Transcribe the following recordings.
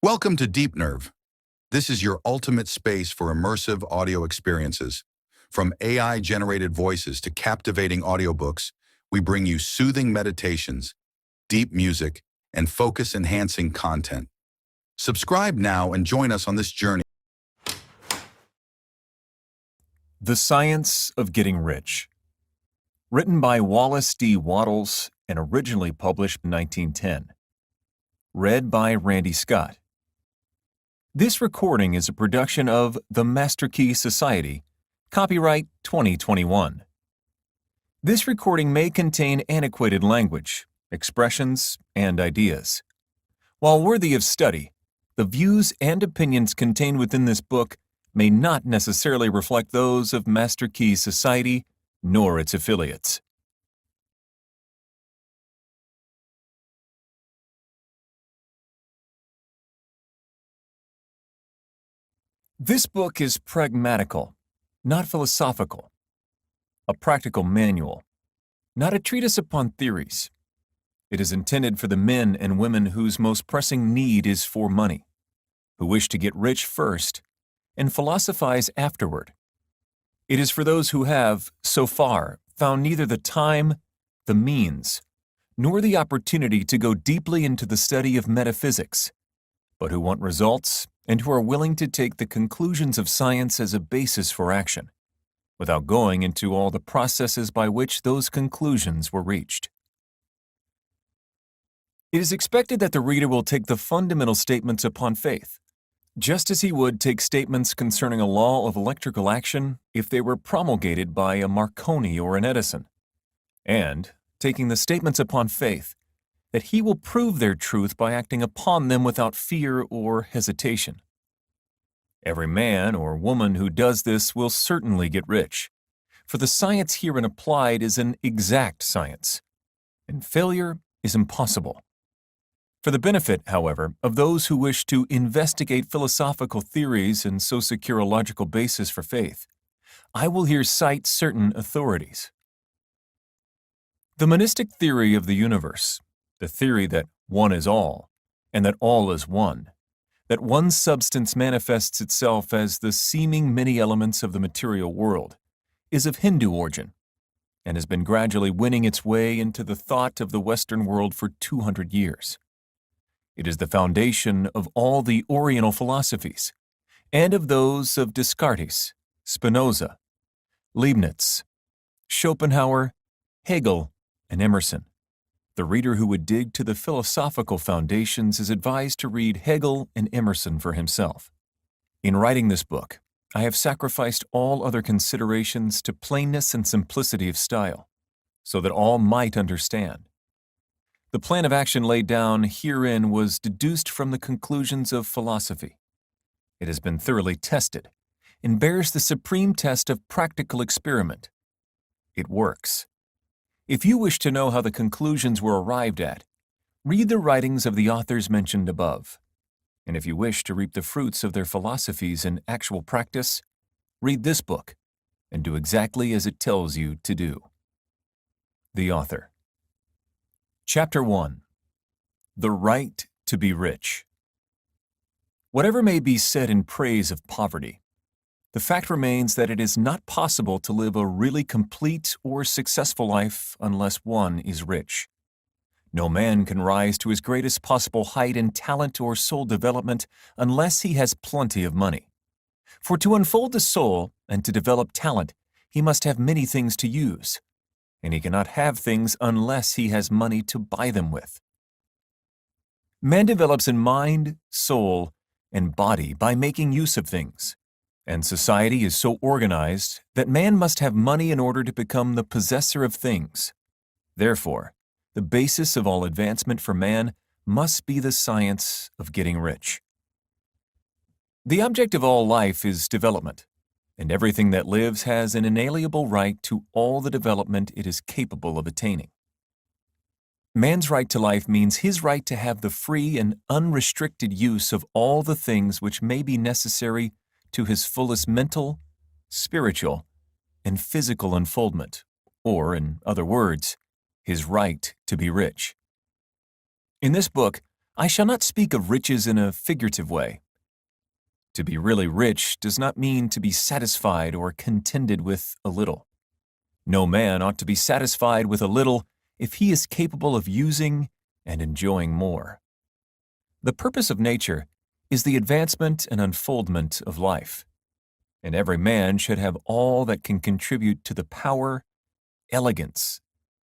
Welcome to Deep Nerve. This is your ultimate space for immersive audio experiences. From AI-generated voices to captivating audiobooks, we bring you soothing meditations, deep music, and focus-enhancing content. Subscribe now and join us on this journey. The Science of Getting Rich. Written by Wallace D. Wattles and originally published in 1910. Read by Randy Scott. This recording is a production of the Master Key Society, copyright 2021. This recording may contain antiquated language, expressions, and ideas. While worthy of study, the views and opinions contained within this book may not necessarily reflect those of Master Key Society nor its affiliates. This book is pragmatical, not philosophical. A practical manual, not a treatise upon theories. It is intended for the men and women whose most pressing need is for money, who wish to get rich first and philosophize afterward. It is for those who have, so far, found neither the time, the means, nor the opportunity to go deeply into the study of metaphysics, but who want results and who are willing to take the conclusions of science as a basis for action, without going into all the processes by which those conclusions were reached. It is expected that the reader will take the fundamental statements upon faith, just as he would take statements concerning a law of electrical action if they were promulgated by a Marconi or an Edison, and taking the statements upon faith that he will prove their truth by acting upon them without fear or hesitation. Every man or woman who does this will certainly get rich, for the science herein applied is an exact science, and failure is impossible. For the benefit, however, of those who wish to investigate philosophical theories and so secure a logical basis for faith, I will here cite certain authorities. The monistic theory of the universe, the theory that one is all, and that all is one, that one substance manifests itself as the seeming many elements of the material world, is of Hindu origin, and has been gradually winning its way into the thought of the Western world for 200 years. It is the foundation of all the Oriental philosophies, and of those of Descartes, Spinoza, Leibniz, Schopenhauer, Hegel, and Emerson. The reader who would dig to the philosophical foundations is advised to read Hegel and Emerson for himself. In writing this book, I have sacrificed all other considerations to plainness and simplicity of style, so that all might understand. The plan of action laid down herein was deduced from the conclusions of philosophy. It has been thoroughly tested and bears the supreme test of practical experiment. It works. If you wish to know how the conclusions were arrived at, read the writings of the authors mentioned above. And if you wish to reap the fruits of their philosophies in actual practice, read this book and do exactly as it tells you to do. The author. Chapter 1. The Right to be Rich. Whatever may be said in praise of poverty, the fact remains that it is not possible to live a really complete or successful life unless one is rich. No man can rise to his greatest possible height in talent or soul development unless he has plenty of money. For to unfold the soul and to develop talent, he must have many things to use, and he cannot have things unless he has money to buy them with. Man develops in mind, soul, and body by making use of things. And society is so organized that man must have money in order to become the possessor of things. Therefore, the basis of all advancement for man must be the science of getting rich. The object of all life is development, and everything that lives has an inalienable right to all the development it is capable of attaining. Man's right to life means his right to have the free and unrestricted use of all the things which may be necessary to his fullest mental, spiritual, and physical unfoldment, or, in other words, his right to be rich. In this book, I shall not speak of riches in a figurative way. To be really rich does not mean to be satisfied or contented with a little. No man ought to be satisfied with a little if he is capable of using and enjoying more. The purpose of nature is the advancement and unfoldment of life, and every man should have all that can contribute to the power, elegance,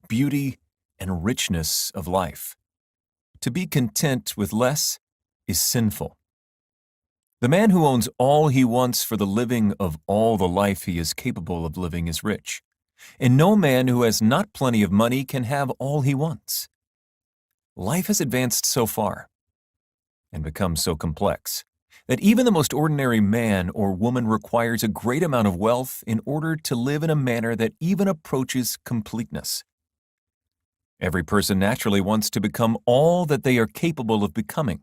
beauty, and richness of life. To be content with less is sinful. The man who owns all he wants for the living of all the life he is capable of living is rich, and no man who has not plenty of money can have all he wants. Life has advanced so far and become so complex that even the most ordinary man or woman requires a great amount of wealth in order to live in a manner that even approaches completeness. Every person naturally wants to become all that they are capable of becoming.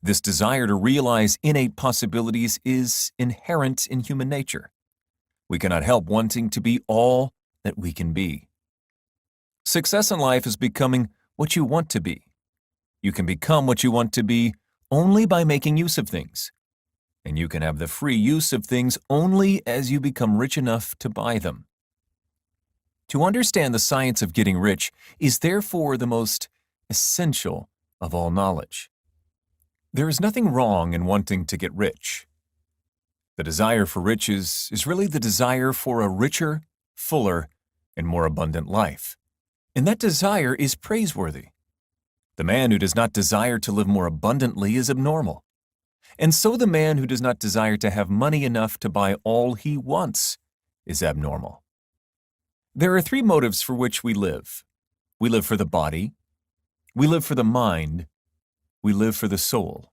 This desire to realize innate possibilities is inherent in human nature. We cannot help wanting to be all that we can be. Success in life is becoming what you want to be. You can become what you want to be only by making use of things, and you can have the free use of things only as you become rich enough to buy them. To understand the science of getting rich is therefore the most essential of all knowledge. There is nothing wrong in wanting to get rich. The desire for riches is really the desire for a richer, fuller, and more abundant life. And that desire is praiseworthy. The man who does not desire to live more abundantly is abnormal. And so the man who does not desire to have money enough to buy all he wants is abnormal. There are three motives for which we live. We live for the body, we live for the mind, we live for the soul.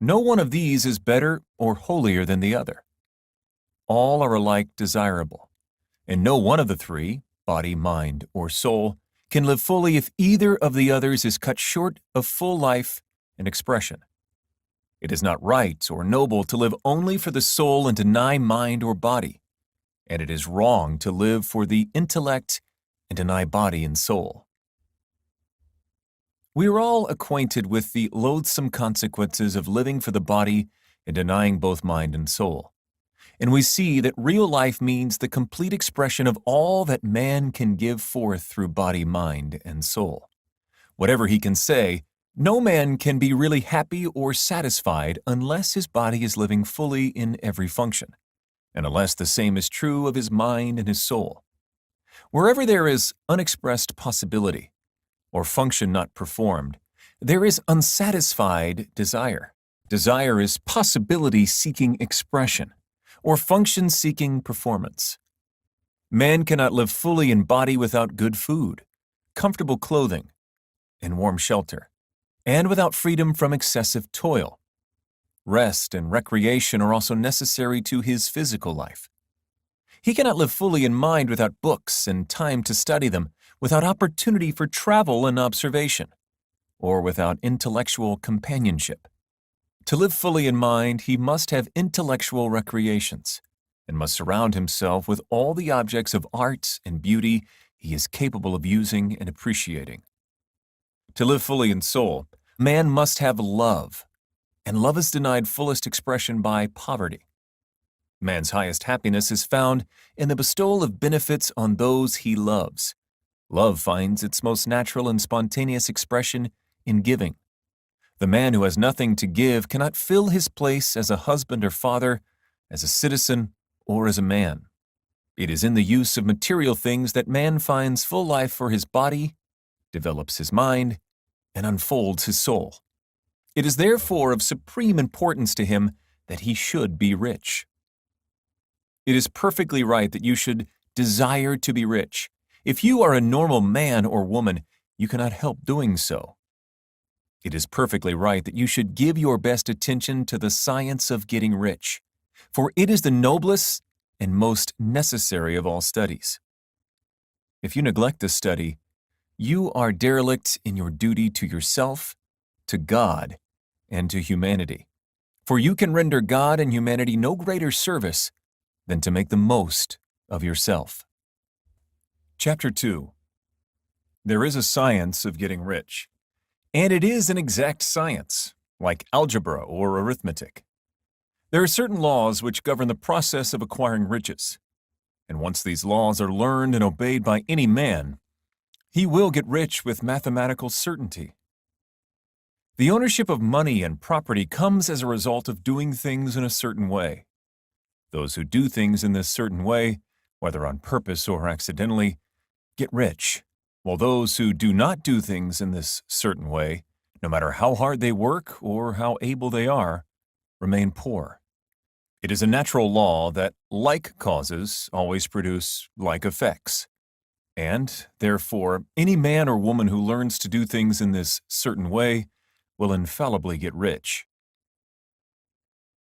No one of these is better or holier than the other. All are alike desirable, and no one of the three, body, mind, or soul, can live fully if either of the others is cut short of full life and expression. It is not right or noble to live only for the soul and deny mind or body, and it is wrong to live for the intellect and deny body and soul. We are all acquainted with the loathsome consequences of living for the body and denying both mind and soul. And we see that real life means the complete expression of all that man can give forth through body, mind, and soul. Whatever he can say, no man can be really happy or satisfied unless his body is living fully in every function, and unless the same is true of his mind and his soul. Wherever there is unexpressed possibility, or function not performed, there is unsatisfied desire. Desire is possibility-seeking expression, or function-seeking performance. Man cannot live fully in body without good food, comfortable clothing, and warm shelter, and without freedom from excessive toil. Rest and recreation are also necessary to his physical life. He cannot live fully in mind without books and time to study them, without opportunity for travel and observation, or without intellectual companionship. To live fully in mind, he must have intellectual recreations, and must surround himself with all the objects of art and beauty he is capable of using and appreciating. To live fully in soul, man must have love, and love is denied fullest expression by poverty. Man's highest happiness is found in the bestowal of benefits on those he loves. Love finds its most natural and spontaneous expression in giving. The man who has nothing to give cannot fill his place as a husband or father, as a citizen, or as a man. It is in the use of material things that man finds full life for his body, develops his mind, and unfolds his soul. It is therefore of supreme importance to him that he should be rich. It is perfectly right that you should desire to be rich. If you are a normal man or woman, you cannot help doing so. It is perfectly right that you should give your best attention to the science of getting rich, for it is the noblest and most necessary of all studies. If you neglect this study, you are derelict in your duty to yourself, to God, and to humanity. For you can render God and humanity no greater service than to make the most of yourself. Chapter 2. There is a science of getting rich. And it is an exact science, like algebra or arithmetic. There are certain laws which govern the process of acquiring riches, and once these laws are learned and obeyed by any man, he will get rich with mathematical certainty. The ownership of money and property comes as a result of doing things in a certain way. Those who do things in this certain way, whether on purpose or accidentally, get rich, while those who do not do things in this certain way, no matter how hard they work or how able they are, remain poor. It is a natural law that like causes always produce like effects. And, therefore, any man or woman who learns to do things in this certain way will infallibly get rich.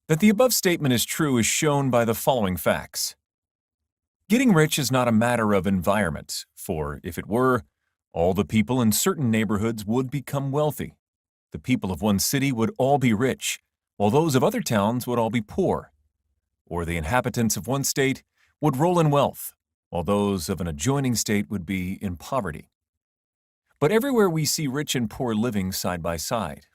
That the above statement is true is shown by the following facts. Getting rich is not a matter of environment, for if it were, all the people in certain neighborhoods would become wealthy. The people of one city would all be rich, while those of other towns would all be poor. Or the inhabitants of one state would roll in wealth, while those of an adjoining state would be in poverty. But everywhere we see rich and poor living side by side,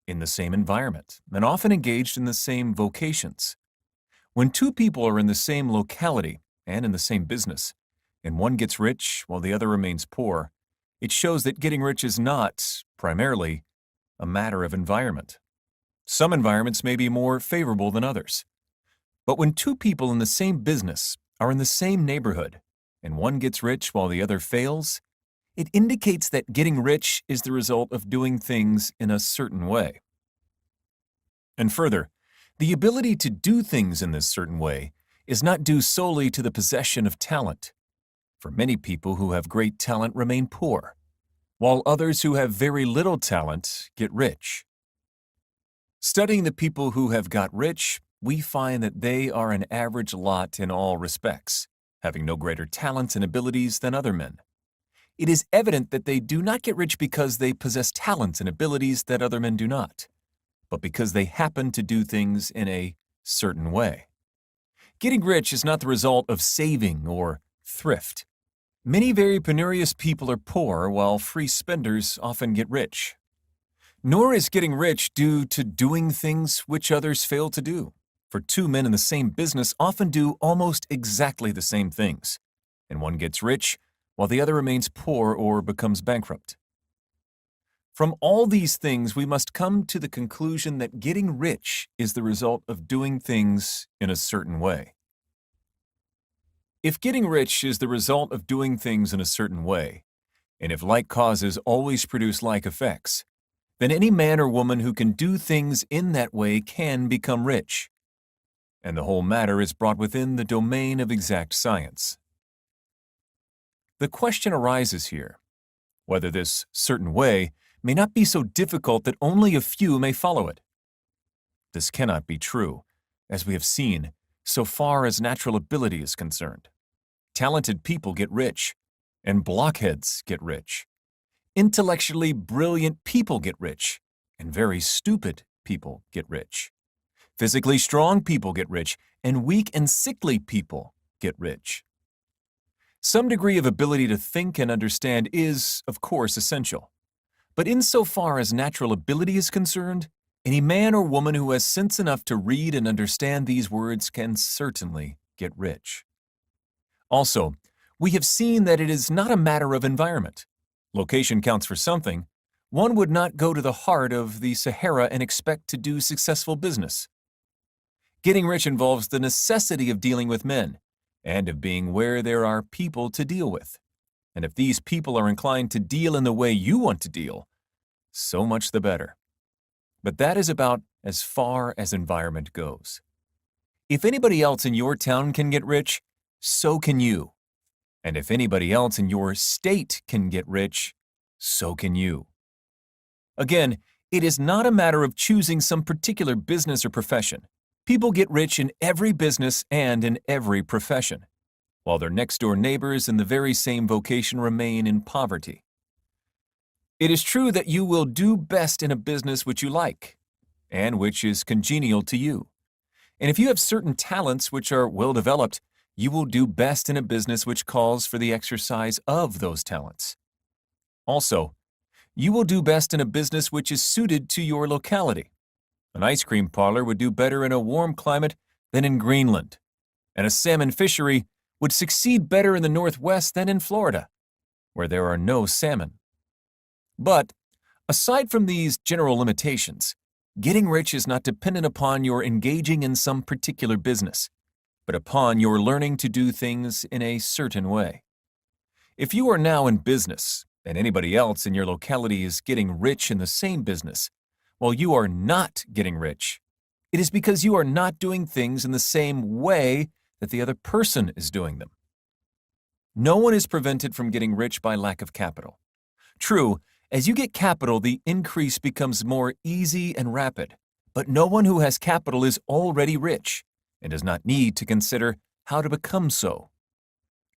in the same environment, and often engaged in the same vocations. When two people are in the same locality and in the same business, and one gets rich while the other remains poor, it shows that getting rich is not, primarily, a matter of environment. Some environments may be more favorable than others. But when two people in the same business are in the same neighborhood, and one gets rich while the other fails, it indicates that getting rich is the result of doing things in a certain way. And further, the ability to do things in this certain way is not due solely to the possession of talent. For many people who have great talent remain poor, while others who have very little talent get rich. Studying the people who have got rich, we find that they are an average lot in all respects, having no greater talents and abilities than other men. It is evident that they do not get rich because they possess talents and abilities that other men do not, but because they happen to do things in a certain way. Getting rich is not the result of saving or thrift. Many very penurious people are poor, while free spenders often get rich. Nor is getting rich due to doing things which others fail to do, for two men in the same business often do almost exactly the same things, and one gets rich while the other remains poor or becomes bankrupt. From all these things, we must come to the conclusion that getting rich is the result of doing things in a certain way. If getting rich is the result of doing things in a certain way, and if like causes always produce like effects, then any man or woman who can do things in that way can become rich. And the whole matter is brought within the domain of exact science. The question arises here, whether this certain way may not be so difficult that only a few may follow it. This cannot be true, as we have seen, so far as natural ability is concerned. Talented people get rich, and blockheads get rich. Intellectually brilliant people get rich, and very stupid people get rich. Physically strong people get rich, and weak and sickly people get rich. Some degree of ability to think and understand is, of course, essential. But insofar as natural ability is concerned, any man or woman who has sense enough to read and understand these words can certainly get rich. Also, we have seen that it is not a matter of environment. Location counts for something. One would not go to the heart of the Sahara and expect to do successful business. Getting rich involves the necessity of dealing with men, and of being where there are people to deal with. And if these people are inclined to deal in the way you want to deal, so much the better. But that is about as far as environment goes. If anybody else in your town can get rich, so can you. And if anybody else in your state can get rich, so can you. Again, it is not a matter of choosing some particular business or profession. People get rich in every business and in every profession, while their next-door neighbors in the very same vocation remain in poverty. It is true that you will do best in a business which you like, and which is congenial to you. And if you have certain talents which are well developed, you will do best in a business which calls for the exercise of those talents. Also, You will do best in a business which is suited to your locality. An ice cream parlor would do better in a warm climate than in Greenland, and a salmon fishery would succeed better in the Northwest than in Florida, where there are no salmon. But, aside from these general limitations, getting rich is not dependent upon your engaging in some particular business, but upon your learning to do things in a certain way. If you are now in business, and anybody else in your locality is getting rich in the same business, while you are not getting rich, it is because you are not doing things in the same way that the other person is doing them. No one is prevented from getting rich by lack of capital. True, as you get capital, the increase becomes more easy and rapid, but no one who has capital is already rich and does not need to consider how to become so.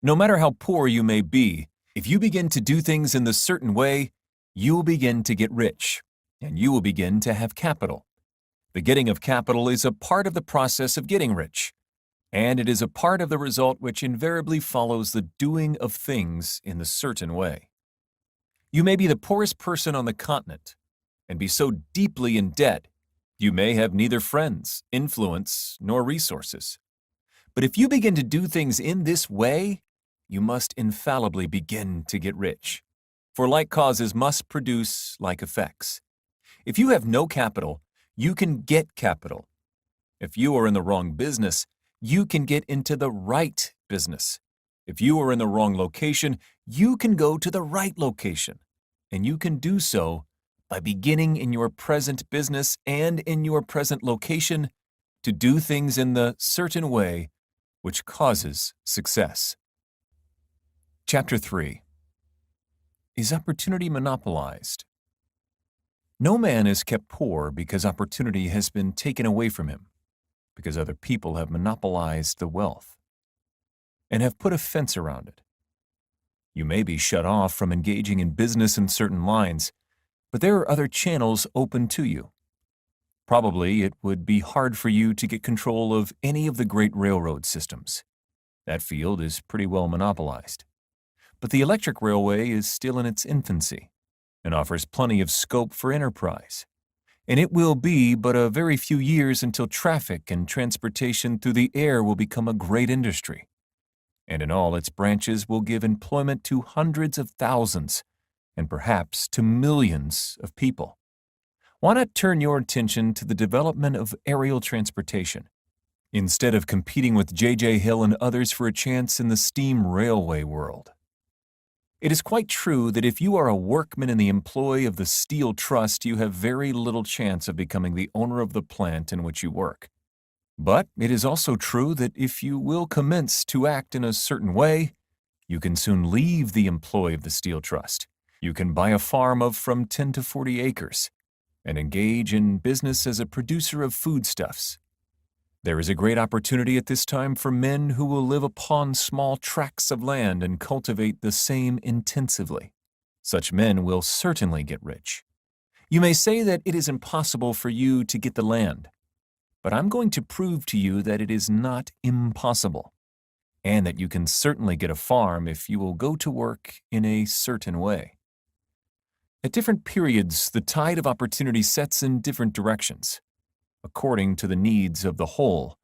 No matter how poor you may be, if you begin to do things in the certain way, you will begin to get rich, and you will begin to have capital. The getting of capital is a part of the process of getting rich, and it is a part of the result which invariably follows the doing of things in the certain way. You may be the poorest person on the continent, and be so deeply in debt, you may have neither friends, influence, nor resources. But if you begin to do things in this way, you must infallibly begin to get rich. For like causes must produce like effects. If you have no capital, you can get capital. If you are in the wrong business, you can get into the right business. If you are in the wrong location, you can go to the right location. And you can do so by beginning in your present business and in your present location to do things in the certain way which causes success. Chapter 3. Is opportunity monopolized? No man is kept poor because opportunity has been taken away from him, because other people have monopolized the wealth and have put a fence around it. You may be shut off from engaging in business in certain lines, but there are other channels open to you. Probably it would be hard for you to get control of any of the great railroad systems. That field is pretty well monopolized. But the electric railway is still in its infancy and offers plenty of scope for enterprise. And it will be but a very few years until traffic and transportation through the air will become a great industry. And in all its branches will give employment to hundreds of thousands and perhaps to millions of people. Why not turn your attention to the development of aerial transportation, instead of competing with J.J. Hill and others for a chance in the steam railway world? It is quite true that if you are a workman in the employ of the Steel Trust, you have very little chance of becoming the owner of the plant in which you work. But it is also true that if you will commence to act in a certain way, you can soon leave the employ of the Steel Trust. You can buy a farm of from 10 to 40 acres and engage in business as a producer of foodstuffs. There is a great opportunity at this time for men who will live upon small tracts of land and cultivate the same intensively. Such men will certainly get rich. You may say that it is impossible for you to get the land, but I'm going to prove to you that it is not impossible, and that you can certainly get a farm if you will go to work in a certain way. At different periods, the tide of opportunity sets in different directions, according to the needs of the whole,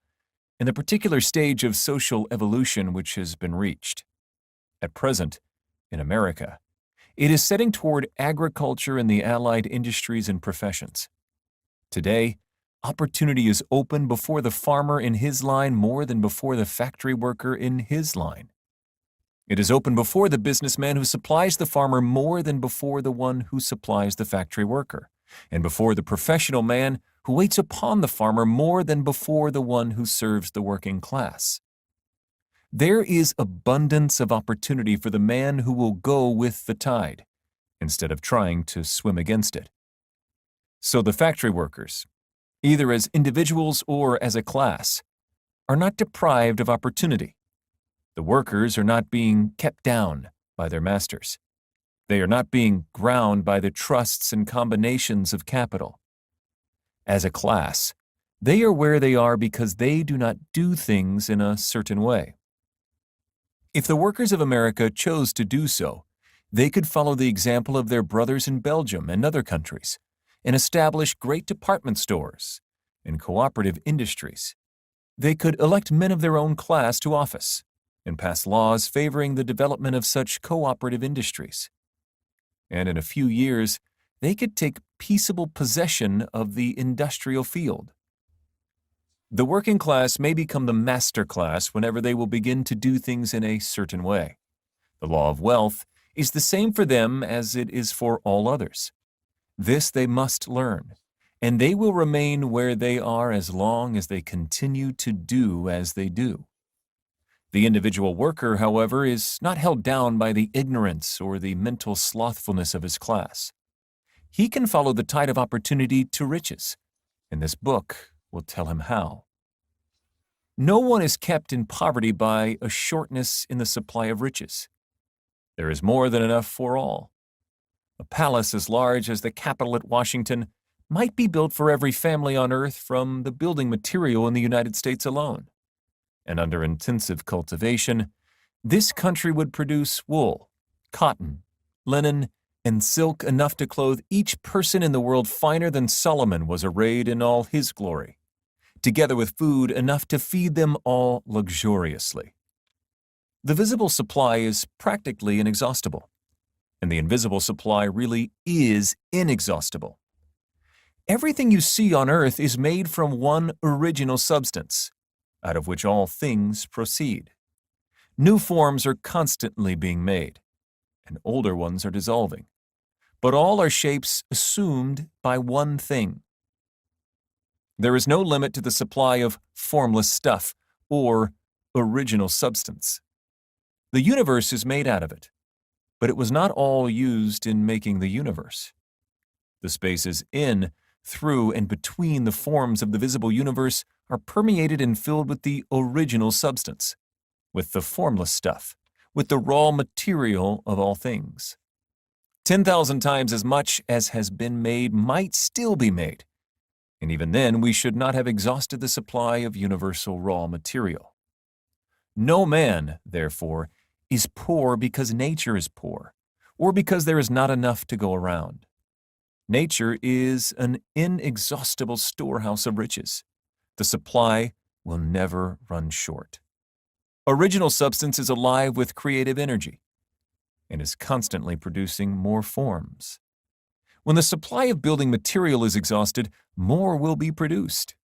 and the particular stage of social evolution which has been reached. At present, in America, it is setting toward agriculture and the allied industries and professions. Today, opportunity is open before the farmer in his line more than before the factory worker in his line. It is open before the businessman who supplies the farmer more than before the one who supplies the factory worker, and before the professional man who waits upon the farmer more than before the one who serves the working class. There is abundance of opportunity for the man who will go with the tide, instead of trying to swim against it. So the factory workers, either as individuals or as a class, are not deprived of opportunity. The workers are not being kept down by their masters. They are not being ground by the trusts and combinations of capital. As a class, they are where they are because they do not do things in a certain way. If the workers of America chose to do so, They could follow the example of their brothers in Belgium and other countries and establish great department stores and cooperative industries. They could elect men of their own class to office and pass laws favoring the development of such cooperative industries. And in a few years, they could take peaceable possession of the industrial field. The working class may become the master class whenever they will begin to do things in a certain way. The law of wealth is the same for them as it is for all others. This they must learn, and they will remain where they are as long as they continue to do as they do. The individual worker, however, is not held down by the ignorance or the mental slothfulness of his class. He can follow the tide of opportunity to riches, and this book will tell him how. No one is kept in poverty by a shortness in the supply of riches. There is more than enough for all. A palace as large as the Capitol at Washington might be built for every family on earth from the building material in the United States alone. And under intensive cultivation, this country would produce wool, cotton, linen, and silk enough to clothe each person in the world finer than Solomon was arrayed in all his glory, together with food enough to feed them all luxuriously. The visible supply is practically inexhaustible, and the invisible supply really is inexhaustible. Everything you see on earth is made from one original substance, out of which all things proceed. New forms are constantly being made, and older ones are dissolving, but all are shapes assumed by one thing. There is no limit to the supply of formless stuff or original substance. The universe is made out of it, but it was not all used in making the universe. The spaces in, through, and between the forms of the visible universe are permeated and filled with the original substance, with the formless stuff, with the raw material of all things. 10,000 times as much as has been made might still be made, and even then we should not have exhausted the supply of universal raw material. No man, therefore, is poor because nature is poor, or because there is not enough to go around. Nature is an inexhaustible storehouse of riches. The supply will never run short. Original substance is alive with creative energy and is constantly producing more forms. When the supply of building material is exhausted, more will be produced.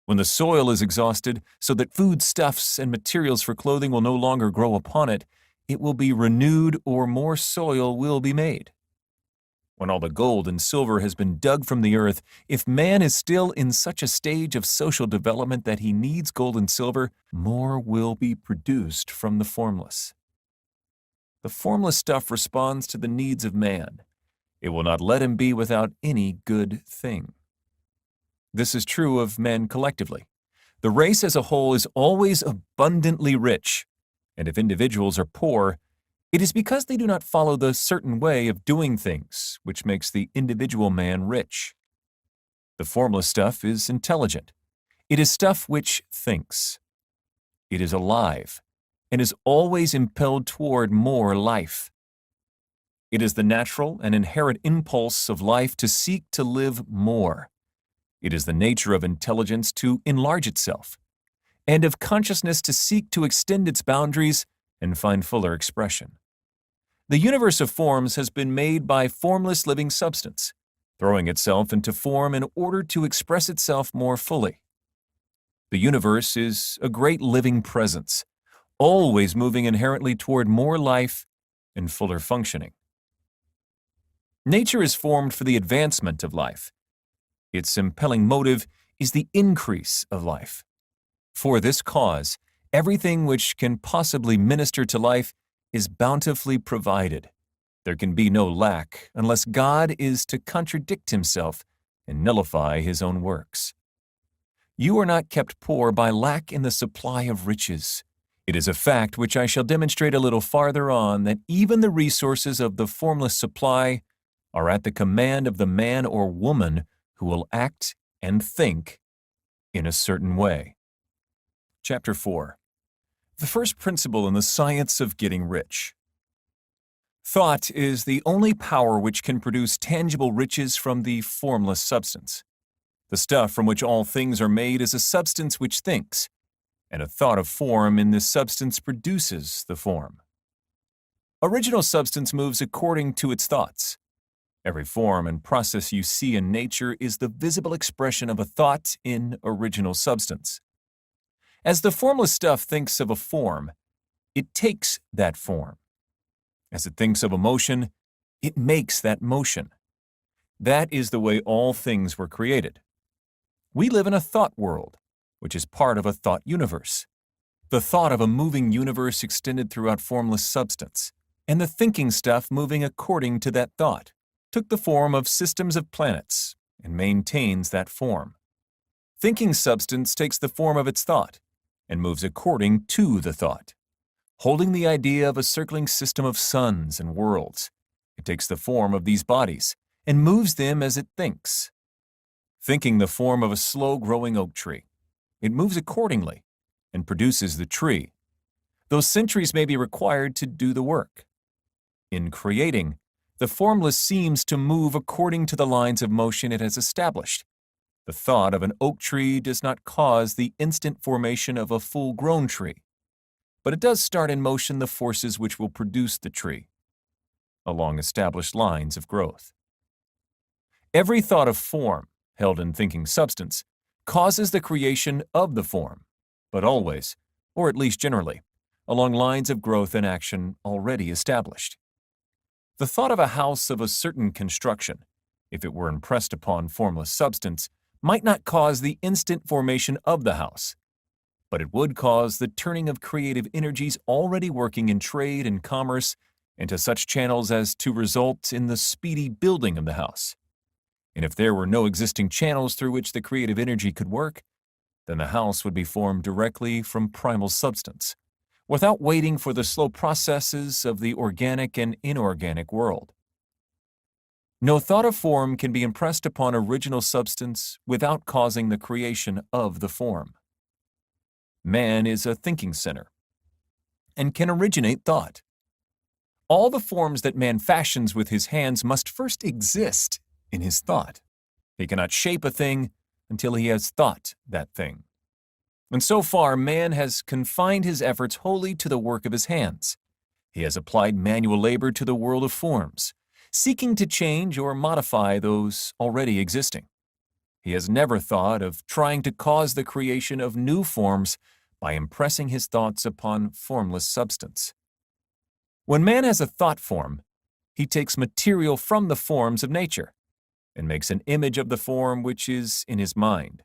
When the soil is exhausted so that foodstuffs and materials for clothing will no longer grow upon it, it will be renewed or more soil will be made. When all the gold and silver has been dug from the earth, if man is still in such a stage of social development that he needs gold and silver, more will be produced from the formless. The formless stuff responds to the needs of man. It will not let him be without any good thing. This is true of men collectively. The race as a whole is always abundantly rich, and if individuals are poor, it is because they do not follow the certain way of doing things which makes the individual man rich. The formless stuff is intelligent. It is stuff which thinks. It is alive and is always impelled toward more life. It is the natural and inherent impulse of life to seek to live more. It is the nature of intelligence to enlarge itself, and of consciousness to seek to extend its boundaries and find fuller expression. The universe of forms has been made by formless living substance, throwing itself into form in order to express itself more fully. The universe is a great living presence, always moving inherently toward more life and fuller functioning. Nature is formed for the advancement of life. Its impelling motive is the increase of life. For this cause, everything which can possibly minister to life is bountifully provided. There can be no lack unless God is to contradict himself and nullify his own works. You are not kept poor by lack in the supply of riches. It is a fact which I shall demonstrate a little farther on that even the resources of the formless supply are at the command of the man or woman who will act and think in a certain way. Chapter 4. The first principle in the science of getting rich. Thought is the only power which can produce tangible riches from the formless substance. The stuff from which all things are made is a substance which thinks, and a thought of form in this substance produces the form. Original substance moves according to its thoughts. Every form and process you see in nature is the visible expression of a thought in original substance. As the formless stuff thinks of a form, it takes that form. As it thinks of a motion, it makes that motion. That is the way all things were created. We live in a thought world, which is part of a thought universe. The thought of a moving universe extended throughout formless substance, and the thinking stuff moving according to that thought, took the form of systems of planets and maintains that form. Thinking substance takes the form of its thought and moves according to the thought. Holding the idea of a circling system of suns and worlds, it takes the form of these bodies and moves them as it thinks. Thinking the form of a slow-growing oak tree, it moves accordingly and produces the tree, though centuries may be required to do the work. In creating, the formless seems to move according to the lines of motion it has established. The thought of an oak tree does not cause the instant formation of a full-grown tree, but it does start in motion the forces which will produce the tree, along established lines of growth. Every thought of form, held in thinking substance, causes the creation of the form, but always, or at least generally, along lines of growth and action already established. The thought of a house of a certain construction, if it were impressed upon formless substance, might not cause the instant formation of the house, but it would cause the turning of creative energies already working in trade and commerce into such channels as to result in the speedy building of the house. And if there were no existing channels through which the creative energy could work, then the house would be formed directly from primal substance, without waiting for the slow processes of the organic and inorganic world. No thought of form can be impressed upon original substance without causing the creation of the form. Man is a thinking center and can originate thought. All the forms that man fashions with his hands must first exist in his thought. He cannot shape a thing until he has thought that thing. And so far, man has confined his efforts wholly to the work of his hands. He has applied manual labor to the world of forms, seeking to change or modify those already existing. He has never thought of trying to cause the creation of new forms by impressing his thoughts upon formless substance. When man has a thought form, he takes material from the forms of nature and makes an image of the form which is in his mind.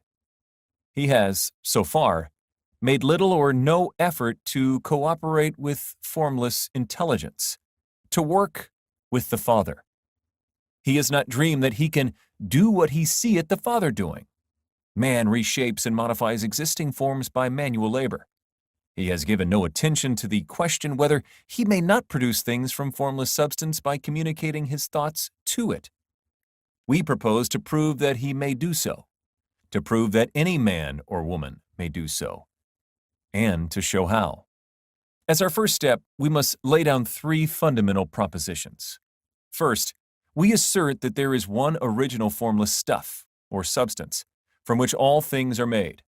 He has, so far, made little or no effort to cooperate with formless intelligence, to work with the Father. He has not dreamed that he can do what he seeth the Father doing. Man reshapes and modifies existing forms by manual labor. He has given no attention to the question whether he may not produce things from formless substance by communicating his thoughts to it. We propose to prove that he may do so, to prove that any man or woman may do so, and to show how. As our first step, we must lay down three fundamental propositions. First, we assert that there is one original formless stuff, or substance, from which all things are made.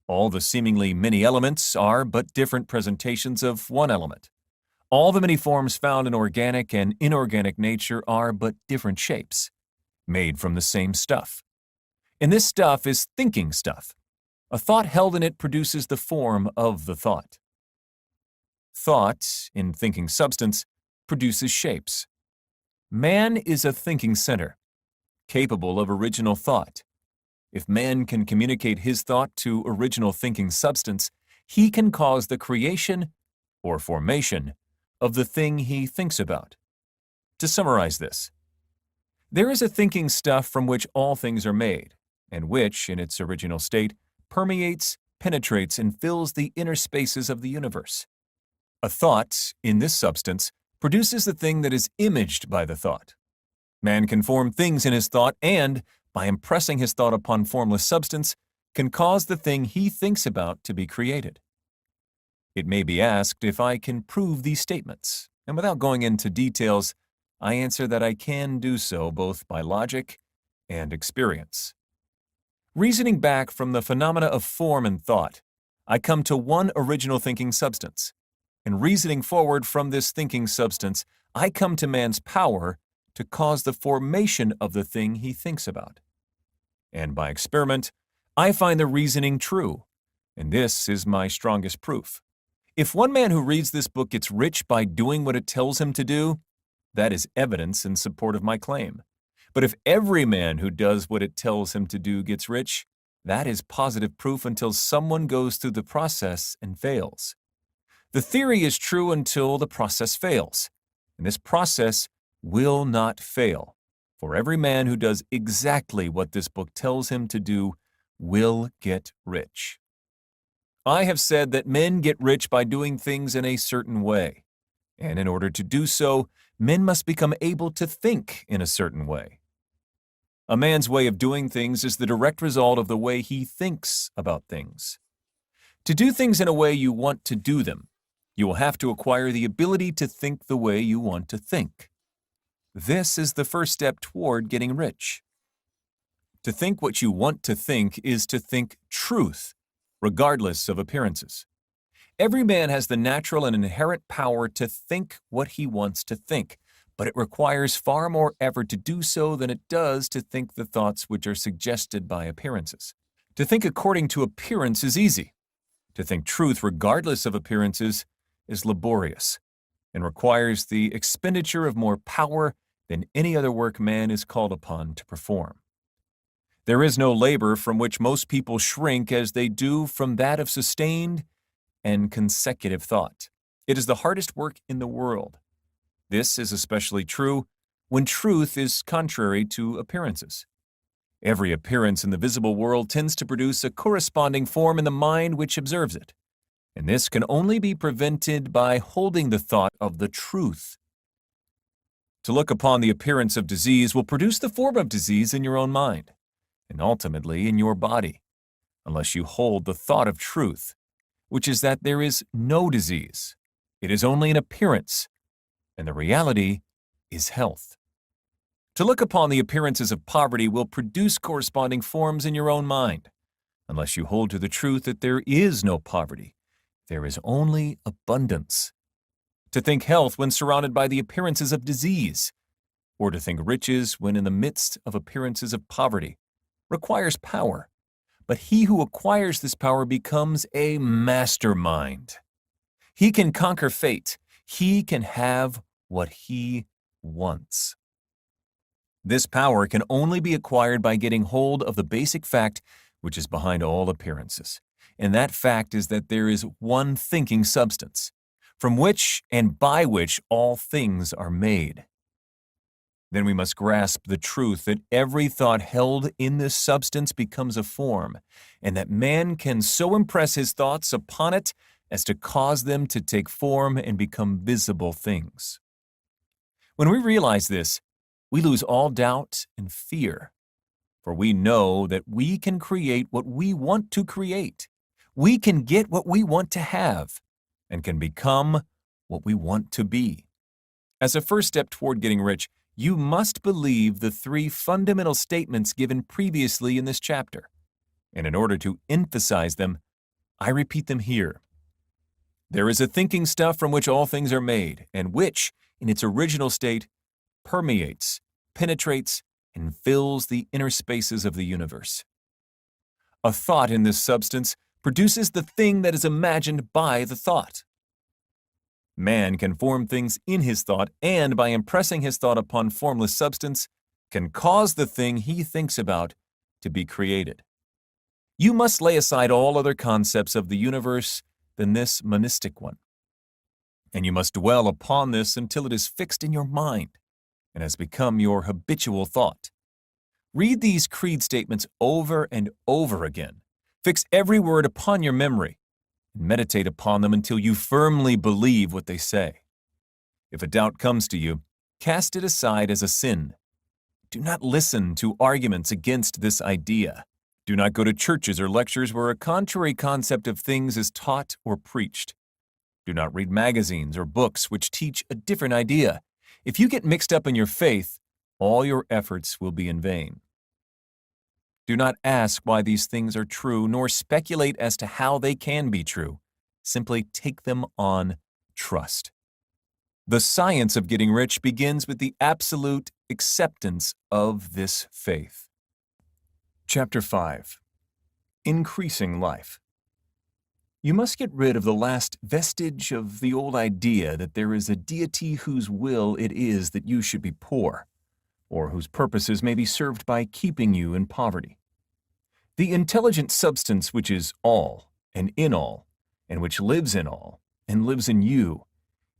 All the seemingly many elements are but different presentations of one element. All the many forms found in organic and inorganic nature are but different shapes, made from the same stuff. And this stuff is thinking stuff. A thought held in it produces the form of the thought. Thought, in thinking substance, produces shapes. Man is a thinking center, capable of original thought. If man can communicate his thought to original thinking substance, he can cause the creation, or formation, of the thing he thinks about. To summarize this, there is a thinking stuff from which all things are made, and which, in its original state, permeates, penetrates, and fills the inner spaces of the universe. A thought, in this substance, produces the thing that is imaged by the thought. Man can form things in his thought and, by impressing his thought upon formless substance, can cause the thing he thinks about to be created. It may be asked if I can prove these statements, And without going into details, I answer that I can do so both by logic and experience. Reasoning back from the phenomena of form and thought, I come to one original thinking substance. And reasoning forward from this thinking substance, I come to man's power to cause the formation of the thing he thinks about. And by experiment, I find the reasoning true, and this is my strongest proof. If one man who reads this book gets rich by doing what it tells him to do, that is evidence in support of my claim. But if every man who does what it tells him to do gets rich, that is positive proof until someone goes through the process and fails. The theory is true until the process fails, and this process will not fail, for every man who does exactly what this book tells him to do will get rich. I have said that men get rich by doing things in a certain way, and in order to do so, men must become able to think in a certain way. A man's way of doing things is the direct result of the way he thinks about things. To do things in a way you want to do them, you will have to acquire the ability to think the way you want to think. This is the first step toward getting rich. To think what you want to think is to think truth, regardless of appearances. Every man has the natural and inherent power to think what he wants to think, but it requires far more effort to do so than it does to think the thoughts which are suggested by appearances. To think according to appearance is easy. To think truth regardless of appearances is laborious and requires the expenditure of more power than any other work man is called upon to perform. There is no labor from which most people shrink as they do from that of sustained and consecutive thought. It is the hardest work in the world. This is especially true when truth is contrary to appearances. Every appearance in the visible world tends to produce a corresponding form in the mind which observes it, and this can only be prevented by holding the thought of the truth. To look upon the appearance of disease will produce the form of disease in your own mind, and ultimately in your body, unless you hold the thought of truth, which is that there is no disease. It is only an appearance, and the reality is health. To look upon the appearances of poverty will produce corresponding forms in your own mind, unless you hold to the truth that there is no poverty. There is only abundance. To think health when surrounded by the appearances of disease, or to think riches when in the midst of appearances of poverty, requires power. But he who acquires this power becomes a mastermind. He can conquer fate. He can have what he wants. This power can only be acquired by getting hold of the basic fact which is behind all appearances. And that fact is that there is one thinking substance, from which and by which all things are made. Then we must grasp the truth that every thought held in this substance becomes a form, and that man can so impress his thoughts upon it as to cause them to take form and become visible things. When we realize this, we lose all doubt and fear, for we know that we can create what we want to create. We can get what we want to have, and can become what we want to be. As a first step toward getting rich, you must believe the three fundamental statements given previously in this chapter, and in order to emphasize them, I repeat them here. There is a thinking stuff from which all things are made, and which, in its original state, permeates, penetrates, and fills the inner spaces of the universe. A thought in this substance produces the thing that is imagined by the thought. Man can form things in his thought, and by impressing his thought upon formless substance, can cause the thing he thinks about to be created. You must lay aside all other concepts of the universe than this monistic one, and you must dwell upon this until it is fixed in your mind and has become your habitual thought. Read these creed statements over and over again. Fix every word upon your memory, and meditate upon them until you firmly believe what they say. If a doubt comes to you, cast it aside as a sin. Do not listen to arguments against this idea. Do not go to churches or lectures where a contrary concept of things is taught or preached. Do not read magazines or books which teach a different idea. If you get mixed up in your faith, all your efforts will be in vain. Do not ask why these things are true, nor speculate as to how they can be true. Simply take them on trust. The science of getting rich begins with the absolute acceptance of this faith. Chapter 5. Increasing Life. You must get rid of the last vestige of the old idea that there is a deity whose will it is that you should be poor, or whose purposes may be served by keeping you in poverty. The intelligent substance which is all, and in all, and which lives in all, and lives in you,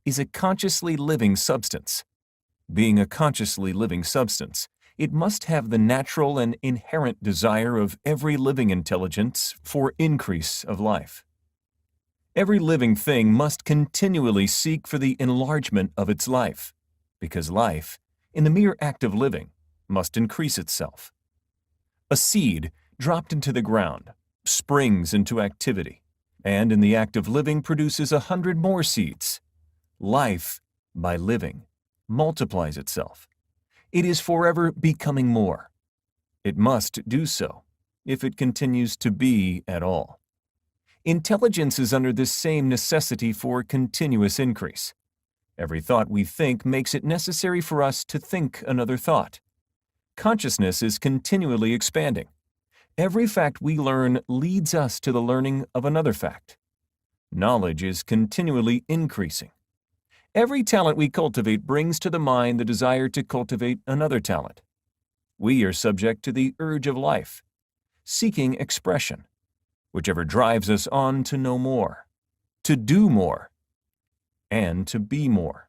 is a consciously living substance. Being a consciously living substance, it must have the natural and inherent desire of every living intelligence for increase of life. Every living thing must continually seek for the enlargement of its life, because life, in the mere act of living, must increase itself. A seed dropped into the ground springs into activity, and in the act of living produces 100 more seeds. Life, by living, multiplies itself. It is forever becoming more. It must do so, if it continues to be at all. Intelligence is under this same necessity for continuous increase. Every thought we think makes it necessary for us to think another thought. Consciousness is continually expanding. Every fact we learn leads us to the learning of another fact. Knowledge is continually increasing. Every talent we cultivate brings to the mind the desire to cultivate another talent. We are subject to the urge of life, seeking expression, whichever drives us on to know more, to do more, and to be more.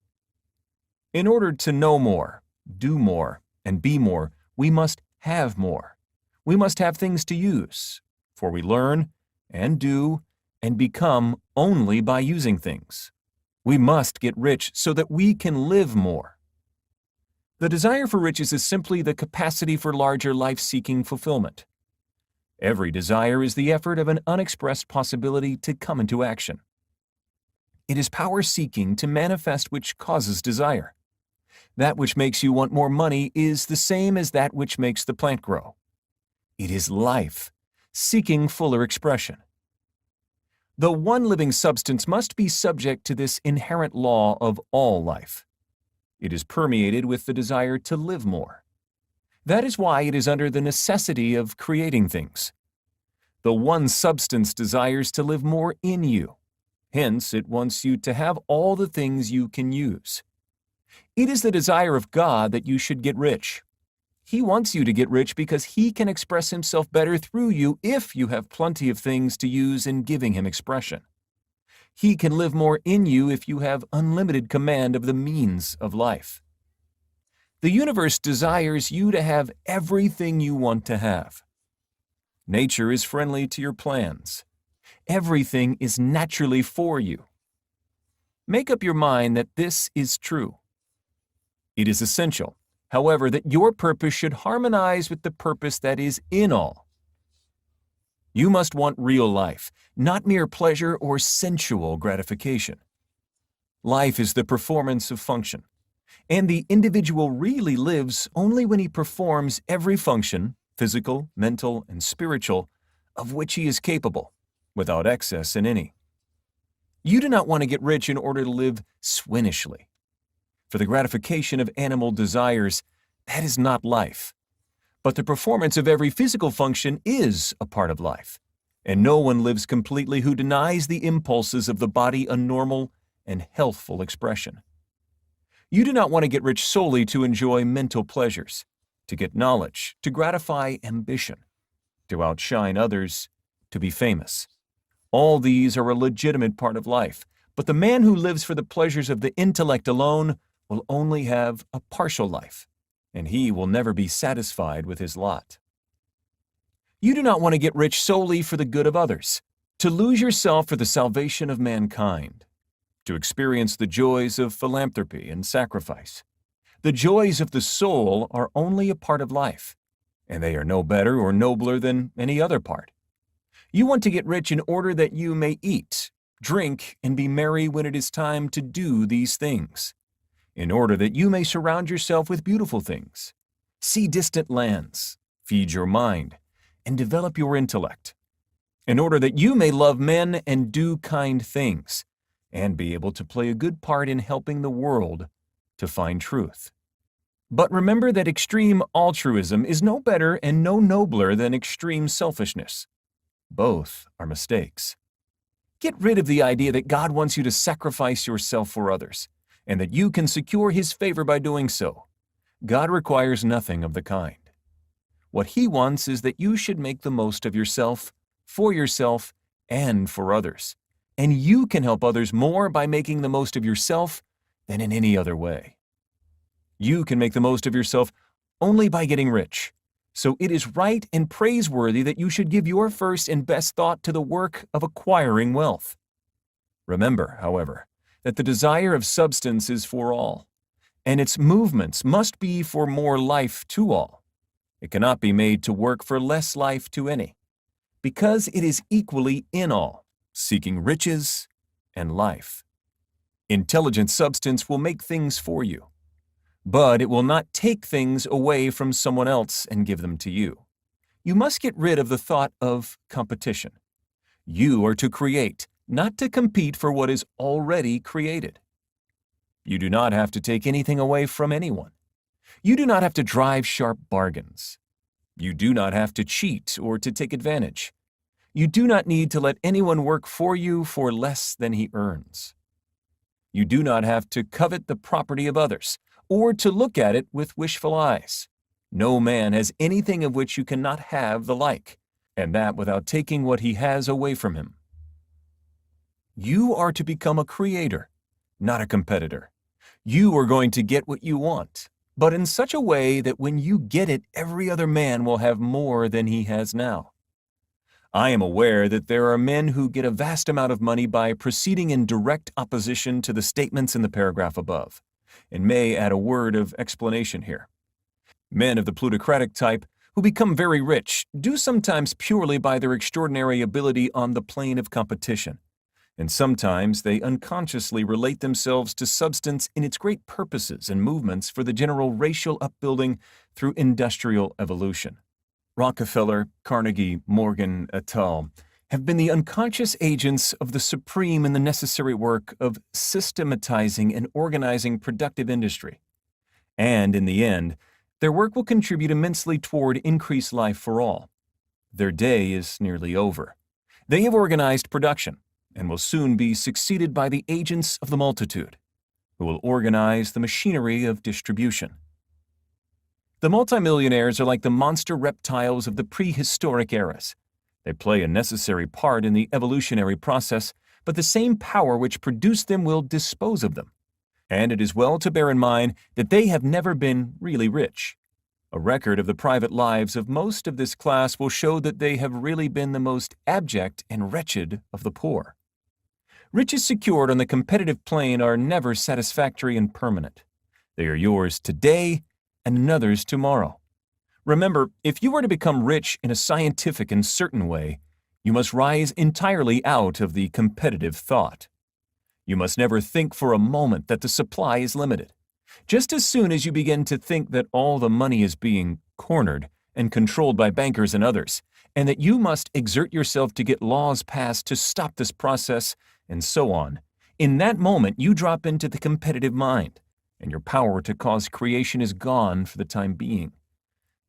In order to know more, do more, and be more, we must have more. We must have things to use, for we learn and do and become only by using things. We must get rich so that we can live more. The desire for riches is simply the capacity for larger life-seeking fulfillment. Every desire is the effort of an unexpressed possibility to come into action. It is power seeking to manifest which causes desire. That which makes you want more money is the same as that which makes the plant grow. It is life, seeking fuller expression. The one living substance must be subject to this inherent law of all life. It is permeated with the desire to live more. That is why it is under the necessity of creating things. The one substance desires to live more in you. Hence, it wants you to have all the things you can use. It is the desire of God that you should get rich. He wants you to get rich because He can express Himself better through you if you have plenty of things to use in giving Him expression. He can live more in you if you have unlimited command of the means of life. The universe desires you to have everything you want to have. Nature is friendly to your plans. Everything is naturally for you. Make up your mind that this is true. It is essential, however, that your purpose should harmonize with the purpose that is in all. You must want real life, not mere pleasure or sensual gratification. Life is the performance of function, and the individual really lives only when he performs every function, physical, mental, and spiritual, of which he is capable, without excess in any. You do not want to get rich in order to live swinishly. For the gratification of animal desires, that is not life. But the performance of every physical function is a part of life, and no one lives completely who denies the impulses of the body a normal and healthful expression. You do not want to get rich solely to enjoy mental pleasures, to get knowledge, to gratify ambition, to outshine others, to be famous. All these are a legitimate part of life, but the man who lives for the pleasures of the intellect alone will only have a partial life, and he will never be satisfied with his lot. You do not want to get rich solely for the good of others, to lose yourself for the salvation of mankind, to experience the joys of philanthropy and sacrifice. The joys of the soul are only a part of life, and they are no better or nobler than any other part. You want to get rich in order that you may eat, drink, and be merry when it is time to do these things, in order that you may surround yourself with beautiful things, see distant lands, feed your mind, and develop your intellect, in order that you may love men and do kind things, and be able to play a good part in helping the world to find truth. But remember that extreme altruism is no better and no nobler than extreme selfishness. Both are mistakes. Get rid of the idea that God wants you to sacrifice yourself for others, and that you can secure His favor by doing so. God requires nothing of the kind. What He wants is that you should make the most of yourself, for yourself, and for others. And you can help others more by making the most of yourself than in any other way. You can make the most of yourself only by getting rich. So it is right and praiseworthy that you should give your first and best thought to the work of acquiring wealth. Remember, however, that the desire of substance is for all, and its movements must be for more life to all. It cannot be made to work for less life to any, because it is equally in all, seeking riches and life. Intelligent substance will make things for you, but it will not take things away from someone else and give them to you. You must get rid of the thought of competition. You are to create, not to compete for what is already created. You do not have to take anything away from anyone. You do not have to drive sharp bargains. You do not have to cheat or to take advantage. You do not need to let anyone work for you for less than he earns. You do not have to covet the property of others, or to look at it with wishful eyes. No man has anything of which you cannot have the like, and that without taking what he has away from him. You are to become a creator, not a competitor. You are going to get what you want, but in such a way that when you get it, every other man will have more than he has now. I am aware that there are men who get a vast amount of money by proceeding in direct opposition to the statements in the paragraph above, and may add a word of explanation here. Men of the plutocratic type who become very rich do sometimes purely by their extraordinary ability on the plane of competition, and sometimes they unconsciously relate themselves to substance in its great purposes and movements for the general racial upbuilding through industrial evolution. Rockefeller, Carnegie, Morgan, et al. Have been the unconscious agents of the supreme and the necessary work of systematizing and organizing productive industry. And in the end, their work will contribute immensely toward increased life for all. Their day is nearly over. They have organized production and will soon be succeeded by the agents of the multitude, who will organize the machinery of distribution. The multimillionaires are like the monster reptiles of the prehistoric eras. They play a necessary part in the evolutionary process, but the same power which produced them will dispose of them. And it is well to bear in mind that they have never been really rich. A record of the private lives of most of this class will show that they have really been the most abject and wretched of the poor. Riches secured on the competitive plane are never satisfactory and permanent. They are yours today and another's tomorrow. Remember, if you are to become rich in a scientific and certain way, you must rise entirely out of the competitive thought. You must never think for a moment that the supply is limited. Just as soon as you begin to think that all the money is being cornered and controlled by bankers and others, and that you must exert yourself to get laws passed to stop this process, and so on, in that moment you drop into the competitive mind, and your power to cause creation is gone for the time being.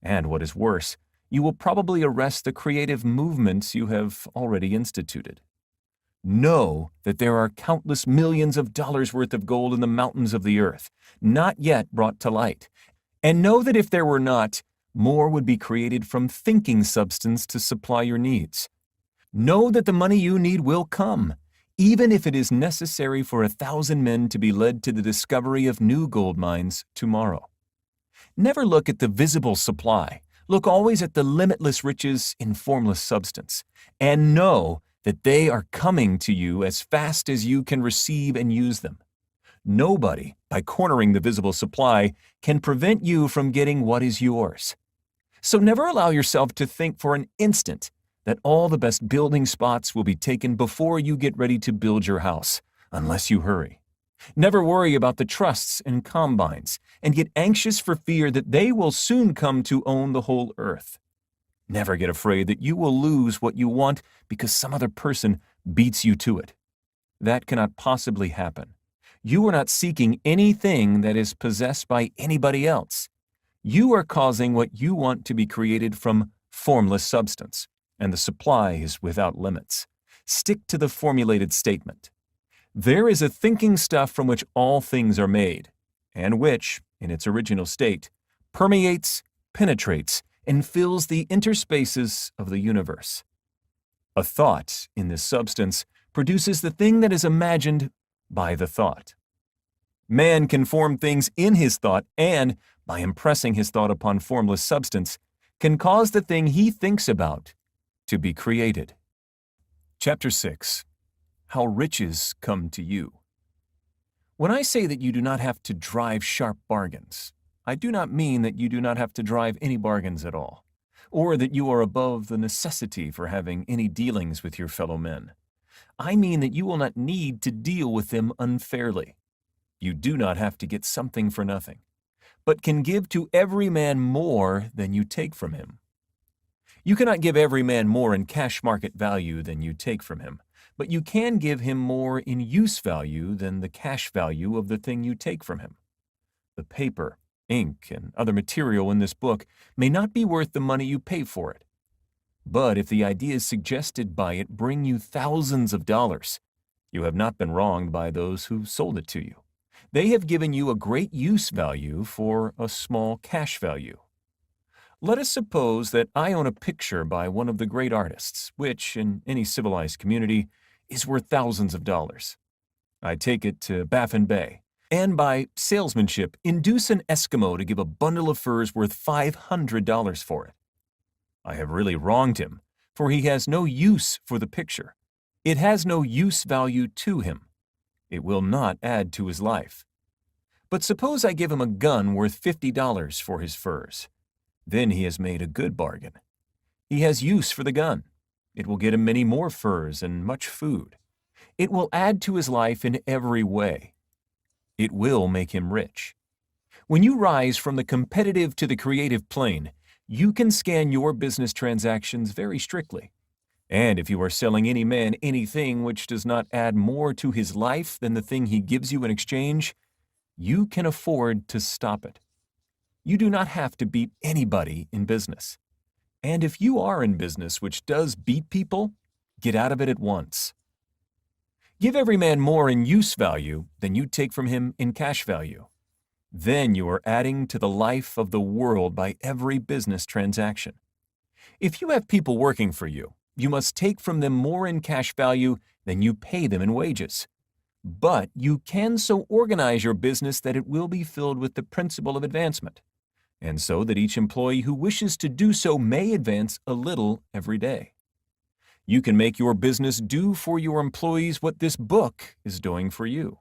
And what is worse, you will probably arrest the creative movements you have already instituted. Know that there are countless millions of dollars worth of gold in the mountains of the earth, not yet brought to light. And know that if there were not, more would be created from thinking substance to supply your needs. Know that the money you need will come, even if it is necessary for 1,000 men to be led to the discovery of new gold mines tomorrow. Never look at the visible supply. Look always at the limitless riches in formless substance, and know that they are coming to you as fast as you can receive and use them. Nobody, by cornering the visible supply, can prevent you from getting what is yours. So never allow yourself to think for an instant that all the best building spots will be taken before you get ready to build your house, unless you hurry. Never worry about the trusts and combines, and get anxious for fear that they will soon come to own the whole earth. Never get afraid that you will lose what you want because some other person beats you to it. That cannot possibly happen. You are not seeking anything that is possessed by anybody else. You are causing what you want to be created from formless substance, and the supply is without limits. Stick to the formulated statement. There is a thinking stuff from which all things are made, and which, in its original state, permeates, penetrates, and fills the interspaces of the universe. A thought in this substance produces the thing that is imagined by the thought. Man can form things in his thought and, by impressing his thought upon formless substance, can cause the thing he thinks about to be created. Chapter 6. How Riches Come to You. When I say that you do not have to drive sharp bargains, I do not mean that you do not have to drive any bargains at all, or that you are above the necessity for having any dealings with your fellow men. I mean that you will not need to deal with them unfairly. You do not have to get something for nothing, but can give to every man more than you take from him. You cannot give every man more in cash market value than you take from him, but you can give him more in use value than the cash value of the thing you take from him. The paper, ink, and other material in this book may not be worth the money you pay for it. But if the ideas suggested by it bring you thousands of dollars, you have not been wronged by those who sold it to you. They have given you a great use value for a small cash value. Let us suppose that I own a picture by one of the great artists, which, in any civilized community, is worth thousands of dollars. I take it to Baffin Bay, and by salesmanship induce an Eskimo to give a bundle of furs worth $500 for it. I have really wronged him, for he has no use for the picture. It has no use value to him. It will not add to his life. But suppose I give him a gun worth $50 for his furs. Then he has made a good bargain. He has use for the gun. It will get him many more furs and much food. It will add to his life in every way. It will make him rich. When you rise from the competitive to the creative plane, you can scan your business transactions very strictly. And if you are selling any man anything which does not add more to his life than the thing he gives you in exchange, you can afford to stop it. You do not have to beat anybody in business. And if you are in business which does beat people, get out of it at once. Give every man more in use value than you take from him in cash value. Then you are adding to the life of the world by every business transaction. If you have people working for you, you must take from them more in cash value than you pay them in wages. But you can so organize your business that it will be filled with the principle of advancement, and so that each employee who wishes to do so may advance a little every day. You can make your business do for your employees what this book is doing for you.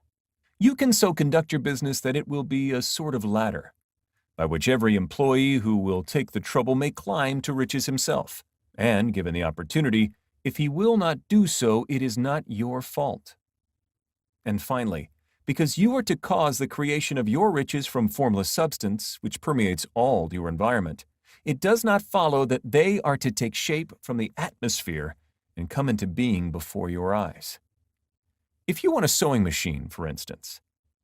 You can so conduct your business that it will be a sort of ladder, by which every employee who will take the trouble may climb to riches himself, and, given the opportunity, if he will not do so, it is not your fault. And finally, because you are to cause the creation of your riches from formless substance, which permeates all your environment, it does not follow that they are to take shape from the atmosphere and come into being before your eyes. If you want a sewing machine, for instance,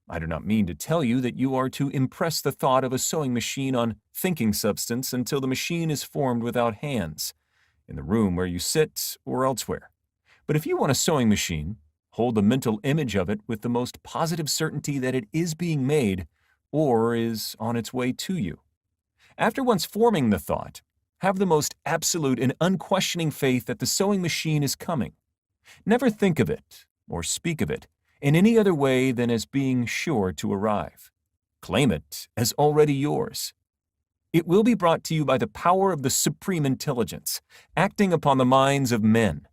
I do not mean to tell you that you are to impress the thought of a sewing machine on thinking substance until the machine is formed without hands, in the room where you sit or elsewhere. But if you want a sewing machine, hold the mental image of it with the most positive certainty that it is being made or is on its way to you. After once forming the thought, have the most absolute and unquestioning faith that the sewing machine is coming. Never think of it or speak of it in any other way than as being sure to arrive. Claim it as already yours. It will be brought to you by the power of the supreme intelligence, acting upon the minds of men.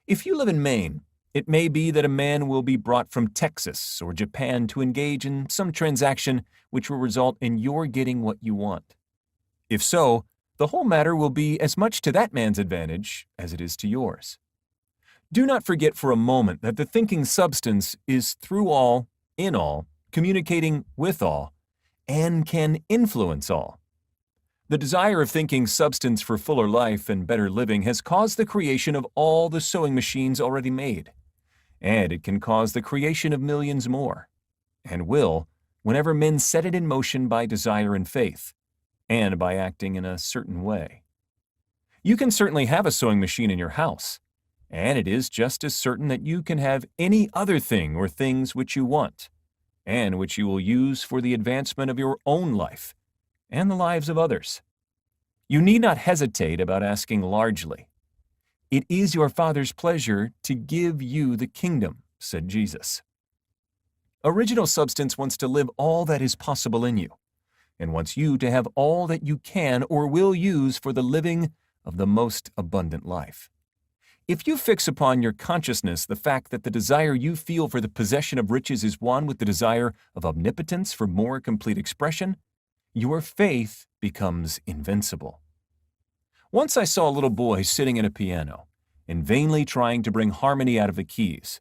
If you live in Maine, it may be that a man will be brought from Texas or Japan to engage in some transaction which will result in your getting what you want. If so, the whole matter will be as much to that man's advantage as it is to yours. Do not forget for a moment that the thinking substance is through all, in all, communicating with all, and can influence all. The desire of thinking substance for fuller life and better living has caused the creation of all the sewing machines already made, and it can cause the creation of millions more, and will, whenever men set it in motion by desire and faith, and by acting in a certain way. You can certainly have a sewing machine in your house, and it is just as certain that you can have any other thing or things which you want, and which you will use for the advancement of your own life and the lives of others. You need not hesitate about asking largely. It is your Father's pleasure to give you the kingdom, said Jesus. Original substance wants to live all that is possible in you, and wants you to have all that you can or will use for the living of the most abundant life. If you fix upon your consciousness the fact that the desire you feel for the possession of riches is one with the desire of omnipotence for more complete expression, your faith becomes invincible. Once I saw a little boy sitting at a piano and vainly trying to bring harmony out of the keys,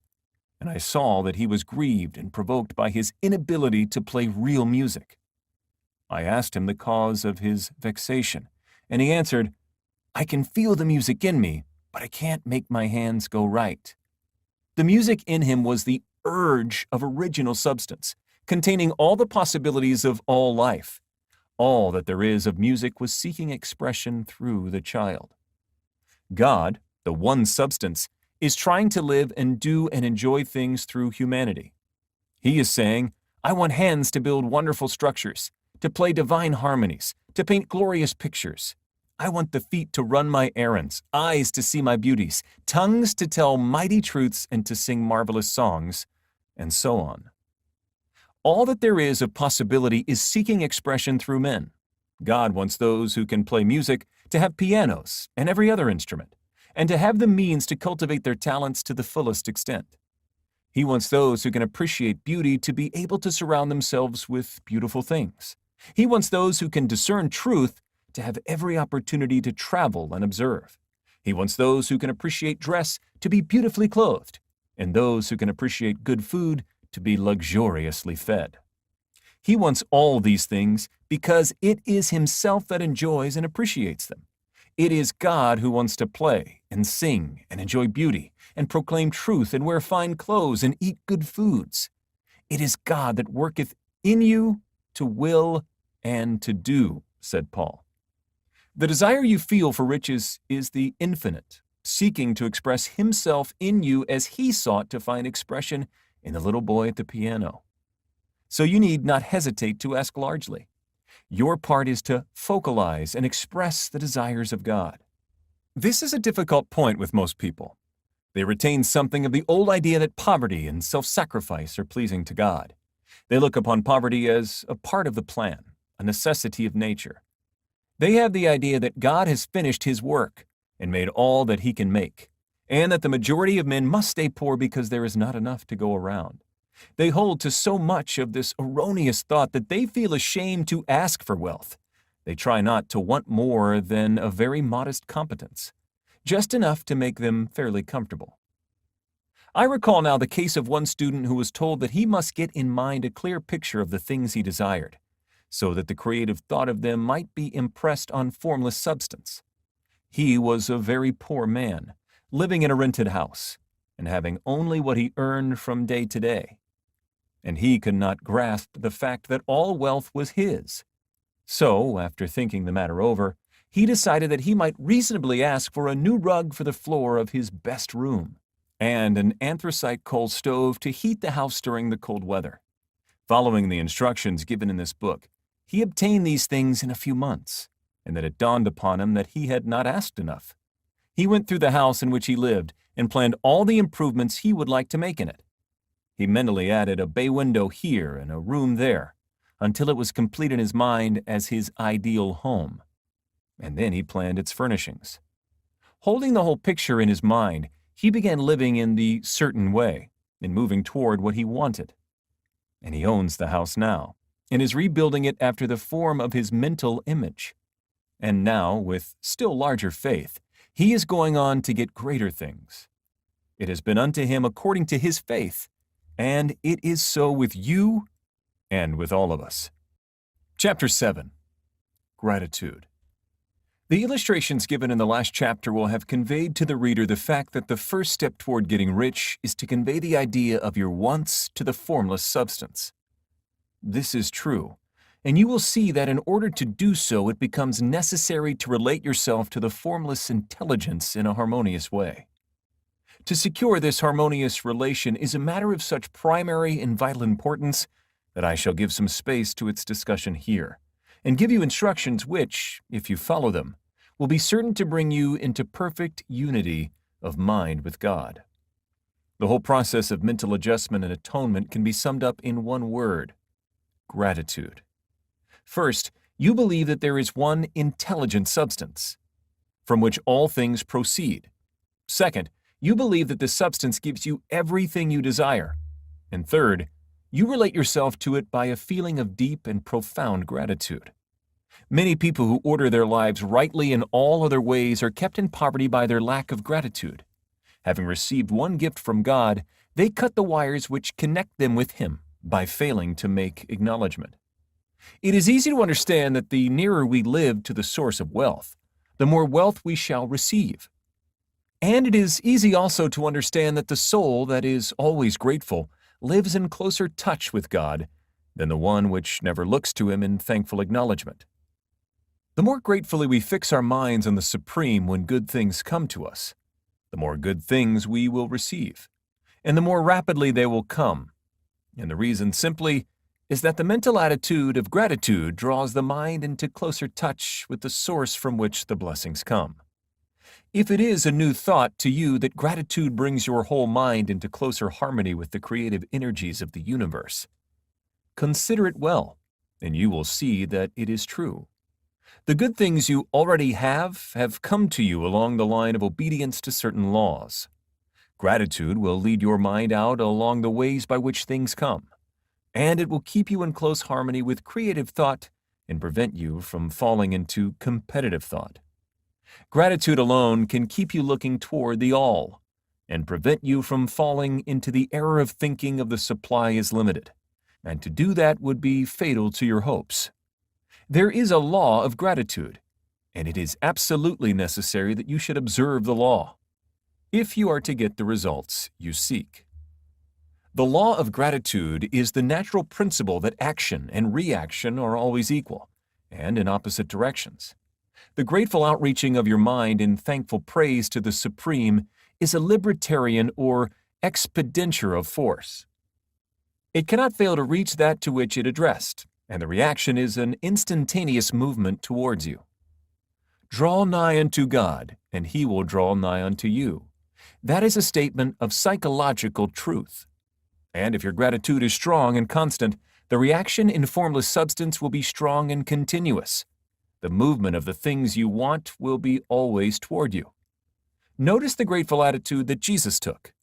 and I saw that he was grieved and provoked by his inability to play real music. I asked him the cause of his vexation, and he answered, "I can feel the music in me, but I can't make my hands go right." The music in him was the urge of original substance, containing all the possibilities of all life. All that there is of music was seeking expression through the child. God, the one substance, is trying to live and do and enjoy things through humanity. He is saying, "I want hands to build wonderful structures, to play divine harmonies, to paint glorious pictures. I want the feet to run my errands, eyes to see my beauties, tongues to tell mighty truths and to sing marvelous songs," and so on. All that there is of possibility is seeking expression through men. God wants those who can play music to have pianos and every other instrument, and to have the means to cultivate their talents to the fullest extent. He wants those who can appreciate beauty to be able to surround themselves with beautiful things. He wants those who can discern truth to have every opportunity to travel and observe. He wants those who can appreciate dress to be beautifully clothed, and those who can appreciate good food to be luxuriously fed. He wants all these things because it is himself that enjoys and appreciates them. It is God who wants to play and sing and enjoy beauty and proclaim truth and wear fine clothes and eat good foods. It is God that worketh in you to will and to do, said Paul. The desire you feel for riches is the infinite, seeking to express himself in you as he sought to find expression in the little boy at the piano. So you need not hesitate to ask largely. Your part is to focalize and express the desires of God. This is a difficult point with most people. They retain something of the old idea that poverty and self-sacrifice are pleasing to God. They look upon poverty as a part of the plan, a necessity of nature. They have the idea that God has finished his work and made all that he can make, and that the majority of men must stay poor because there is not enough to go around. They hold to so much of this erroneous thought that they feel ashamed to ask for wealth. They try not to want more than a very modest competence, just enough to make them fairly comfortable. I recall now the case of one student who was told that he must get in mind a clear picture of the things he desired, so that the creative thought of them might be impressed on formless substance. He was a very poor man, living in a rented house, and having only what he earned from day to day. And he could not grasp the fact that all wealth was his. So, after thinking the matter over, he decided that he might reasonably ask for a new rug for the floor of his best room, and an anthracite coal stove to heat the house during the cold weather. Following the instructions given in this book, he obtained these things in a few months, and then it dawned upon him that he had not asked enough. He went through the house in which he lived and planned all the improvements he would like to make in it. He mentally added a bay window here and a room there, until it was complete in his mind as his ideal home. And then he planned its furnishings. Holding the whole picture in his mind, he began living in the certain way and moving toward what he wanted. And he owns the house now and is rebuilding it after the form of his mental image. And now, with still larger faith, he is going on to get greater things. It has been unto him according to his faith, and it is so with you and with all of us. Chapter 7. Gratitude. The illustrations given in the last chapter will have conveyed to the reader the fact that the first step toward getting rich is to convey the idea of your wants to the formless substance. This is true, and you will see that in order to do so, it becomes necessary to relate yourself to the formless intelligence in a harmonious way. To secure this harmonious relation is a matter of such primary and vital importance that I shall give some space to its discussion here, and give you instructions which, if you follow them, will be certain to bring you into perfect unity of mind with God. The whole process of mental adjustment and atonement can be summed up in one word: gratitude. First, you believe that there is one intelligent substance, from which all things proceed. Second, you believe that this substance gives you everything you desire. And third, you relate yourself to it by a feeling of deep and profound gratitude. Many people who order their lives rightly in all other ways are kept in poverty by their lack of gratitude. Having received one gift from God, they cut the wires which connect them with Him by failing to make acknowledgement. It is easy to understand that the nearer we live to the source of wealth, the more wealth we shall receive. And it is easy also to understand that the soul that is always grateful lives in closer touch with God than the one which never looks to Him in thankful acknowledgement. The more gratefully we fix our minds on the Supreme when good things come to us, the more good things we will receive, and the more rapidly they will come. And the reason simply is that the mental attitude of gratitude draws the mind into closer touch with the source from which the blessings come. If it is a new thought to you that gratitude brings your whole mind into closer harmony with the creative energies of the universe, consider it well, and you will see that it is true. The good things you already have come to you along the line of obedience to certain laws. Gratitude will lead your mind out along the ways by which things come, and it will keep you in close harmony with creative thought and prevent you from falling into competitive thought. Gratitude alone can keep you looking toward the all and prevent you from falling into the error of thinking of the supply is limited, and to do that would be fatal to your hopes. There is a law of gratitude, and it is absolutely necessary that you should observe the law if you are to get the results you seek. The law of gratitude is the natural principle that action and reaction are always equal, and in opposite directions. The grateful outreaching of your mind in thankful praise to the Supreme is a libertarian or expenditure of force. It cannot fail to reach that to which it addressed, and the reaction is an instantaneous movement towards you. Draw nigh unto God, and He will draw nigh unto you. That is a statement of psychological truth. And if your gratitude is strong and constant, the reaction in formless substance will be strong and continuous. The movement of the things you want will be always toward you. Notice the grateful attitude that Jesus took.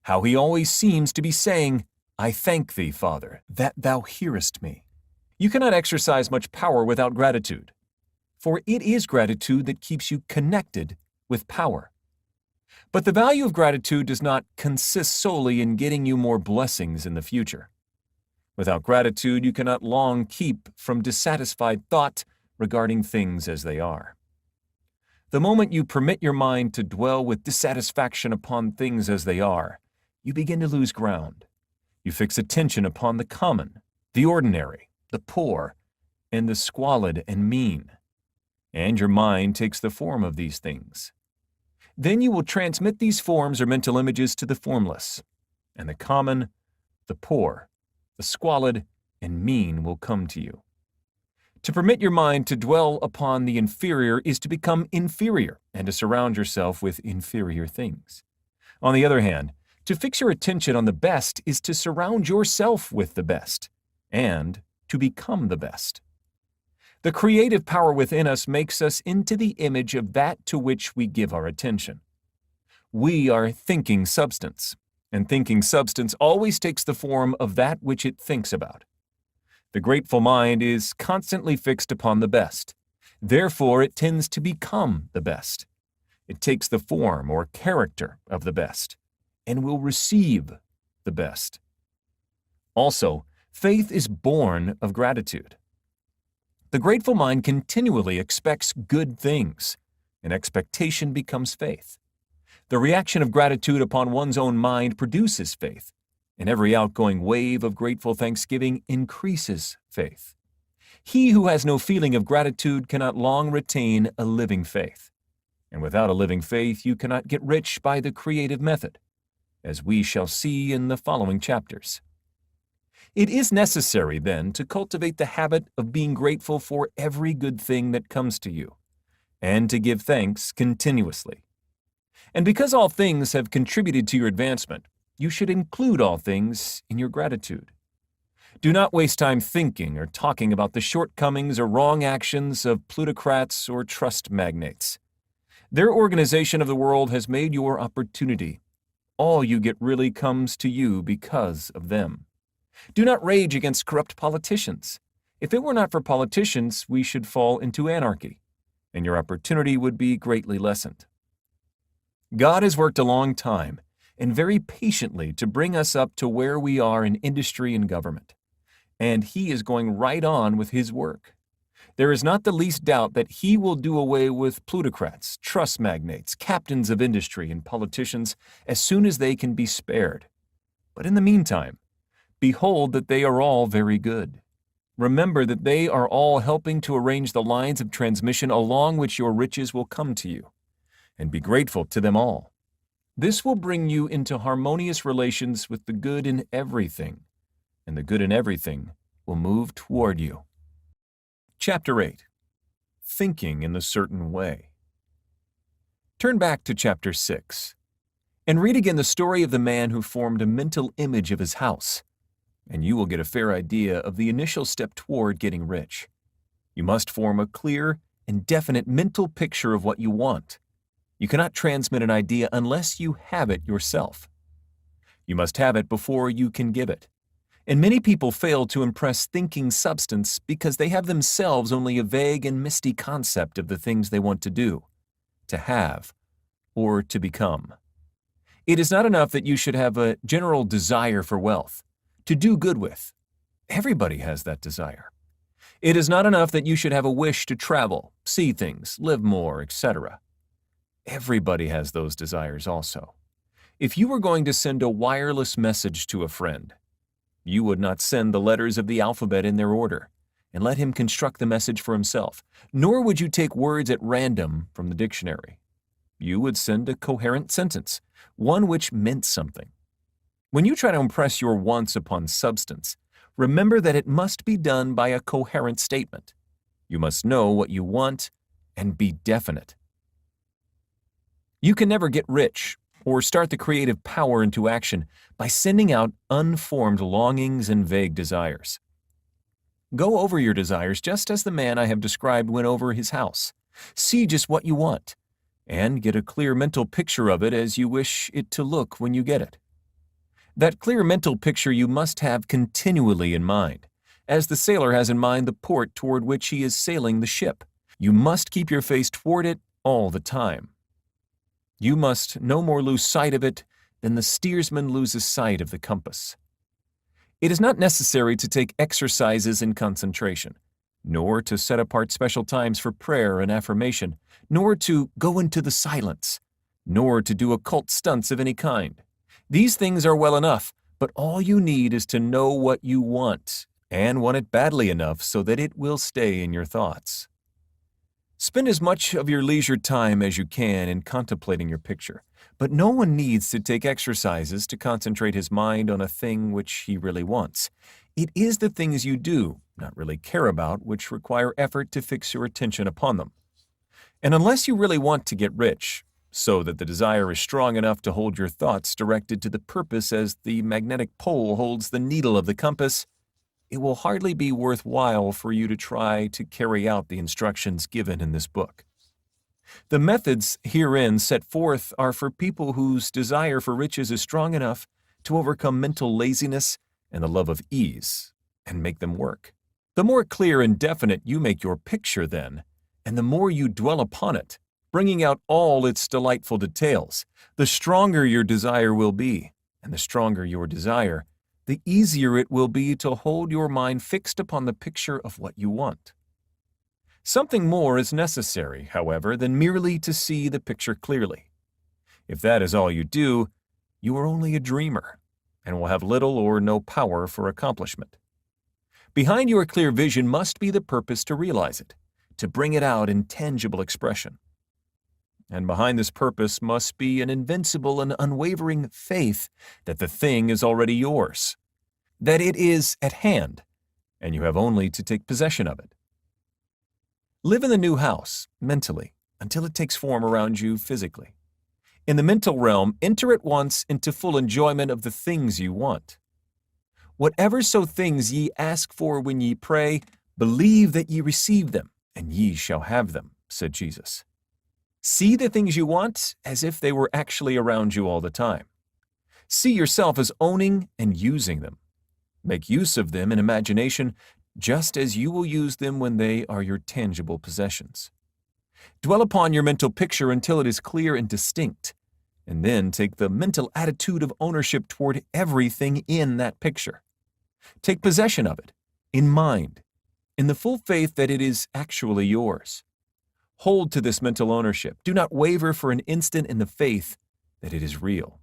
How He always seems to be saying, "I thank Thee, Father, that Thou hearest me." You cannot exercise much power without gratitude, for it is gratitude that keeps you connected with power. But the value of gratitude does not consist solely in getting you more blessings in the future. Without gratitude, you cannot long keep from dissatisfied thought regarding things as they are. The moment you permit your mind to dwell with dissatisfaction upon things as they are, you begin to lose ground. You fix attention upon the common, the ordinary, the poor, and the squalid and mean, and your mind takes the form of these things. Then you will transmit these forms or mental images to the formless, and the common, the poor, the squalid, and mean will come to you. To permit your mind to dwell upon the inferior is to become inferior and to surround yourself with inferior things. On the other hand, to fix your attention on the best is to surround yourself with the best and to become the best. The creative power within us makes us into the image of that to which we give our attention. We are thinking substance, and thinking substance always takes the form of that which it thinks about. The grateful mind is constantly fixed upon the best, Therefore, it tends to become the best. It takes the form or character of the best and will receive the best. Also, faith is born of gratitude. The grateful mind continually expects good things, and expectation becomes faith. The reaction of gratitude upon one's own mind produces faith, and every outgoing wave of grateful thanksgiving increases faith. He who has no feeling of gratitude cannot long retain a living faith. And without a living faith, you cannot get rich by the creative method, as we shall see in the following chapters. It is necessary, then, to cultivate the habit of being grateful for every good thing that comes to you, and to give thanks continuously. And because all things have contributed to your advancement, you should include all things in your gratitude. Do not waste time thinking or talking about the shortcomings or wrong actions of plutocrats or trust magnates. Their organization of the world has made your opportunity. All you get really comes to you because of them. Do not rage against corrupt politicians. If it were not for politicians, we should fall into anarchy, and your opportunity would be greatly lessened. God has worked a long time and very patiently to bring us up to where we are in industry and government, and He is going right on with His work. There is not the least doubt that He will do away with plutocrats, trust magnates, captains of industry, and politicians as soon as they can be spared. But in the meantime, behold that they are all very good. Remember that they are all helping to arrange the lines of transmission along which your riches will come to you, and be grateful to them all. This will bring you into harmonious relations with the good in everything, and the good in everything will move toward you. Chapter 8. Thinking in the Certain Way. Turn back to Chapter 6, and read again the story of the man who formed a mental image of his house, and you will get a fair idea of the initial step toward getting rich. You must form a clear and definite mental picture of what you want. You cannot transmit an idea unless you have it yourself. You must have it before you can give it. And many people fail to impress thinking substance because they have themselves only a vague and misty concept of the things they want to do, to have, or to become. It is not enough that you should have a general desire for wealth, to do good with. Everybody has that desire. It is not enough that you should have a wish to travel, see things, live more, etc. Everybody has those desires also. If you were going to send a wireless message to a friend, you would not send the letters of the alphabet in their order and let him construct the message for himself, nor would you take words at random from the dictionary. You would send a coherent sentence, one which meant something. When you try to impress your wants upon substance, remember that it must be done by a coherent statement. You must know what you want and be definite. You can never get rich or start the creative power into action by sending out unformed longings and vague desires. Go over your desires just as the man I have described went over his house. See just what you want, and get a clear mental picture of it as you wish it to look when you get it. That clear mental picture you must have continually in mind, as the sailor has in mind the port toward which he is sailing the ship. You must keep your face toward it all the time. You must no more lose sight of it than the steersman loses sight of the compass. It is not necessary to take exercises in concentration, nor to set apart special times for prayer and affirmation, nor to go into the silence, nor to do occult stunts of any kind. These things are well enough, but all you need is to know what you want, and want it badly enough so that it will stay in your thoughts. Spend as much of your leisure time as you can in contemplating your picture, but no one needs to take exercises to concentrate his mind on a thing which he really wants. It is the things you do, not really care about, which require effort to fix your attention upon them. And unless you really want to get rich, so that the desire is strong enough to hold your thoughts directed to the purpose as the magnetic pole holds the needle of the compass, it will hardly be worthwhile for you to try to carry out the instructions given in this book. The methods herein set forth are for people whose desire for riches is strong enough to overcome mental laziness and the love of ease, and make them work. The more clear and definite you make your picture then, And the more you dwell upon it, bringing out all its delightful details, the stronger your desire will be. And the stronger your desire, the easier it will be to hold your mind fixed upon the picture of what you want. Something more is necessary, however, than merely to see the picture clearly. If that is all you do, you are only a dreamer and will have little or no power for accomplishment. Behind your clear vision must be the purpose to realize it, to bring it out in tangible expression. And behind this purpose must be an invincible and unwavering faith that the thing is already yours, that it is at hand, and you have only to take possession of it. Live in the new house, mentally, until it takes form around you physically. In the mental realm, enter at once into full enjoyment of the things you want. Whatever so things ye ask for when ye pray, believe that ye receive them, and ye shall have them, said Jesus. See the things you want as if they were actually around you all the time. See yourself as owning and using them. Make use of them in imagination, just as you will use them when they are your tangible possessions. Dwell upon your mental picture until it is clear and distinct, and then take the mental attitude of ownership toward everything in that picture. Take possession of it, in mind, in the full faith that it is actually yours. Hold to this mental ownership. Do not waver for an instant in the faith that it is real.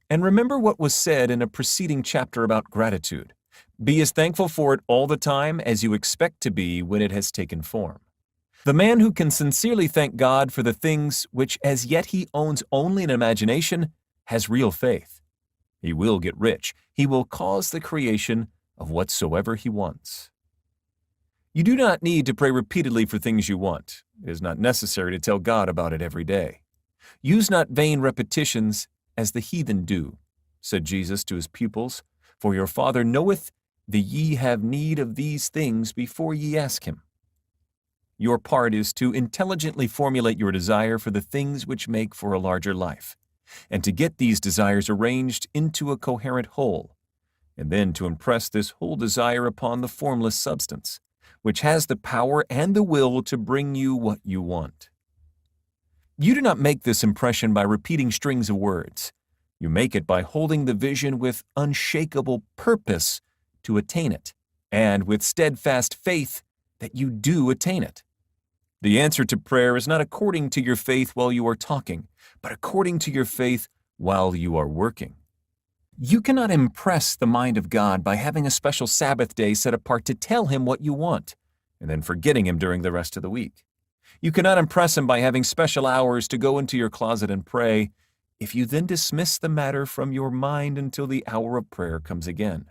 And remember what was said in a preceding chapter about gratitude. Be as thankful for it all the time as you expect to be when it has taken form. The man who can sincerely thank God for the things which as yet he owns only in imagination has real faith. He will get rich. He will cause the creation of whatsoever he wants. You do not need to pray repeatedly for things you want. It is not necessary to tell God about it every day. Use not vain repetitions as the heathen do, said Jesus to his pupils, for your Father knoweth that ye have need of these things before ye ask him. Your part is to intelligently formulate your desire for the things which make for a larger life, and to get these desires arranged into a coherent whole, and then to impress this whole desire upon the formless substance, which has the power and the will to bring you what you want. You do not make this impression by repeating strings of words. You make it by holding the vision with unshakable purpose to attain it, and with steadfast faith that you do attain it. The answer to prayer is not according to your faith while you are talking, but according to your faith while you are working. You cannot impress the mind of God by having a special Sabbath day set apart to tell him what you want, and then forgetting him during the rest of the week. You cannot impress him by having special hours to go into your closet and pray, if you then dismiss the matter from your mind until the hour of prayer comes again.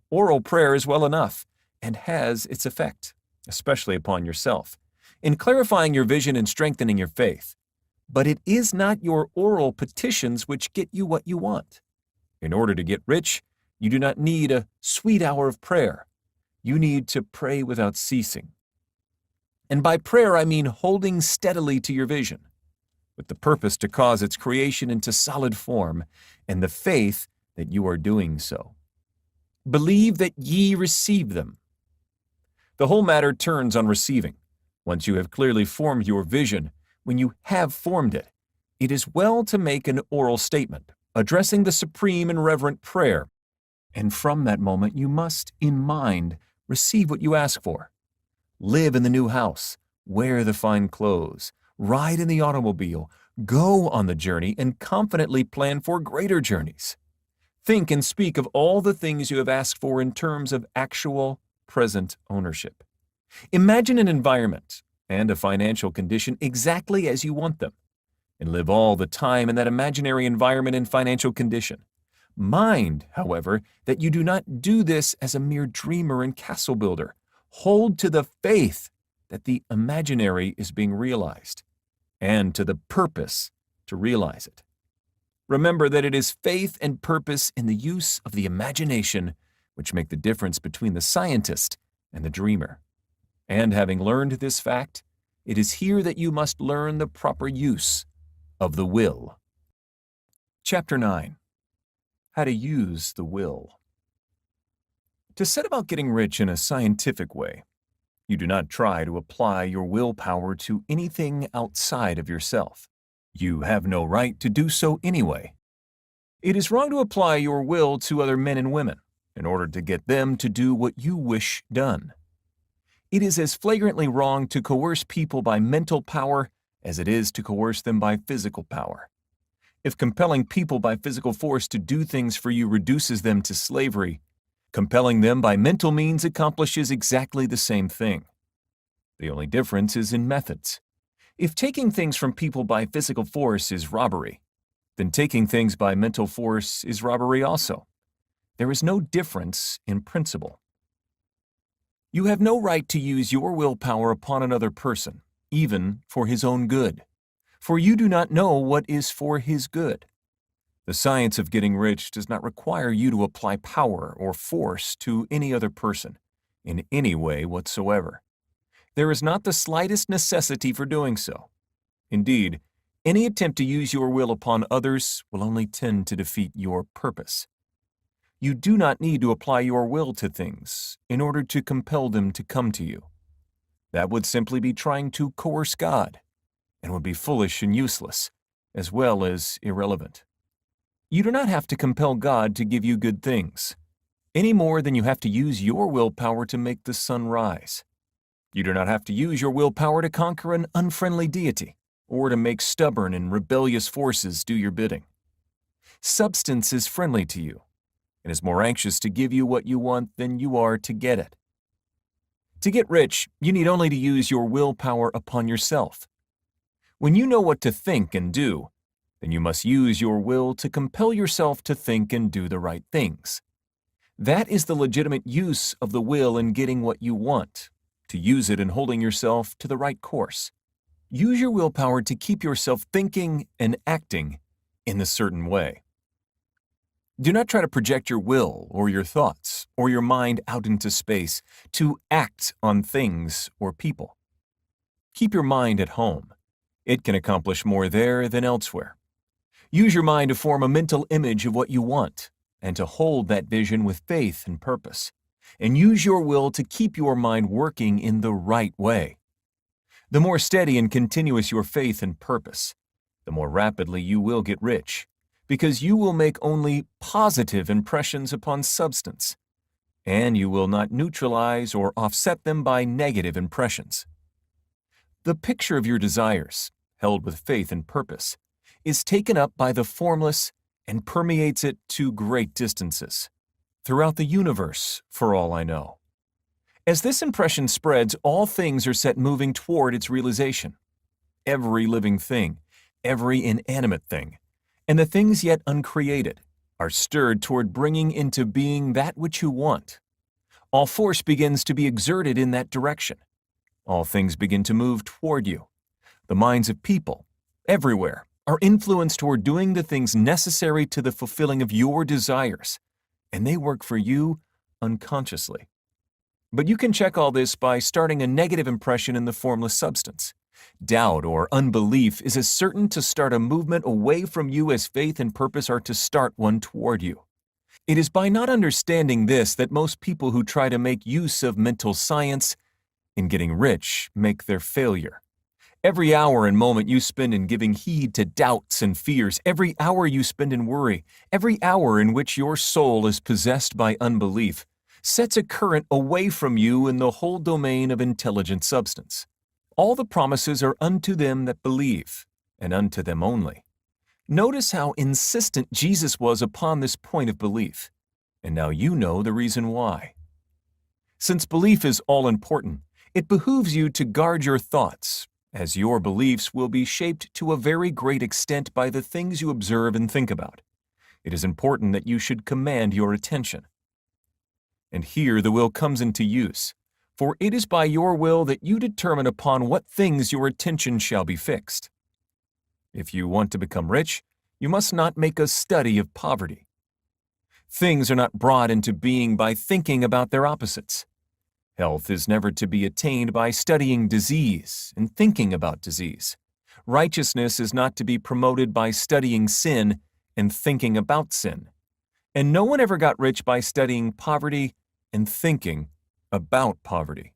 Oral prayer is well enough, and has its effect, especially upon yourself, in clarifying your vision and strengthening your faith. But it is not your oral petitions which get you what you want. In order to get rich, you do not need a sweet hour of prayer. You need to pray without ceasing. And by prayer, I mean holding steadily to your vision, with the purpose to cause its creation into solid form, and the faith that you are doing so. Believe that ye receive them. The whole matter turns on receiving. Once you have clearly formed your vision, when you have formed it, it is well to make an oral statement, addressing the supreme and reverent prayer. And from that moment, you must, in mind, receive what you ask for. Live in the new house, wear the fine clothes, ride in the automobile, go on the journey, and confidently plan for greater journeys. Think and speak of all the things you have asked for in terms of actual, present ownership. Imagine an environment and a financial condition exactly as you want them, and live all the time in that imaginary environment and financial condition. Mind, however, that you do not do this as a mere dreamer and castle builder. Hold to the faith that the imaginary is being realized, and to the purpose to realize it. Remember that it is faith and purpose in the use of the imagination which make the difference between the scientist and the dreamer. And having learned this fact, it is here that you must learn the proper use of the will. Chapter 9. How to use the will. To set about getting rich in a scientific way, You do not try to apply your willpower to anything outside of yourself. You have no right to do so anyway. It is wrong to apply your will to other men and women in order to get them to do what you wish done. It is as flagrantly wrong to coerce people by mental power as it is to coerce them by physical power. If compelling people by physical force to do things for you reduces them to slavery, compelling them by mental means accomplishes exactly the same thing. The only difference is in methods. If taking things from people by physical force is robbery, then taking things by mental force is robbery also. There is no difference in principle. You have no right to use your willpower upon another person, even for his own good, for you do not know what is for his good. The science of getting rich does not require you to apply power or force to any other person, in any way whatsoever. There is not the slightest necessity for doing so. Indeed, any attempt to use your will upon others will only tend to defeat your purpose. You do not need to apply your will to things in order to compel them to come to you. That would simply be trying to coerce God, and would be foolish and useless, as well as irrelevant. You do not have to compel God to give you good things, any more than you have to use your willpower to make the sun rise. You do not have to use your willpower to conquer an unfriendly deity, or to make stubborn and rebellious forces do your bidding. Substance is friendly to you, and is more anxious to give you what you want than you are to get it. To get rich, you need only to use your willpower upon yourself. When you know what to think and do, then you must use your will to compel yourself to think and do the right things. That is the legitimate use of the will in getting what you want, to use it in holding yourself to the right course. Use your willpower to keep yourself thinking and acting in a certain way. Do not try to project your will or your thoughts or your mind out into space to act on things or people. Keep your mind at home. It can accomplish more there than elsewhere. Use your mind to form a mental image of what you want and to hold that vision with faith and purpose. And use your will to keep your mind working in the right way. The more steady and continuous your faith and purpose, the more rapidly you will get rich, because you will make only positive impressions upon substance, and you will not neutralize or offset them by negative impressions. The picture of your desires, held with faith and purpose, is taken up by the formless and permeates it to great distances, throughout the universe, for all I know. As this impression spreads, all things are set moving toward its realization. Every living thing, every inanimate thing, and the things yet uncreated are stirred toward bringing into being that which you want. All force begins to be exerted in that direction. All things begin to move toward you. The minds of people, everywhere, are influenced toward doing the things necessary to the fulfilling of your desires, and they work for you unconsciously. But you can check all this by starting a negative impression in the formless substance. Doubt or unbelief is as certain to start a movement away from you as faith and purpose are to start one toward you. It is by not understanding this that most people who try to make use of mental science in getting rich make their failure. Every hour and moment you spend in giving heed to doubts and fears, every hour you spend in worry, every hour in which your soul is possessed by unbelief, sets a current away from you in the whole domain of intelligent substance. All the promises are unto them that believe, and unto them only. Notice how insistent Jesus was upon this point of belief, and now you know the reason why. Since belief is all-important, it behooves you to guard your thoughts, as your beliefs will be shaped to a very great extent by the things you observe and think about. It is important that you should command your attention. And here the will comes into use, for it is by your will that you determine upon what things your attention shall be fixed. If you want to become rich, you must not make a study of poverty. Things are not brought into being by thinking about their opposites. Health is never to be attained by studying disease and thinking about disease. Righteousness is not to be promoted by studying sin and thinking about sin. And no one ever got rich by studying poverty and thinking about poverty.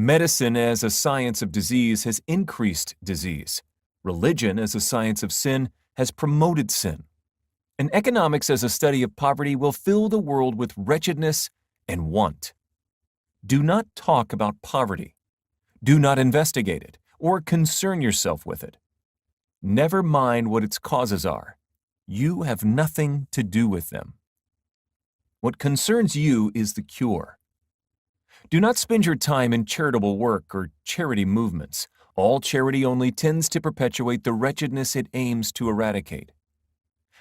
Medicine as a science of disease has increased disease. Religion as a science of sin has promoted sin. And economics as a study of poverty will fill the world with wretchedness and want. Do not talk about poverty. Do not investigate it or concern yourself with it. Never mind what its causes are. You have nothing to do with them. What concerns you is the cure. Do not spend your time in charitable work or charity movements. All charity only tends to perpetuate the wretchedness it aims to eradicate.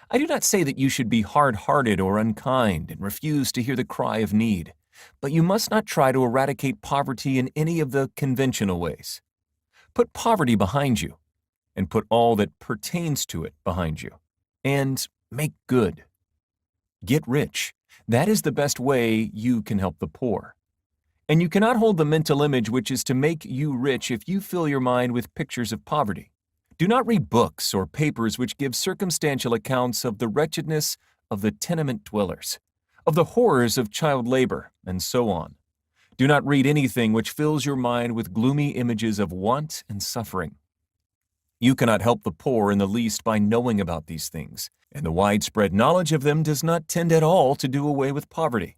I do not say that you should be hard-hearted or unkind and refuse to hear the cry of need, but you must not try to eradicate poverty in any of the conventional ways. Put poverty behind you, and put all that pertains to it behind you, and make good. Get rich. That is the best way you can help the poor. And you cannot hold the mental image which is to make you rich if you fill your mind with pictures of poverty. Do not read books or papers which give circumstantial accounts of the wretchedness of the tenement dwellers, of the horrors of child labor, and so on. Do not read anything which fills your mind with gloomy images of want and suffering. You cannot help the poor in the least by knowing about these things, and the widespread knowledge of them does not tend at all to do away with poverty.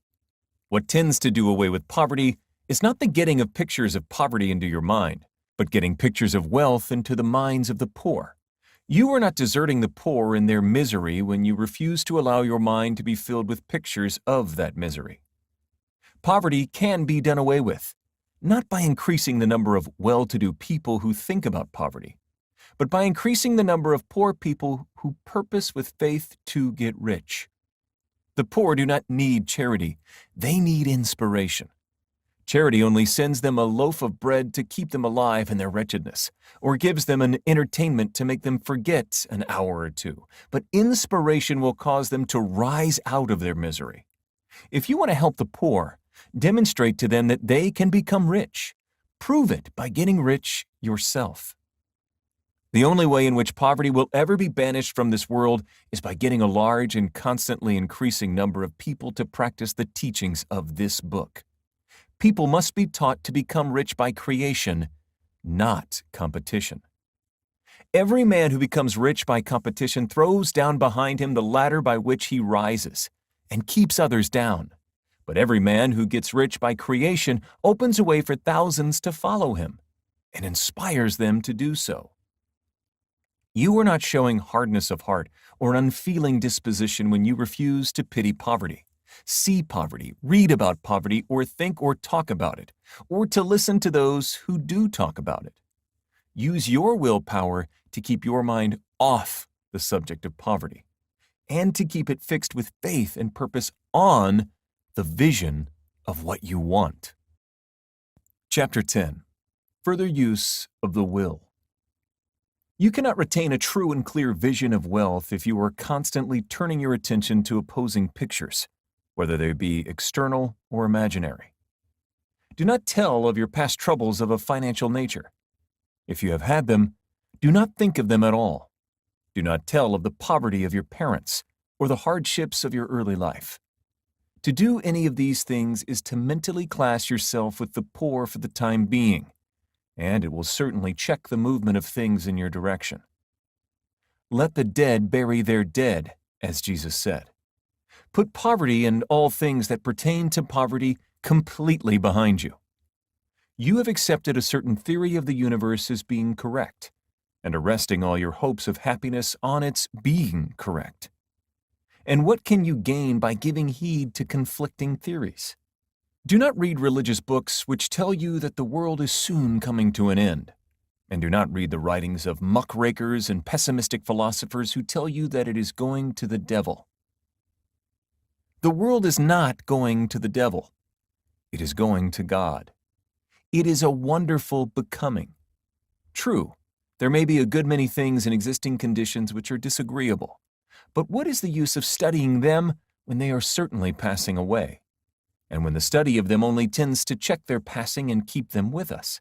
What tends to do away with poverty is not the getting of pictures of poverty into your mind, but getting pictures of wealth into the minds of the poor. You are not deserting the poor in their misery when you refuse to allow your mind to be filled with pictures of that misery. Poverty can be done away with, not by increasing the number of well-to-do people who think about poverty, but by increasing the number of poor people who purpose with faith to get rich. The poor do not need charity, they need inspiration. Charity only sends them a loaf of bread to keep them alive in their wretchedness, or gives them an entertainment to make them forget an hour or two. But inspiration will cause them to rise out of their misery. If you want to help the poor, demonstrate to them that they can become rich. Prove it by getting rich yourself. The only way in which poverty will ever be banished from this world is by getting a large and constantly increasing number of people to practice the teachings of this book. People must be taught to become rich by creation, not competition. Every man who becomes rich by competition throws down behind him the ladder by which he rises and keeps others down. But every man who gets rich by creation opens a way for thousands to follow him and inspires them to do so. You are not showing hardness of heart or an unfeeling disposition when you refuse to pity poverty, see poverty, read about poverty, or think or talk about it, or to listen to those who do talk about it. Use your willpower to keep your mind off the subject of poverty, and to keep it fixed with faith and purpose on the vision of what you want. Chapter 10. Further use of the will. You cannot retain a true and clear vision of wealth if you are constantly turning your attention to opposing pictures, whether they be external or imaginary. Do not tell of your past troubles of a financial nature. If you have had them, do not think of them at all. Do not tell of the poverty of your parents or the hardships of your early life. To do any of these things is to mentally class yourself with the poor for the time being, and it will certainly check the movement of things in your direction. Let the dead bury their dead, as Jesus said. Put poverty and all things that pertain to poverty completely behind you. You have accepted a certain theory of the universe as being correct, and are resting all your hopes of happiness on its being correct. And what can you gain by giving heed to conflicting theories? Do not read religious books which tell you that the world is soon coming to an end, and do not read the writings of muckrakers and pessimistic philosophers who tell you that it is going to the devil. The world is not going to the devil. It is going to God. It is a wonderful becoming. True, there may be a good many things in existing conditions which are disagreeable, but what is the use of studying them when they are certainly passing away, and when the study of them only tends to check their passing and keep them with us?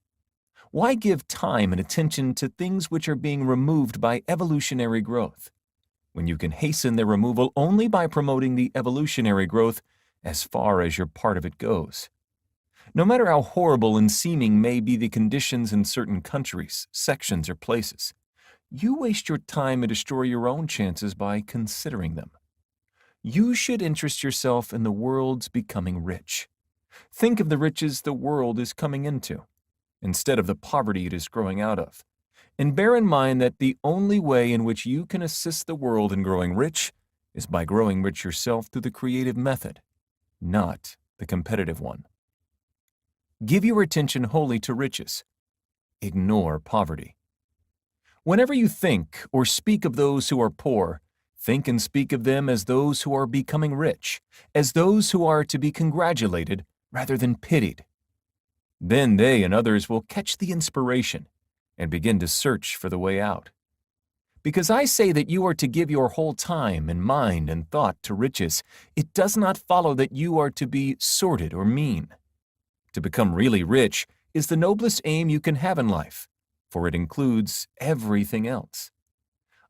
Why give time and attention to things which are being removed by evolutionary growth, when you can hasten their removal only by promoting the evolutionary growth as far as your part of it goes? No matter how horrible and seeming may be the conditions in certain countries, sections, or places, you waste your time and destroy your own chances by considering them. You should interest yourself in the world's becoming rich. Think of the riches the world is coming into, instead of the poverty it is growing out of. And bear in mind that the only way in which you can assist the world in growing rich is by growing rich yourself through the creative method, not the competitive one. Give your attention wholly to riches. Ignore poverty. Whenever you think or speak of those who are poor, think and speak of them as those who are becoming rich, as those who are to be congratulated rather than pitied. Then they and others will catch the inspiration and begin to search for the way out. Because I say that you are to give your whole time and mind and thought to riches, it does not follow that you are to be sordid or mean. To become really rich is the noblest aim you can have in life, for it includes everything else.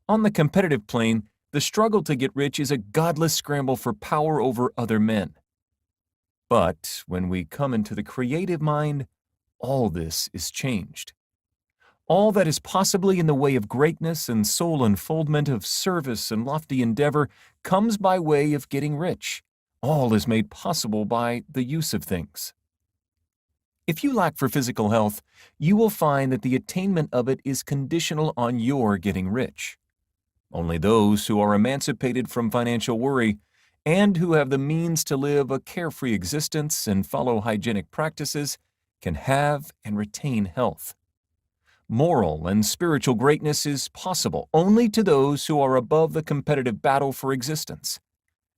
On the competitive plane, the struggle to get rich is a godless scramble for power over other men. But when we come into the creative mind, all this is changed. All that is possibly in the way of greatness and soul unfoldment of service and lofty endeavor comes by way of getting rich. All is made possible by the use of things. If you lack for physical health, you will find that the attainment of it is conditional on your getting rich. Only those who are emancipated from financial worry and who have the means to live a carefree existence and follow hygienic practices can have and retain health. Moral and spiritual greatness is possible only to those who are above the competitive battle for existence,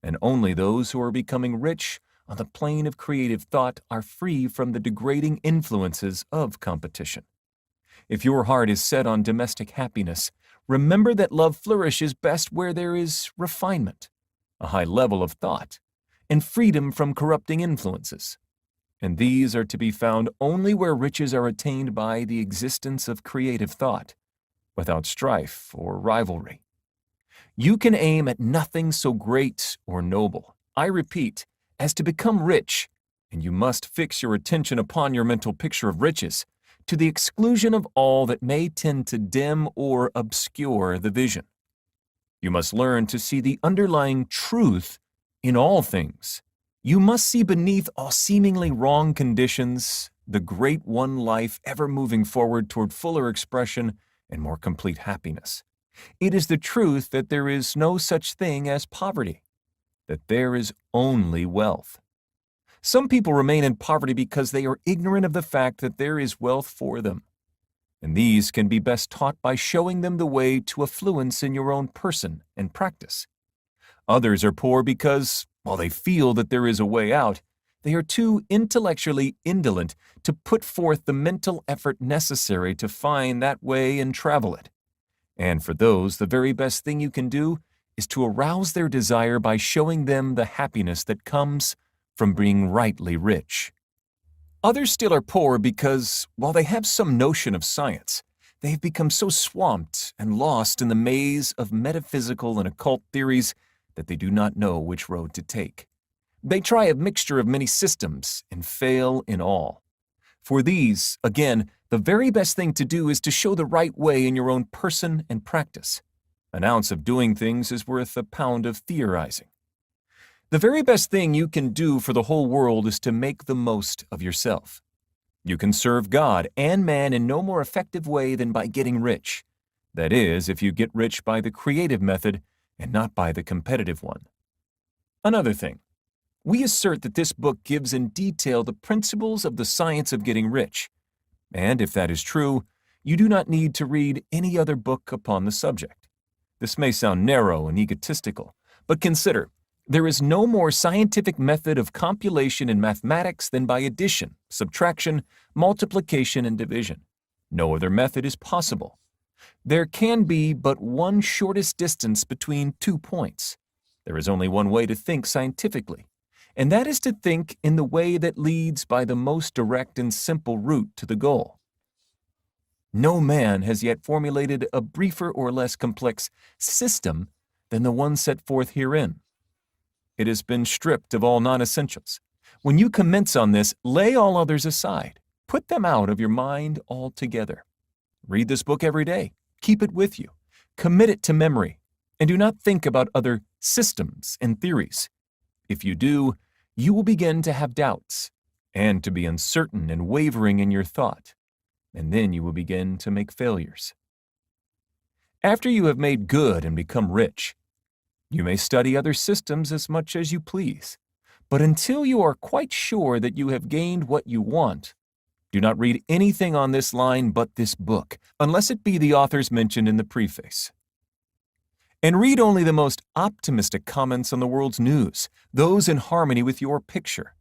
and only those who are becoming rich on the plane of creative thought are free from the degrading influences of competition. If your heart is set on domestic happiness, remember that love flourishes best where there is refinement, a high level of thought, and freedom from corrupting influences. And these are to be found only where riches are attained by the existence of creative thought, without strife or rivalry. You can aim at nothing so great or noble, I repeat, as to become rich, and you must fix your attention upon your mental picture of riches, to the exclusion of all that may tend to dim or obscure the vision. You must learn to see the underlying truth in all things. You must see beneath all seemingly wrong conditions the great one life ever moving forward toward fuller expression and more complete happiness. It is the truth that there is no such thing as poverty, that there is only wealth. Some people remain in poverty because they are ignorant of the fact that there is wealth for them, and these can be best taught by showing them the way to affluence in your own person and practice. Others are poor because, while they feel that there is a way out, they are too intellectually indolent to put forth the mental effort necessary to find that way and travel it. And for those, the very best thing you can do is to arouse their desire by showing them the happiness that comes from being rightly rich. Others still are poor because, while they have some notion of science, they have become so swamped and lost in the maze of metaphysical and occult theories that they do not know which road to take. They try a mixture of many systems and fail in all. For these, again, the very best thing to do is to show the right way in your own person and practice. An ounce of doing things is worth a pound of theorizing. The very best thing you can do for the whole world is to make the most of yourself. You can serve God and man in no more effective way than by getting rich. That is, if you get rich by the creative method and not by the competitive one. Another thing, we assert that this book gives in detail the principles of the science of getting rich. And if that is true, you do not need to read any other book upon the subject. This may sound narrow and egotistical, but consider, there is no more scientific method of compilation in mathematics than by addition, subtraction, multiplication, and division. No other method is possible. There can be but one shortest distance between 2 points. There is only one way to think scientifically, and that is to think in the way that leads by the most direct and simple route to the goal. No man has yet formulated a briefer or less complex system than the one set forth herein. It has been stripped of all non-essentials. When you commence on this, lay all others aside. Put them out of your mind altogether. Read this book every day. Keep it with you. Commit it to memory. And do not think about other systems and theories. If you do, you will begin to have doubts and to be uncertain and wavering in your thought. And then you will begin to make failures. After you have made good and become rich, you may study other systems as much as you please. But until you are quite sure that you have gained what you want, do not read anything on this line but this book, unless it be the authors mentioned in the preface. And read only the most optimistic comments on the world's news, those in harmony with your picture.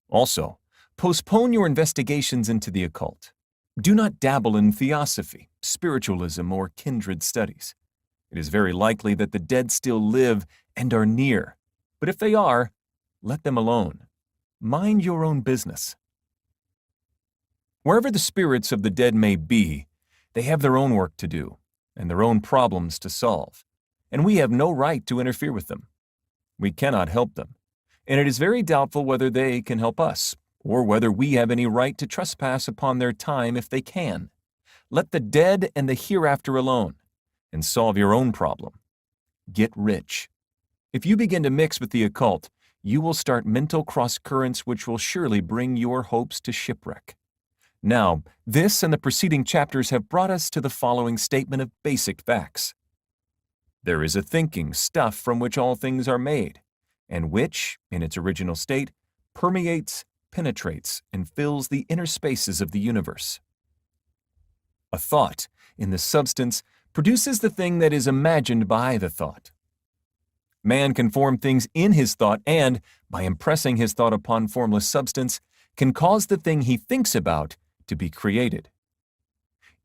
Also, postpone your investigations into the occult. Do not dabble in theosophy, spiritualism, or kindred studies. It is very likely that the dead still live and are near, but if they are, let them alone. Mind your own business. Wherever the spirits of the dead may be, they have their own work to do and their own problems to solve, and we have no right to interfere with them. We cannot help them, and it is very doubtful whether they can help us, or whether we have any right to trespass upon their time if they can. Let the dead and the hereafter alone, and solve your own problem. Get rich. If you begin to mix with the occult, you will start mental cross-currents which will surely bring your hopes to shipwreck. Now, this and the preceding chapters have brought us to the following statement of basic facts. There is a thinking stuff from which all things are made, and which, in its original state, permeates, penetrates, and fills the inner spaces of the universe. A thought, in the substance, produces the thing that is imagined by the thought. Man can form things in his thought and, by impressing his thought upon formless substance, can cause the thing he thinks about to be created.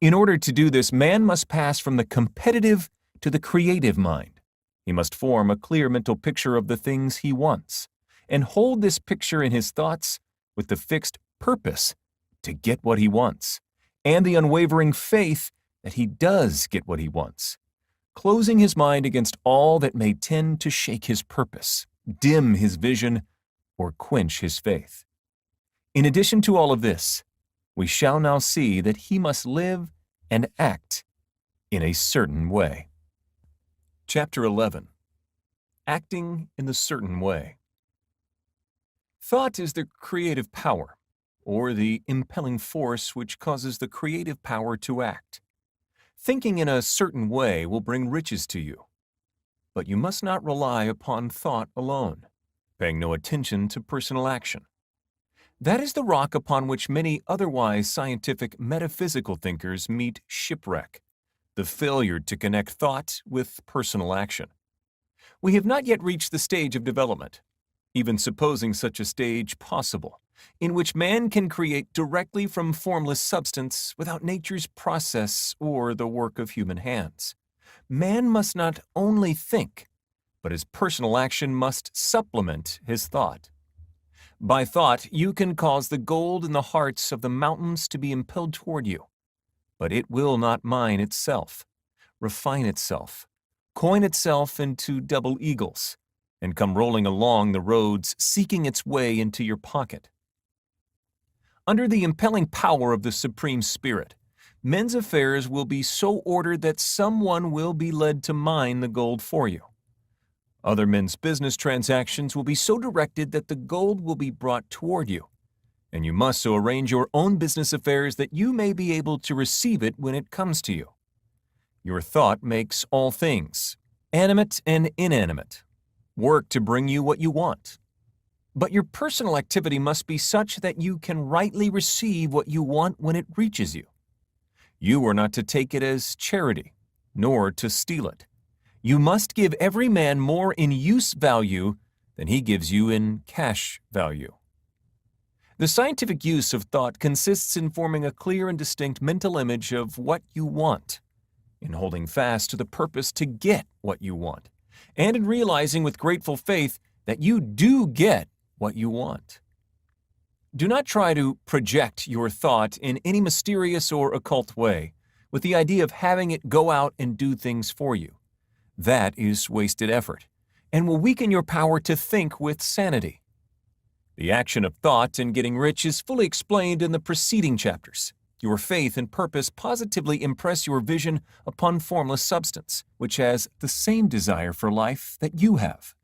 In order to do this, man must pass from the competitive to the creative mind. He must form a clear mental picture of the things he wants, and hold this picture in his thoughts with the fixed purpose to get what he wants, and the unwavering faith that he does get what he wants, closing his mind against all that may tend to shake his purpose, dim his vision, or quench his faith. In addition to all of this, we shall now see that he must live and act in a certain way. Chapter 11. Acting in the certain way. Thought is the creative power, or the impelling force which causes the creative power to act. Thinking in a certain way will bring riches to you. But you must not rely upon thought alone, paying no attention to personal action. That is the rock upon which many otherwise scientific metaphysical thinkers meet shipwreck, the failure to connect thought with personal action. We have not yet reached the stage of development, even supposing such a stage possible, in which man can create directly from formless substance without nature's process or the work of human hands. Man must not only think, but his personal action must supplement his thought. By thought, you can cause the gold in the hearts of the mountains to be impelled toward you, but it will not mine itself, refine itself, coin itself into double eagles, and come rolling along the roads seeking its way into your pocket. Under the impelling power of the Supreme Spirit, men's affairs will be so ordered that someone will be led to mine the gold for you. Other men's business transactions will be so directed that the gold will be brought toward you, and you must so arrange your own business affairs that you may be able to receive it when it comes to you. Your thought makes all things, animate and inanimate, work to bring you what you want. But your personal activity must be such that you can rightly receive what you want when it reaches you. You are not to take it as charity, nor to steal it. You must give every man more in use value than he gives you in cash value. The scientific use of thought consists in forming a clear and distinct mental image of what you want, in holding fast to the purpose to get what you want, and in realizing with grateful faith that you do get what you want. Do not try to project your thought in any mysterious or occult way, with the idea of having it go out and do things for you. That is wasted effort, and will weaken your power to think with sanity. The action of thought in getting rich is fully explained in the preceding chapters. Your faith and purpose positively impress your vision upon formless substance, which has the same desire for life that you have.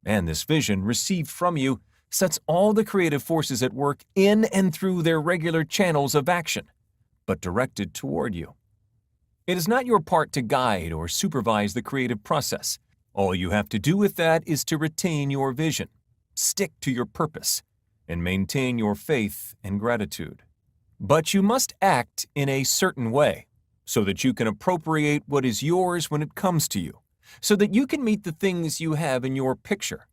And this vision, received from you, sets all the creative forces at work in and through their regular channels of action, but directed toward you. It is not your part to guide or supervise the creative process. All you have to do with that is to retain your vision, stick to your purpose, and maintain your faith and gratitude. But you must act in a certain way, so that you can appropriate what is yours when it comes to you, so that you can meet the things you have in your picture,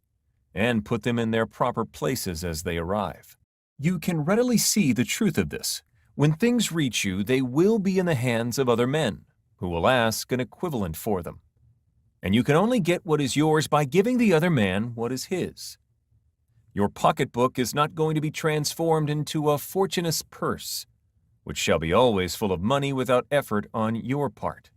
and put them in their proper places as they arrive. You can readily see the truth of this. When things reach you, they will be in the hands of other men, who will ask an equivalent for them. And you can only get what is yours by giving the other man what is his. Your pocketbook is not going to be transformed into a fortuneous purse, which shall be always full of money without effort on your part.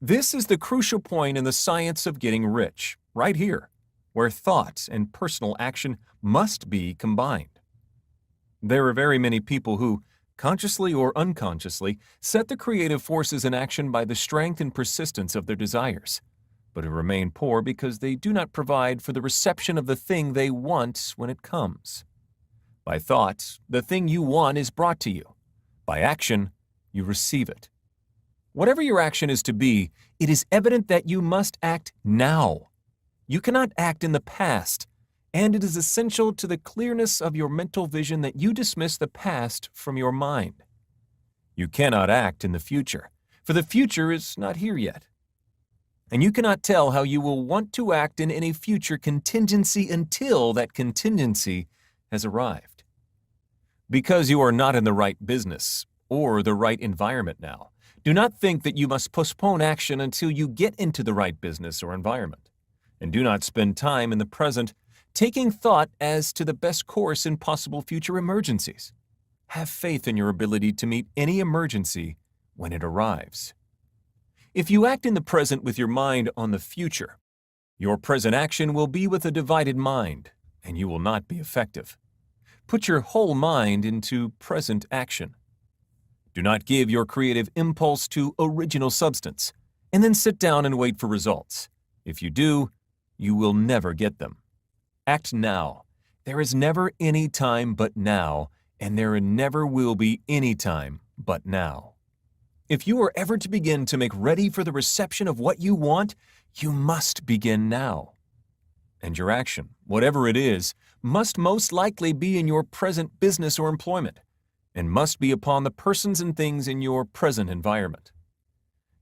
This is the crucial point in the science of getting rich, right here, where thought and personal action must be combined. There are very many people who, consciously or unconsciously, set the creative forces in action by the strength and persistence of their desires, but who remain poor because they do not provide for the reception of the thing they want when it comes. By thought, the thing you want is brought to you. By action, you receive it. Whatever your action is to be, it is evident that you must act now. You cannot act in the past, and it is essential to the clearness of your mental vision that you dismiss the past from your mind. You cannot act in the future, for the future is not here yet. And you cannot tell how you will want to act in any future contingency until that contingency has arrived. Because you are not in the right business or the right environment now, do not think that you must postpone action until you get into the right business or environment. And do not spend time in the present taking thought as to the best course in possible future emergencies. Have faith in your ability to meet any emergency when it arrives. If you act in the present with your mind on the future, your present action will be with a divided mind, and you will not be effective. Put your whole mind into present action. Do not give your creative impulse to original substance, and then sit down and wait for results. If you do, you will never get them. Act now. There is never any time but now, and there never will be any time but now. If you are ever to begin to make ready for the reception of what you want, you must begin now. And your action, whatever it is, must most likely be in your present business or employment, and must be upon the persons and things in your present environment.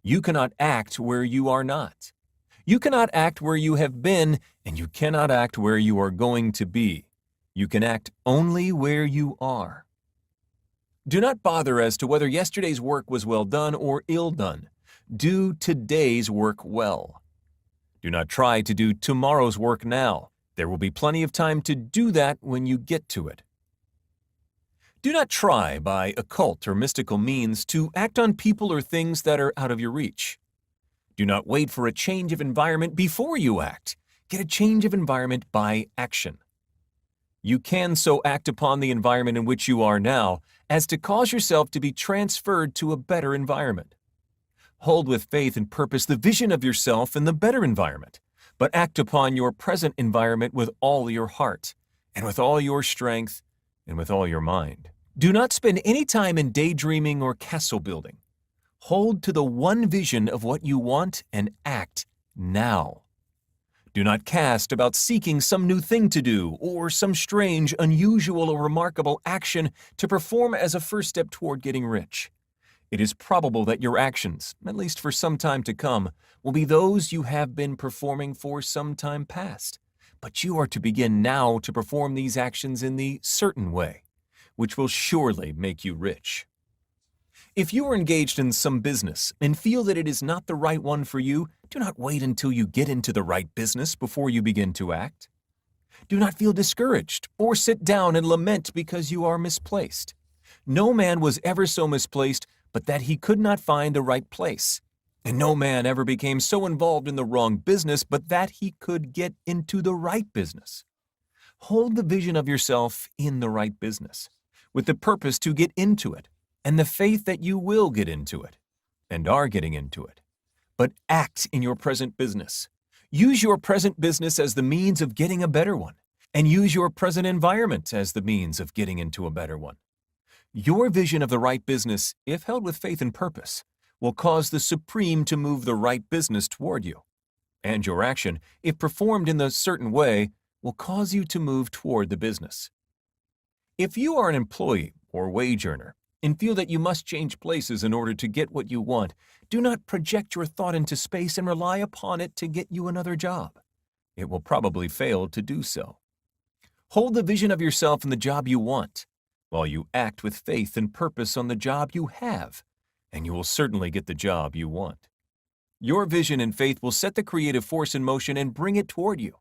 You cannot act where you are not. You cannot act where you have been, and you cannot act where you are going to be. You can act only where you are. Do not bother as to whether yesterday's work was well done or ill done. Do today's work well. Do not try to do tomorrow's work now. There will be plenty of time to do that when you get to it. Do not try by occult or mystical means to act on people or things that are out of your reach. Do not wait for a change of environment before you act. Get a change of environment by action. You can so act upon the environment in which you are now as to cause yourself to be transferred to a better environment. Hold with faith and purpose the vision of yourself in the better environment, but act upon your present environment with all your heart, and with all your strength, and with all your mind. Do not spend any time in daydreaming or castle building. Hold to the one vision of what you want and act now. Do not cast about seeking some new thing to do or some strange, unusual, or remarkable action to perform as a first step toward getting rich. It is probable that your actions, at least for some time to come, will be those you have been performing for some time past. But you are to begin now to perform these actions in the certain way, which will surely make you rich. If you are engaged in some business and feel that it is not the right one for you, do not wait until you get into the right business before you begin to act. Do not feel discouraged or sit down and lament because you are misplaced. No man was ever so misplaced but that he could not find the right place. And no man ever became so involved in the wrong business but that he could get into the right business. Hold the vision of yourself in the right business, with the purpose to get into it, and the faith that you will get into it, and are getting into it. But act in your present business. Use your present business as the means of getting a better one, and use your present environment as the means of getting into a better one. Your vision of the right business, if held with faith and purpose, will cause the Supreme to move the right business toward you. And your action, if performed in a certain way, will cause you to move toward the business. If you are an employee or wage earner and feel that you must change places in order to get what you want, do not project your thought into space and rely upon it to get you another job. It will probably fail to do so. Hold the vision of yourself in the job you want, while you act with faith and purpose on the job you have, and you will certainly get the job you want. Your vision and faith will set the creative force in motion and bring it toward you,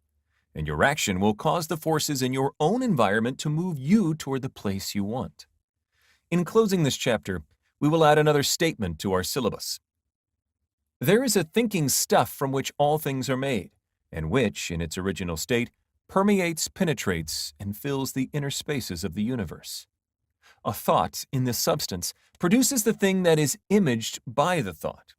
and your action will cause the forces in your own environment to move you toward the place you want. In closing this chapter, we will add another statement to our syllabus. There is a thinking stuff from which all things are made, and which, in its original state, permeates, penetrates, and fills the inner spaces of the universe. A thought, in this substance, produces the thing that is imaged by the thought.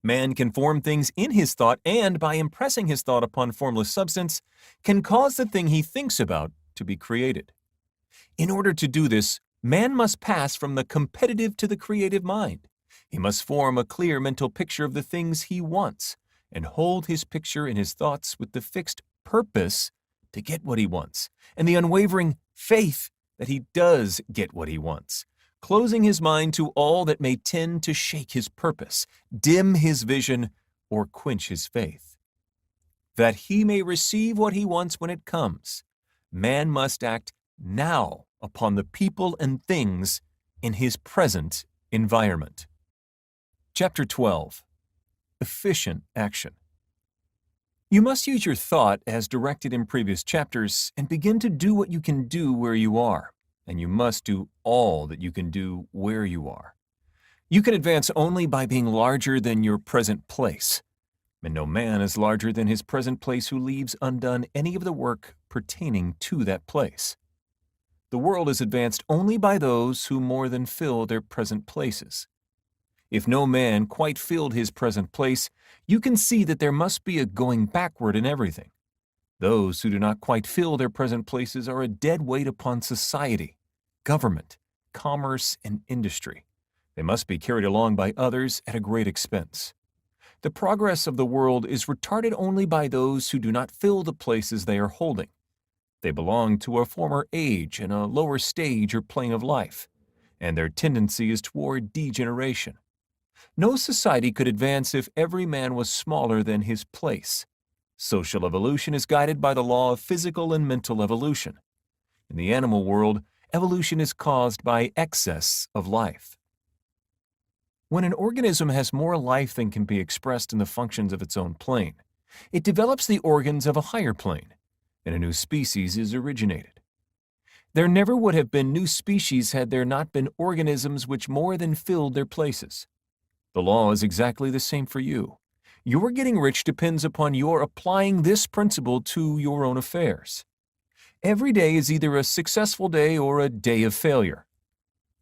Man can form things in his thought and, by impressing his thought upon formless substance, can cause the thing he thinks about to be created. In order to do this, man must pass from the competitive to the creative mind. He must form a clear mental picture of the things he wants and hold his picture in his thoughts with the fixed purpose to get what he wants and the unwavering faith that he does get what he wants, closing his mind to all that may tend to shake his purpose, dim his vision, or quench his faith. That he may receive what he wants when it comes, man must act now upon the people and things in his present environment. Chapter 12. Efficient Action. You must use your thought as directed in previous chapters and begin to do what you can do where you are, and you must do all that you can do where you are. You can advance only by being larger than your present place, and no man is larger than his present place who leaves undone any of the work pertaining to that place. The world is advanced only by those who more than fill their present places. If no man quite filled his present place, you can see that there must be a going backward in everything. Those who do not quite fill their present places are a dead weight upon society, government, commerce, and industry. They must be carried along by others at a great expense. The progress of the world is retarded only by those who do not fill the places they are holding. They belong to a former age and a lower stage or plane of life, and their tendency is toward degeneration. No society could advance if every man was smaller than his place. Social evolution is guided by the law of physical and mental evolution. In the animal world, evolution is caused by excess of life. When an organism has more life than can be expressed in the functions of its own plane, it develops the organs of a higher plane, and a new species is originated. There never would have been new species had there not been organisms which more than filled their places. The law is exactly the same for you. Your getting rich depends upon your applying this principle to your own affairs. Every day is either a successful day or a day of failure,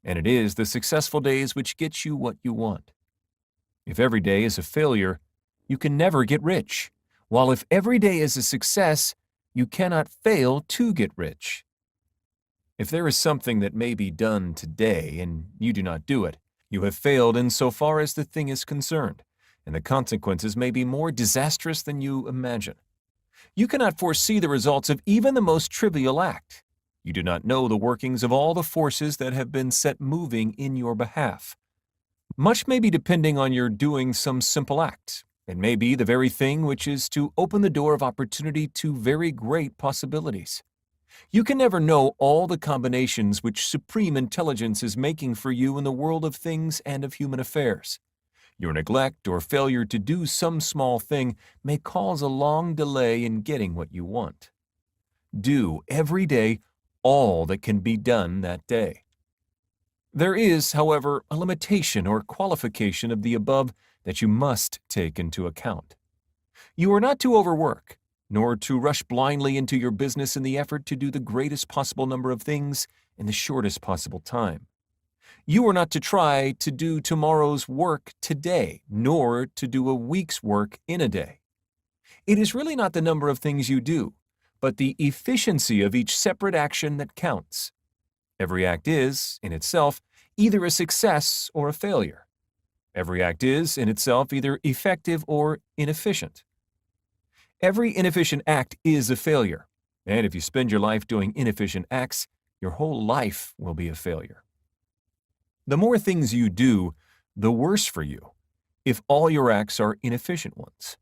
and it is the successful days which get you what you want. If every day is a failure, you can never get rich, while if every day is a success, you cannot fail to get rich. If there is something that may be done today and you do not do it, you have failed insofar as the thing is concerned, and the consequences may be more disastrous than you imagine. You cannot foresee the results of even the most trivial act. You do not know the workings of all the forces that have been set moving in your behalf. Much may be depending on your doing some simple act. It may be the very thing which is to open the door of opportunity to very great possibilities. You can never know all the combinations which supreme intelligence is making for you in the world of things and of human affairs. Your neglect or failure to do some small thing may cause a long delay in getting what you want. Do every day all that can be done that day. There is, however, a limitation or qualification of the above that you must take into account. You are not to overwork, nor to rush blindly into your business in the effort to do the greatest possible number of things in the shortest possible time. You are not to try to do tomorrow's work today, nor to do a week's work in a day. It is really not the number of things you do, but the efficiency of each separate action that counts. Every act is, in itself, either a success or a failure. Every act is, in itself, either effective or inefficient. Every inefficient act is a failure, and if you spend your life doing inefficient acts, your whole life will be a failure. The more things you do, the worse for you, if all your acts are inefficient ones.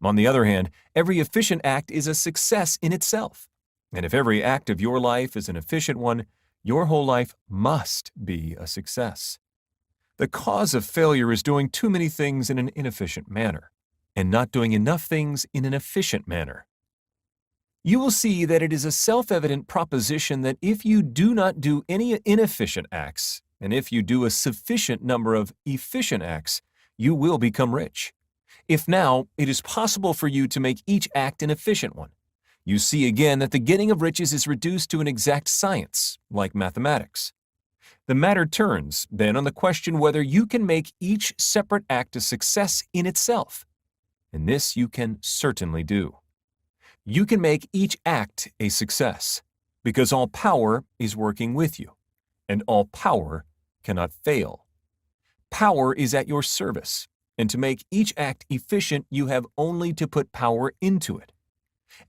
On the other hand, every efficient act is a success in itself, and if every act of your life is an efficient one, your whole life must be a success. The cause of failure is doing too many things in an inefficient manner, and not doing enough things in an efficient manner. You will see that it is a self-evident proposition that if you do not do any inefficient acts, and if you do a sufficient number of efficient acts, you will become rich. If now it is possible for you to make each act an efficient one, you see again that the getting of riches is reduced to an exact science, like mathematics. The matter turns, then, on the question whether you can make each separate act a success in itself. And this you can certainly do. You can make each act a success, because all power is working with you, and all power cannot fail. Power is at your service, and to make each act efficient, you have only to put power into it.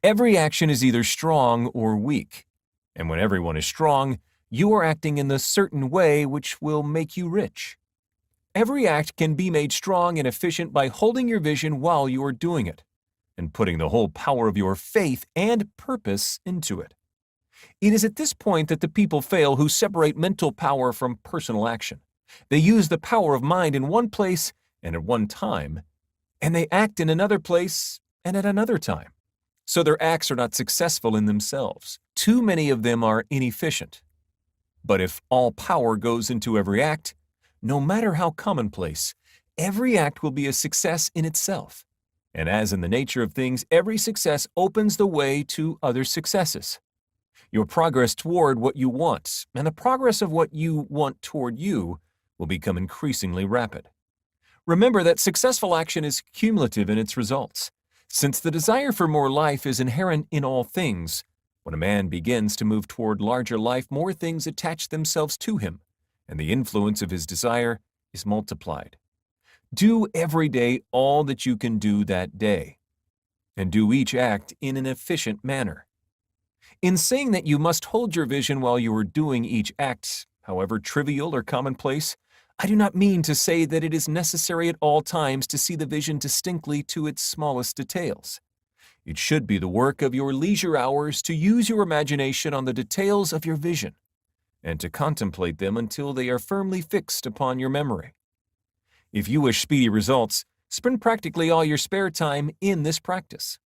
Every action is either strong or weak, and when everyone is strong, you are acting in the certain way which will make you rich. Every act can be made strong and efficient by holding your vision while you are doing it, and putting the whole power of your faith and purpose into it. It is at this point that the people fail who separate mental power from personal action. They use the power of mind in one place and at one time, and they act in another place and at another time. So their acts are not successful in themselves. Too many of them are inefficient. But if all power goes into every act, no matter how commonplace, every act will be a success in itself. And as in the nature of things, every success opens the way to other successes. Your progress toward what you want and the progress of what you want toward you will become increasingly rapid. Remember that successful action is cumulative in its results. Since the desire for more life is inherent in all things, when a man begins to move toward larger life, more things attach themselves to him, and the influence of his desire is multiplied. Do every day all that you can do that day, and do each act in an efficient manner. In saying that you must hold your vision while you are doing each act, however trivial or commonplace, I do not mean to say that it is necessary at all times to see the vision distinctly to its smallest details. It should be the work of your leisure hours to use your imagination on the details of your vision, and to contemplate them until they are firmly fixed upon your memory. If you wish speedy results, spend practically all your spare time in this practice.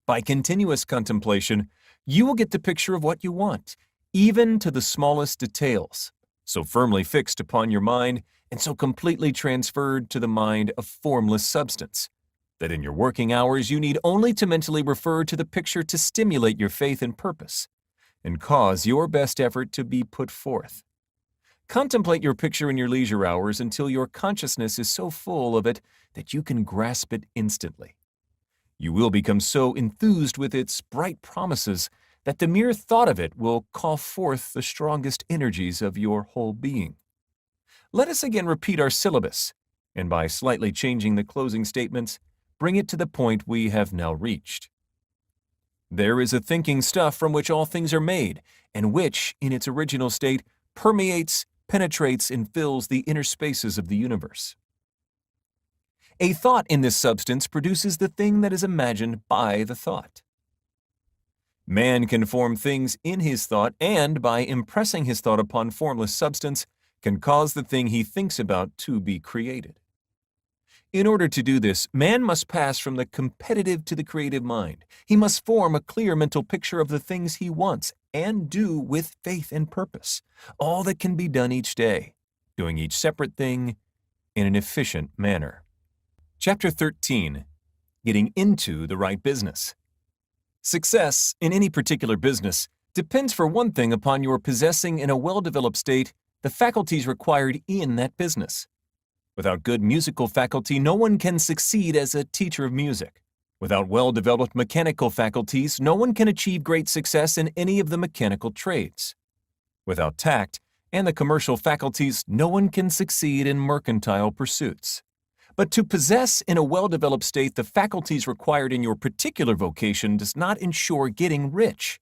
By continuous contemplation, you will get the picture of what you want, even to the smallest details, so firmly fixed upon your mind and so completely transferred to the mind of formless substance, that in your working hours you need only to mentally refer to the picture to stimulate your faith and purpose, and cause your best effort to be put forth. Contemplate your picture in your leisure hours until your consciousness is so full of it that you can grasp it instantly. You will become so enthused with its bright promises that the mere thought of it will call forth the strongest energies of your whole being. Let us again repeat our syllabus, and by slightly changing the closing statements, bring it to the point we have now reached. There is a thinking stuff from which all things are made, and which, in its original state, permeates, penetrates, and fills the inner spaces of the universe. A thought in this substance produces the thing that is imagined by the thought. Man can form things in his thought, and by impressing his thought upon formless substance, can cause the thing he thinks about to be created. In order to do this, man must pass from the competitive to the creative mind. He must form a clear mental picture of the things he wants, and do with faith and purpose all that can be done each day, doing each separate thing in an efficient manner. Chapter 13. getting into the right business. Success in any particular business depends for one thing upon your possessing in a well-developed state the faculties required in that business. Without good musical faculty, no one can succeed as a teacher of music. Without well-developed mechanical faculties, no one can achieve great success in any of the mechanical trades. Without tact and the commercial faculties, no one can succeed in mercantile pursuits. But to possess in a well-developed state the faculties required in your particular vocation does not ensure getting rich.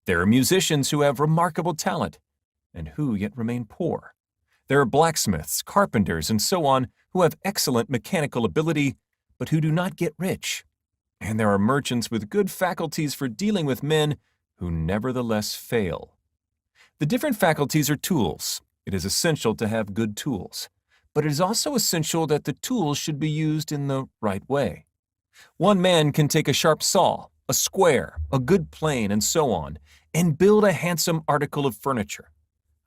There are musicians who have remarkable talent, and who yet remain poor. There are blacksmiths, carpenters, and so on who have excellent mechanical ability, but who do not get rich. And there are merchants with good faculties for dealing with men who nevertheless fail. The different faculties are tools. It is essential to have good tools. But it is also essential that the tools should be used in the right way. One man can take a sharp saw, a square, a good plane, and so on, and build a handsome article of furniture.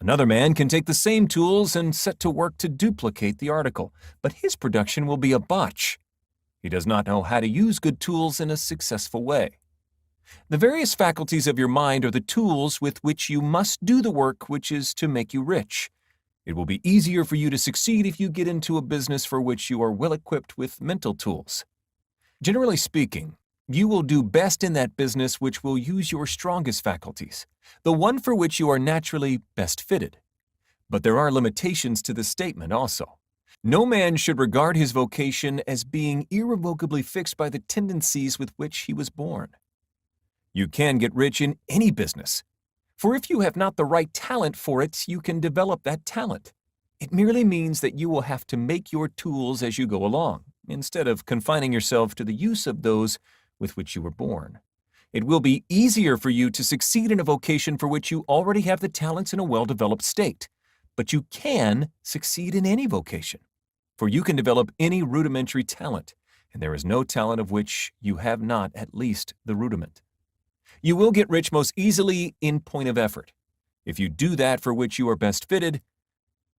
Another man can take the same tools and set to work to duplicate the article, but his production will be a botch. He does not know how to use good tools in a successful way. The various faculties of your mind are the tools with which you must do the work which is to make you rich. It will be easier for you to succeed if you get into a business for which you are well equipped with mental tools. Generally speaking, you will do best in that business which will use your strongest faculties, the one for which you are naturally best fitted. But there are limitations to this statement also. No man should regard his vocation as being irrevocably fixed by the tendencies with which he was born. You can get rich in any business, for if you have not the right talent for it, you can develop that talent. It merely means that you will have to make your tools as you go along, instead of confining yourself to the use of those with which you were born. It will be easier for you to succeed in a vocation for which you already have the talents in a well-developed state, but you can succeed in any vocation, for you can develop any rudimentary talent, and there is no talent of which you have not at least the rudiment. You will get rich most easily in point of effort, if you do that for which you are best fitted,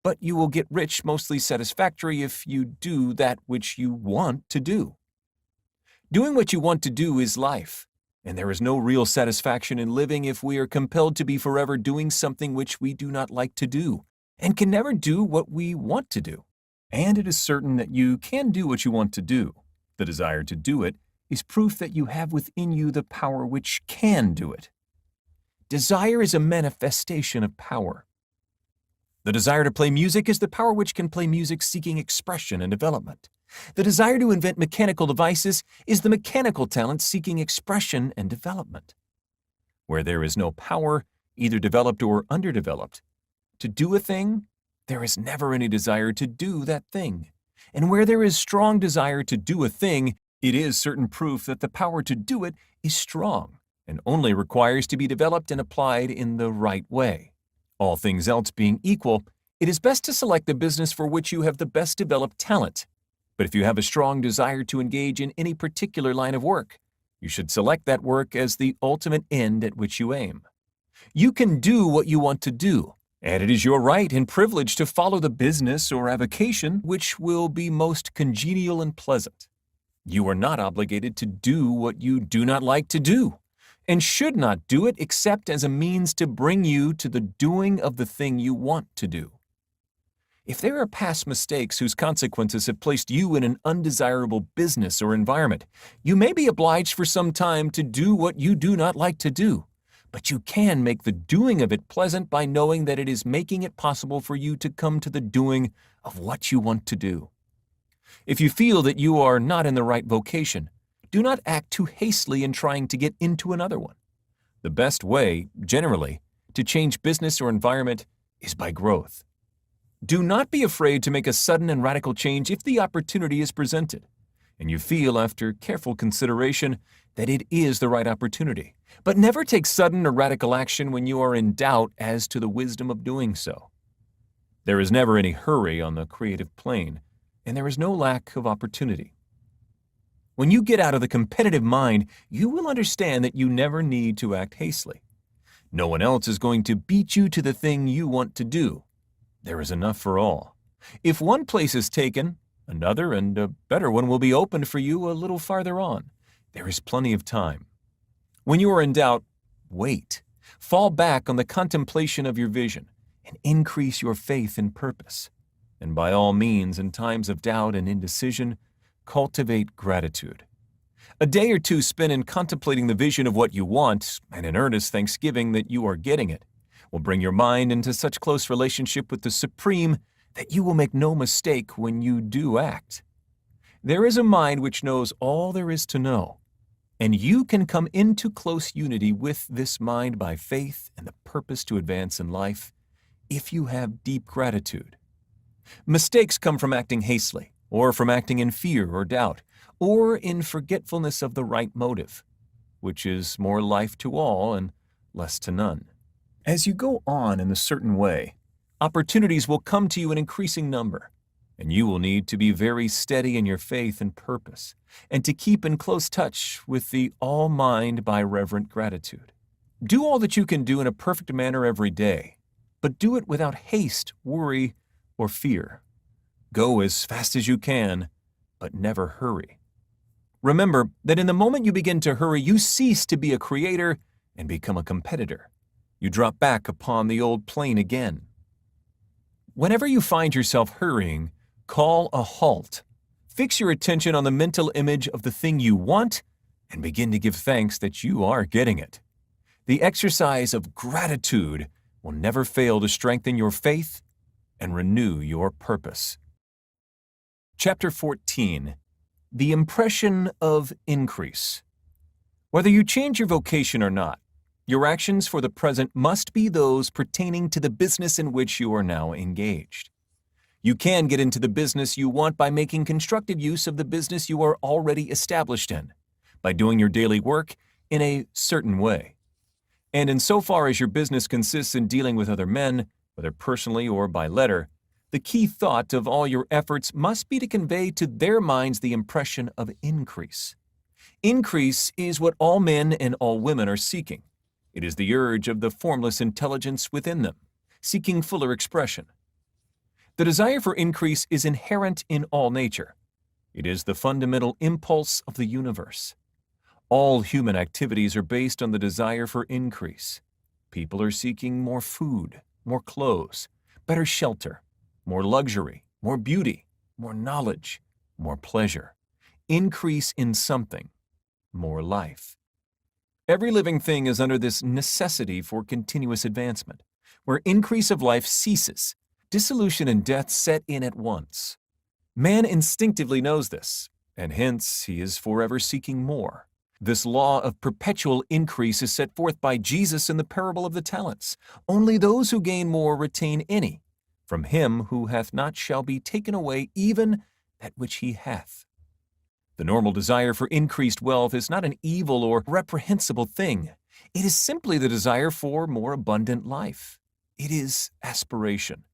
but you will get rich mostly satisfactory if you do that which you want to do. Doing what you want to do is life, and there is no real satisfaction in living if we are compelled to be forever doing something which we do not like to do, and can never do what we want to do. And it is certain that you can do what you want to do. The desire to do it is proof that you have within you the power which can do it. Desire is a manifestation of power. The desire to play music is the power which can play music seeking expression and development. The desire to invent mechanical devices is the mechanical talent seeking expression and development. Where there is no power, either developed or underdeveloped, to do a thing, there is never any desire to do that thing. And where there is strong desire to do a thing, it is certain proof that the power to do it is strong and only requires to be developed and applied in the right way. All things else being equal, it is best to select the business for which you have the best developed talent. But if you have a strong desire to engage in any particular line of work, you should select that work as the ultimate end at which you aim. You can do what you want to do, and it is your right and privilege to follow the business or avocation which will be most congenial and pleasant. You are not obligated to do what you do not like to do, and should not do it except as a means to bring you to the doing of the thing you want to do. If there are past mistakes whose consequences have placed you in an undesirable business or environment, you may be obliged for some time to do what you do not like to do, but you can make the doing of it pleasant by knowing that it is making it possible for you to come to the doing of what you want to do. If you feel that you are not in the right vocation, do not act too hastily in trying to get into another one. The best way, generally, to change business or environment is by growth. Do not be afraid to make a sudden and radical change if the opportunity is presented, and you feel after careful consideration that it is the right opportunity. But never take sudden or radical action when you are in doubt as to the wisdom of doing so. There is never any hurry on the creative plane, and there is no lack of opportunity. When you get out of the competitive mind, you will understand that you never need to act hastily. No one else is going to beat you to the thing you want to do. There is enough for all. If one place is taken, Another and a better one will be opened for you a little farther on. There is plenty of time. When you are in doubt, wait. Fall back on the contemplation of your vision and increase your faith and purpose. And by all means, in times of doubt and indecision, cultivate gratitude. A day or two spent in contemplating the vision of what you want and in earnest thanksgiving that you are getting it will bring your mind into such close relationship with the Supreme that you will make no mistake when you do act. There is a mind which knows all there is to know, and you can come into close unity with this mind by faith and the purpose to advance in life if you have deep gratitude. Mistakes come from acting hastily, or from acting in fear or doubt, or in forgetfulness of the right motive, which is more life to all and less to none. As you go on in a certain way, opportunities will come to you in increasing number, and you will need to be very steady in your faith and purpose, and to keep in close touch with the all-mind by reverent gratitude. Do all that you can do in a perfect manner every day, but do it without haste, worry, or fear. Go as fast as you can, but never hurry. Remember that in the moment you begin to hurry, you cease to be a creator and become a competitor. You drop back upon the old plane again. Whenever you find yourself hurrying, call a halt. Fix your attention on the mental image of the thing you want and begin to give thanks that you are getting it. The exercise of gratitude will never fail to strengthen your faith and renew your purpose. Chapter 14. The Impression of Increase. Whether you change your vocation or not, your actions for the present must be those pertaining to the business in which you are now engaged. You can get into the business you want by making constructive use of the business you are already established in, by doing your daily work in a certain way. And insofar as your business consists in dealing with other men, whether personally or by letter, the key thought of all your efforts must be to convey to their minds the impression of increase. Increase is what all men and all women are seeking. It is the urge of the formless intelligence within them, seeking fuller expression. The desire for increase is inherent in all nature. It is the fundamental impulse of the universe. All human activities are based on the desire for increase. People are seeking more food, more clothes, better shelter, more luxury, more beauty, more knowledge, more pleasure, increase in something, more life. Every living thing is under this necessity for continuous advancement. Where increase of life ceases, dissolution and death set in at once. Man instinctively knows this, and hence he is forever seeking more. This law of perpetual increase is set forth by Jesus in the parable of the talents. Only those who gain more retain any. From him who hath not shall be taken away even that which he hath. The normal desire for increased wealth is not an evil or reprehensible thing. It is simply the desire for more abundant life. It is aspiration.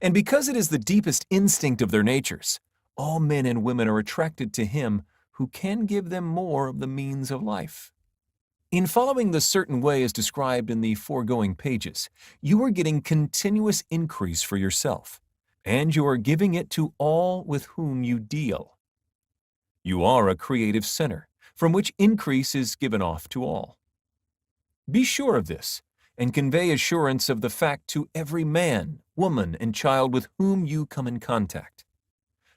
And because it is the deepest instinct of their natures, all men and women are attracted to him who can give them more of the means of life. In following the certain way as described in the foregoing pages, you are getting continuous increase for yourself, and you are giving it to all with whom you deal. You are a creative center, from which increase is given off to all. Be sure of this, and convey assurance of the fact to every man, woman, and child with whom you come in contact.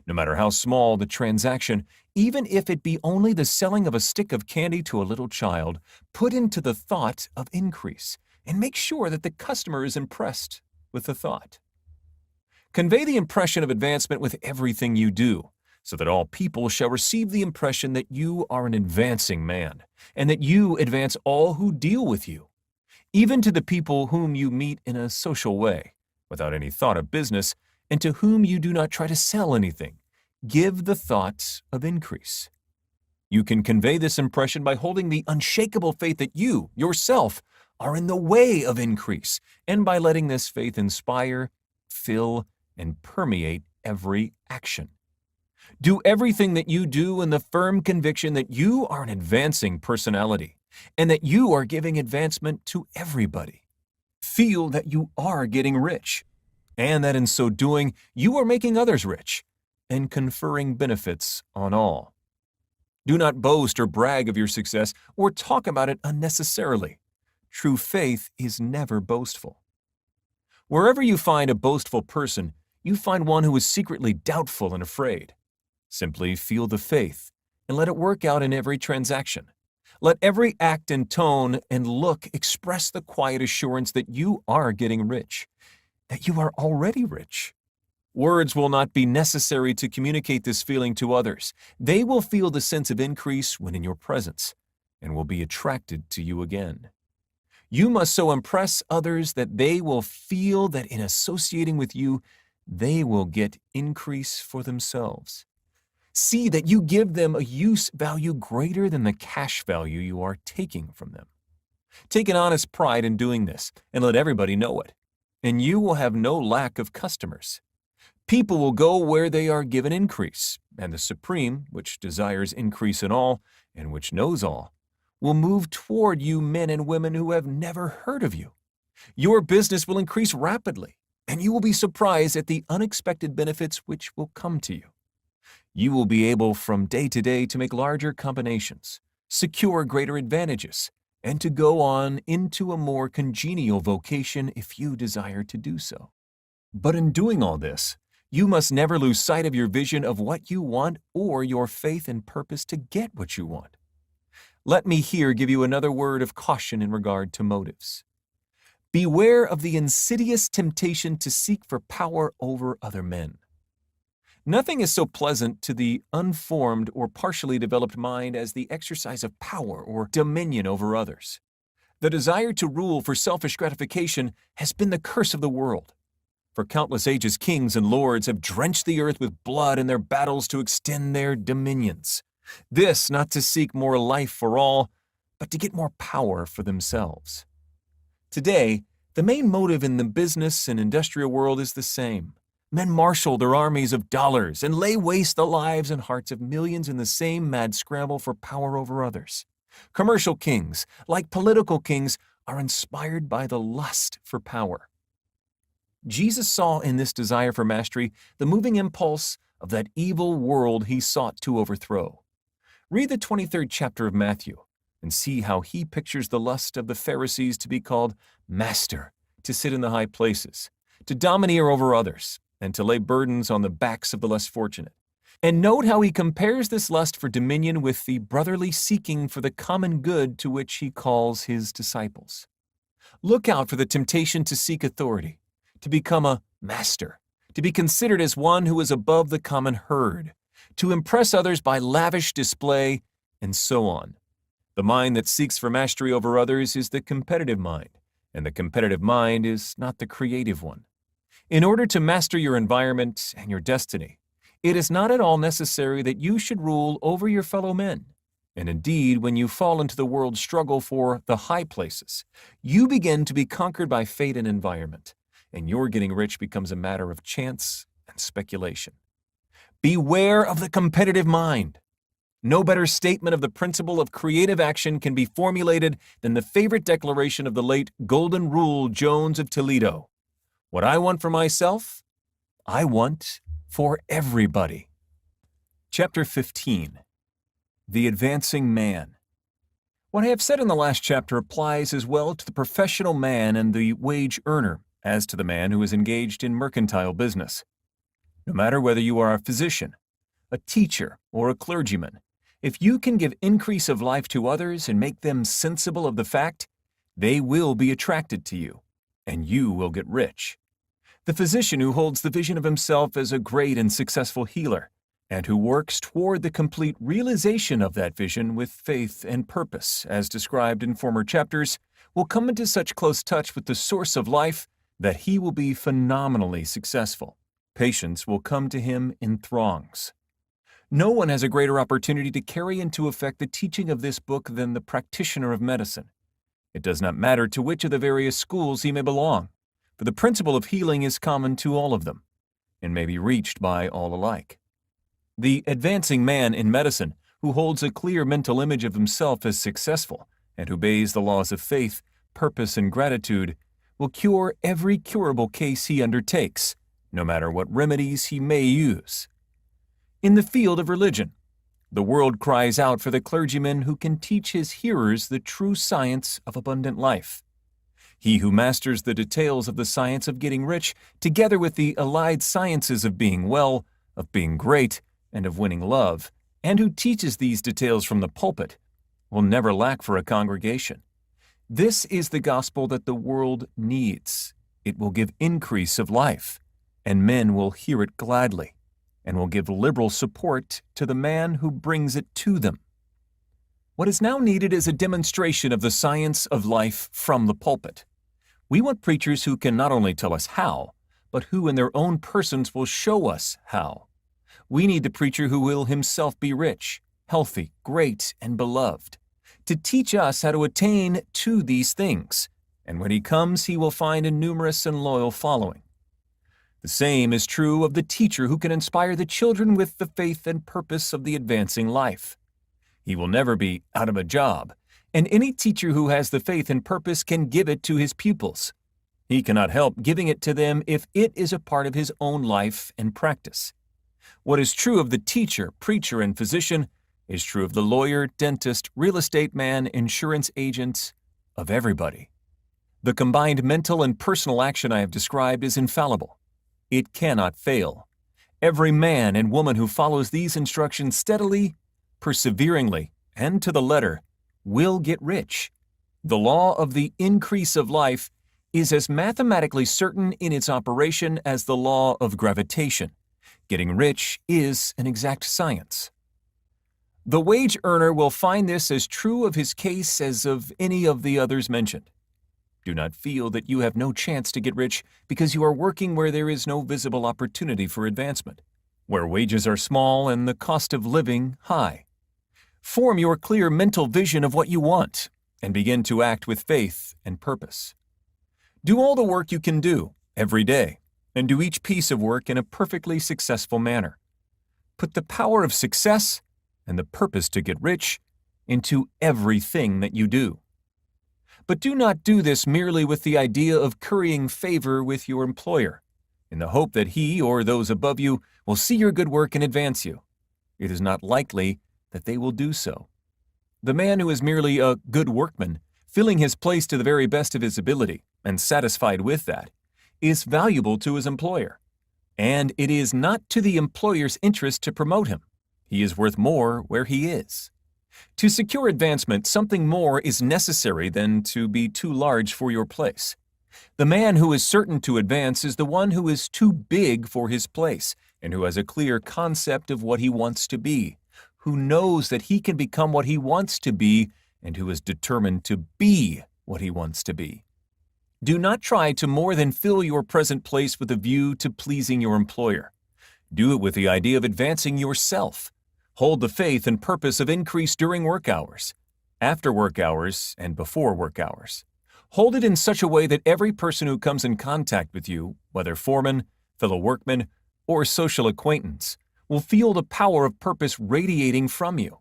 No matter how small the transaction, even if it be only the selling of a stick of candy to a little child, put into the thought of increase, and make sure that the customer is impressed with the thought. Convey the impression of advancement with everything you do, so that all people shall receive the impression that you are an advancing man, and that you advance all who deal with you, even to the people whom you meet in a social way, without any thought of business, and to whom you do not try to sell anything. Give the thought of increase. You can convey this impression by holding the unshakable faith that you, yourself, are in the way of increase, and by letting this faith inspire, fill, and permeate every action. Do everything that you do in the firm conviction that you are an advancing personality, and that you are giving advancement to everybody. Feel that you are getting rich, and that in so doing, you are making others rich. and conferring benefits on all. Do not boast or brag of your success or talk about it unnecessarily. True faith is never boastful. Wherever you find a boastful person, you find one who is secretly doubtful and afraid. Simply feel the faith and let it work out in every transaction. Let every act and tone and look express the quiet assurance that you are getting rich, that you are already rich. Words will not be necessary to communicate this feeling to others. They will feel the sense of increase when in your presence and will be attracted to you again. You must so impress others that they will feel that in associating with you, they will get increase for themselves. See that you give them a use value greater than the cash value you are taking from them. Take an honest pride in doing this and let everybody know it, and you will have no lack of customers. People will go where they are given increase, and the Supreme, which desires increase in all and which knows all, will move toward you men and women who have never heard of you. Your business will increase rapidly, and you will be surprised at the unexpected benefits which will come to you. You will be able from day to day to make larger combinations, secure greater advantages, and to go on into a more congenial vocation if you desire to do so. But in doing all this, you must never lose sight of your vision of what you want or your faith and purpose to get what you want. Let me here give you another word of caution in regard to motives. Beware of the insidious temptation to seek for power over other men. Nothing is so pleasant to the unformed or partially developed mind as the exercise of power or dominion over others. The desire to rule for selfish gratification has been the curse of the world. For countless ages, kings and lords have drenched the earth with blood in their battles to extend their dominions. This not to seek more life for all, but to get more power for themselves. Today, the main motive in the business and industrial world is the same. Men marshal their armies of dollars and lay waste the lives and hearts of millions in the same mad scramble for power over others. Commercial kings, like political kings, are inspired by the lust for power. Jesus saw in this desire for mastery the moving impulse of that evil world he sought to overthrow. Read the 23rd chapter of Matthew and see how he pictures the lust of the Pharisees to be called master, to sit in the high places, to domineer over others, and to lay burdens on the backs of the less fortunate. And note how he compares this lust for dominion with the brotherly seeking for the common good to which he calls his disciples. Look out for the temptation to seek authority, to become a master, to be considered as one who is above the common herd, to impress others by lavish display, and so on. The mind that seeks for mastery over others is the competitive mind, and the competitive mind is not the creative one. In order to master your environment and your destiny, it is not at all necessary that you should rule over your fellow men. And indeed, when you fall into the world's struggle for the high places, you begin to be conquered by fate and environment, and your getting rich becomes a matter of chance and speculation. Beware of the competitive mind. No better statement of the principle of creative action can be formulated than the favorite declaration of the late Golden Rule Jones of Toledo. What I want for myself, I want for everybody. Chapter 15. The Advancing Man. What I have said in the last chapter applies as well to the professional man and the wage earner as to the man who is engaged in mercantile business. No matter whether you are a physician, a teacher, or a clergyman, if you can give increase of life to others and make them sensible of the fact, they will be attracted to you, and you will get rich. The physician who holds the vision of himself as a great and successful healer, and who works toward the complete realization of that vision with faith and purpose, as described in former chapters, will come into such close touch with the source of life that he will be phenomenally successful. Patients will come to him in throngs. No one has a greater opportunity to carry into effect the teaching of this book than the practitioner of medicine. It does not matter to which of the various schools he may belong, for the principle of healing is common to all of them, and may be reached by all alike. The advancing man in medicine, who holds a clear mental image of himself as successful, and obeys the laws of faith, purpose, and gratitude, will cure every curable case he undertakes, no matter what remedies he may use. In the field of religion, the world cries out for the clergyman who can teach his hearers the true science of abundant life. He who masters the details of the science of getting rich, together with the allied sciences of being well, of being great, and of winning love, and who teaches these details from the pulpit, will never lack for a congregation. This is the gospel that the world needs. It will give increase of life, and men will hear it gladly, and will give liberal support to the man who brings it to them. What is now needed is a demonstration of the science of life from the pulpit. We want preachers who can not only tell us how, but who in their own persons will show us how. We need the preacher who will himself be rich, healthy, great, and beloved, to teach us how to attain to these things, and when he comes, he will find a numerous and loyal following. The same is true of the teacher who can inspire the children with the faith and purpose of the advancing life. He will never be out of a job, and any teacher who has the faith and purpose can give it to his pupils. He cannot help giving it to them if it is a part of his own life and practice. What is true of the teacher, preacher, and physician is true of the lawyer, dentist, real estate man, insurance agent, of everybody. The combined mental and personal action I have described is infallible. It cannot fail. Every man and woman who follows these instructions steadily, perseveringly, and to the letter will get rich. The law of the increase of life is as mathematically certain in its operation as the law of gravitation. Getting rich is an exact science. The wage earner will find this as true of his case as of any of the others mentioned. Do not feel that you have no chance to get rich because you are working where there is no visible opportunity for advancement, where wages are small and the cost of living high. Form your clear mental vision of what you want and begin to act with faith and purpose. Do all the work you can do every day, and do each piece of work in a perfectly successful manner. Put the power of success and the purpose to get rich into everything that you do. But do not do this merely with the idea of currying favor with your employer, in the hope that he or those above you will see your good work and advance you. It is not likely that they will do so. The man who is merely a good workman, filling his place to the very best of his ability, and satisfied with that, is valuable to his employer. And it is not to the employer's interest to promote him. He is worth more where he is. To secure advancement, something more is necessary than to be too large for your place. The man who is certain to advance is the one who is too big for his place and who has a clear concept of what he wants to be, who knows that he can become what he wants to be, and who is determined to be what he wants to be. Do not try to more than fill your present place with a view to pleasing your employer. Do it with the idea of advancing yourself. Hold the faith and purpose of increase during work hours, after work hours, and before work hours. Hold it in such a way that every person who comes in contact with you, whether foreman, fellow workman, or social acquaintance, will feel the power of purpose radiating from you,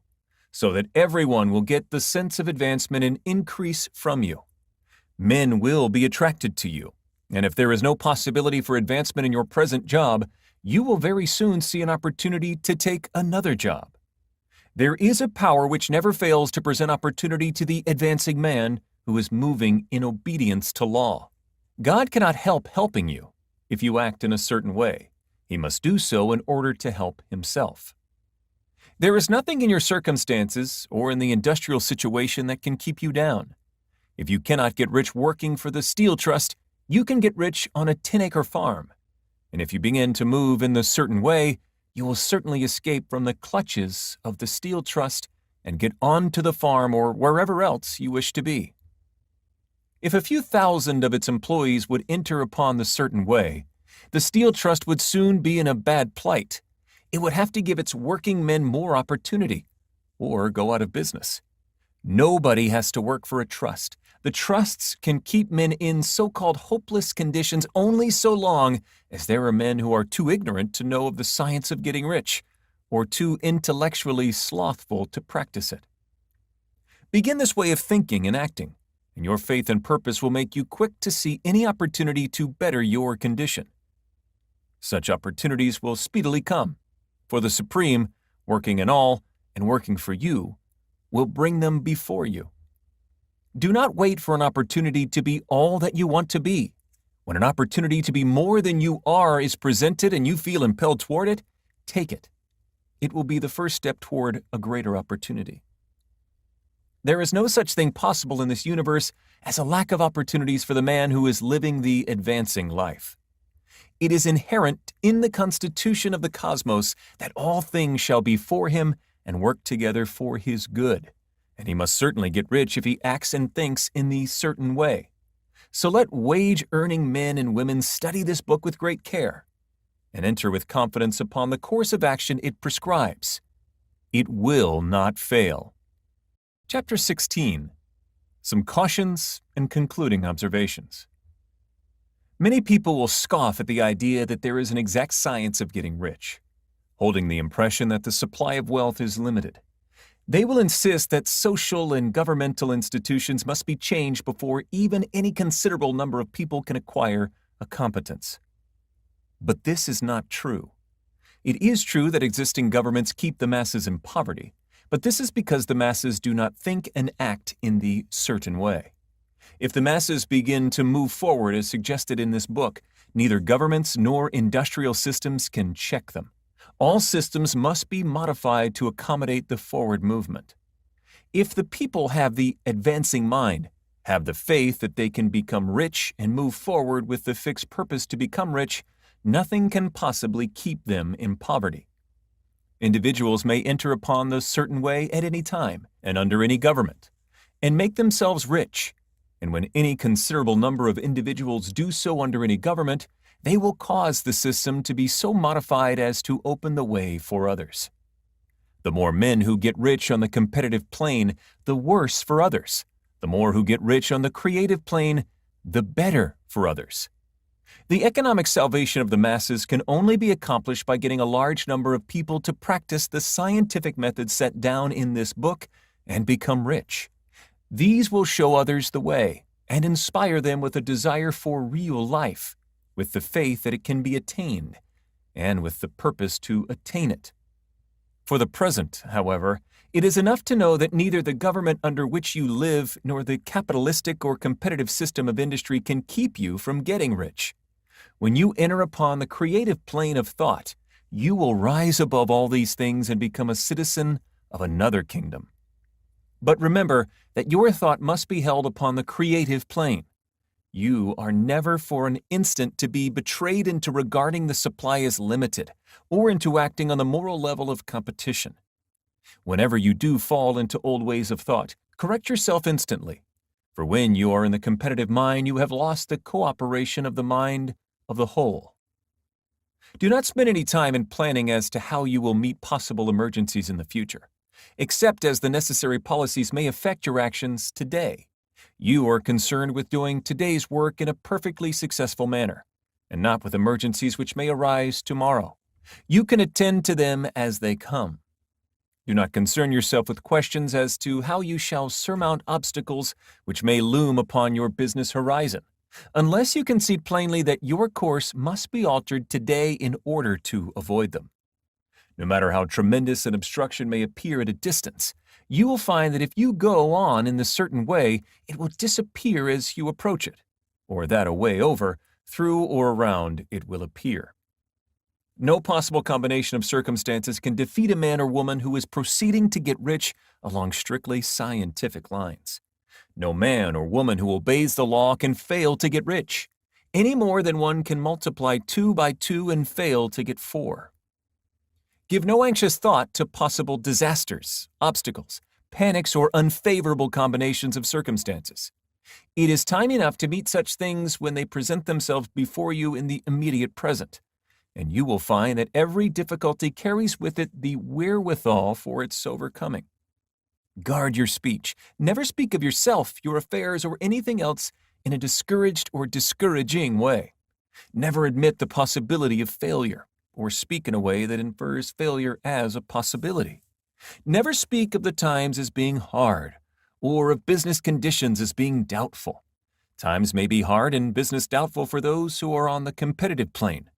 so that everyone will get the sense of advancement and increase from you. Men will be attracted to you, and if there is no possibility for advancement in your present job, you will very soon see an opportunity to take another job. There is a power which never fails to present opportunity to the advancing man who is moving in obedience to law. God cannot help helping you if you act in a certain way. He must do so in order to help himself. There is nothing in your circumstances or in the industrial situation that can keep you down. If you cannot get rich working for the Steel Trust, you can get rich on a 10-acre farm. And if you begin to move in the certain way, you will certainly escape from the clutches of the Steel Trust and get on to the farm or wherever else you wish to be. If a few thousand of its employees would enter upon the certain way, the Steel Trust would soon be in a bad plight. It would have to give its working men more opportunity, or go out of business. Nobody has to work for a trust. The trusts can keep men in so-called hopeless conditions only so long as there are men who are too ignorant to know of the science of getting rich, or too intellectually slothful to practice it. Begin this way of thinking and acting, and your faith and purpose will make you quick to see any opportunity to better your condition. Such opportunities will speedily come. For the Supreme, working in all and working for you, will bring them before you. Do not wait for an opportunity to be all that you want to be. When an opportunity to be more than you are is presented and you feel impelled toward it, take it. It will be the first step toward a greater opportunity. There is no such thing possible in this universe as a lack of opportunities for the man who is living the advancing life. It is inherent in the constitution of the cosmos that all things shall be for him and work together for his good, and he must certainly get rich if he acts and thinks in the certain way. So let wage-earning men and women study this book with great care and enter with confidence upon the course of action it prescribes. It will not fail. Chapter 16. Some cautions and concluding observations. Many people will scoff at the idea that there is an exact science of getting rich, holding the impression that the supply of wealth is limited. They will insist that social and governmental institutions must be changed before even any considerable number of people can acquire a competence. But this is not true. It is true that existing governments keep the masses in poverty, but this is because the masses do not think and act in the certain way. If the masses begin to move forward as suggested in this book, neither governments nor industrial systems can check them. All systems must be modified to accommodate the forward movement. If the people have the advancing mind, have the faith that they can become rich and move forward with the fixed purpose to become rich, nothing can possibly keep them in poverty. Individuals may enter upon the certain way at any time and under any government, and make themselves rich, and when any considerable number of individuals do so under any government, they will cause the system to be so modified as to open the way for others. The more men who get rich on the competitive plane, the worse for others. The more who get rich on the creative plane, the better for others. The economic salvation of the masses can only be accomplished by getting a large number of people to practice the scientific methods set down in this book and become rich. These will show others the way and inspire them with a desire for real life, with the faith that it can be attained, and with the purpose to attain it. For the present, however, it is enough to know that neither the government under which you live nor the capitalistic or competitive system of industry can keep you from getting rich. When you enter upon the creative plane of thought, you will rise above all these things and become a citizen of another kingdom. But remember that your thought must be held upon the creative plane. You are never for an instant to be betrayed into regarding the supply as limited or into acting on the moral level of competition. Whenever you do fall into old ways of thought, correct yourself instantly. For when you are in the competitive mind, you have lost the cooperation of the mind of the whole. Do not spend any time in planning as to how you will meet possible emergencies in the future, except as the necessary policies may affect your actions today. You are concerned with doing today's work in a perfectly successful manner, and not with emergencies which may arise tomorrow. You can attend to them as they come. Do not concern yourself with questions as to how you shall surmount obstacles which may loom upon your business horizon, unless you can see plainly that your course must be altered today in order to avoid them. No matter how tremendous an obstruction may appear at a distance, you will find that if you go on in the certain way, it will disappear as you approach it, or that a way over, through or around, it will appear. No possible combination of circumstances can defeat a man or woman who is proceeding to get rich along strictly scientific lines. No man or woman who obeys the law can fail to get rich, any more than one can multiply 2 by 2 and fail to get 4. Give no anxious thought to possible disasters, obstacles, panics, or unfavorable combinations of circumstances. It is time enough to meet such things when they present themselves before you in the immediate present, and you will find that every difficulty carries with it the wherewithal for its overcoming. Guard your speech. Never speak of yourself, your affairs, or anything else in a discouraged or discouraging way. Never admit the possibility of failure, or speak in a way that infers failure as a possibility. Never speak of the times as being hard, or of business conditions as being doubtful. Times may be hard and business doubtful for those who are on the competitive plane,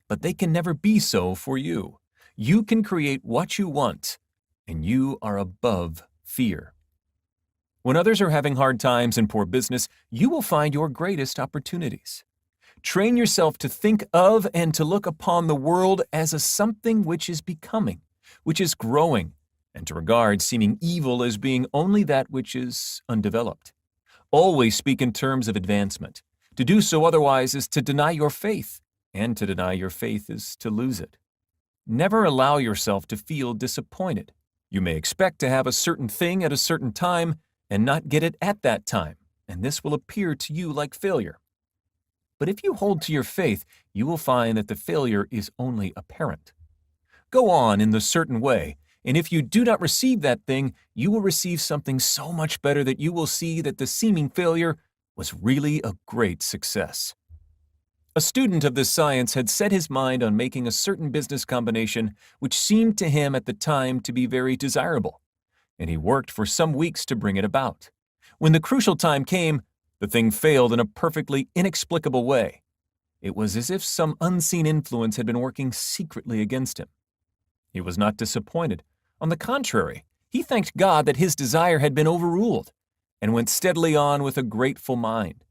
but they can never be so for you. You can create what you want, and you are above fear. When others are having hard times and poor business, you will find your greatest opportunities. Train yourself to think of and to look upon the world as a something which is becoming, which is growing, and to regard seeming evil as being only that which is undeveloped. Always speak in terms of advancement. To do so otherwise is to deny your faith, and to deny your faith is to lose it. Never allow yourself to feel disappointed. You may expect to have a certain thing at a certain time and not get it at that time, and this will appear to you like failure. But if you hold to your faith, you will find that the failure is only apparent. Go on in the certain way, and if you do not receive that thing, you will receive something so much better that you will see that the seeming failure was really a great success. A student of this science had set his mind on making a certain business combination which seemed to him at the time to be very desirable, and he worked for some weeks to bring it about. When the crucial time came, the thing failed in a perfectly inexplicable way. It was as if some unseen influence had been working secretly against him. He was not disappointed. On the contrary, he thanked God that his desire had been overruled, and went steadily on with a grateful mind.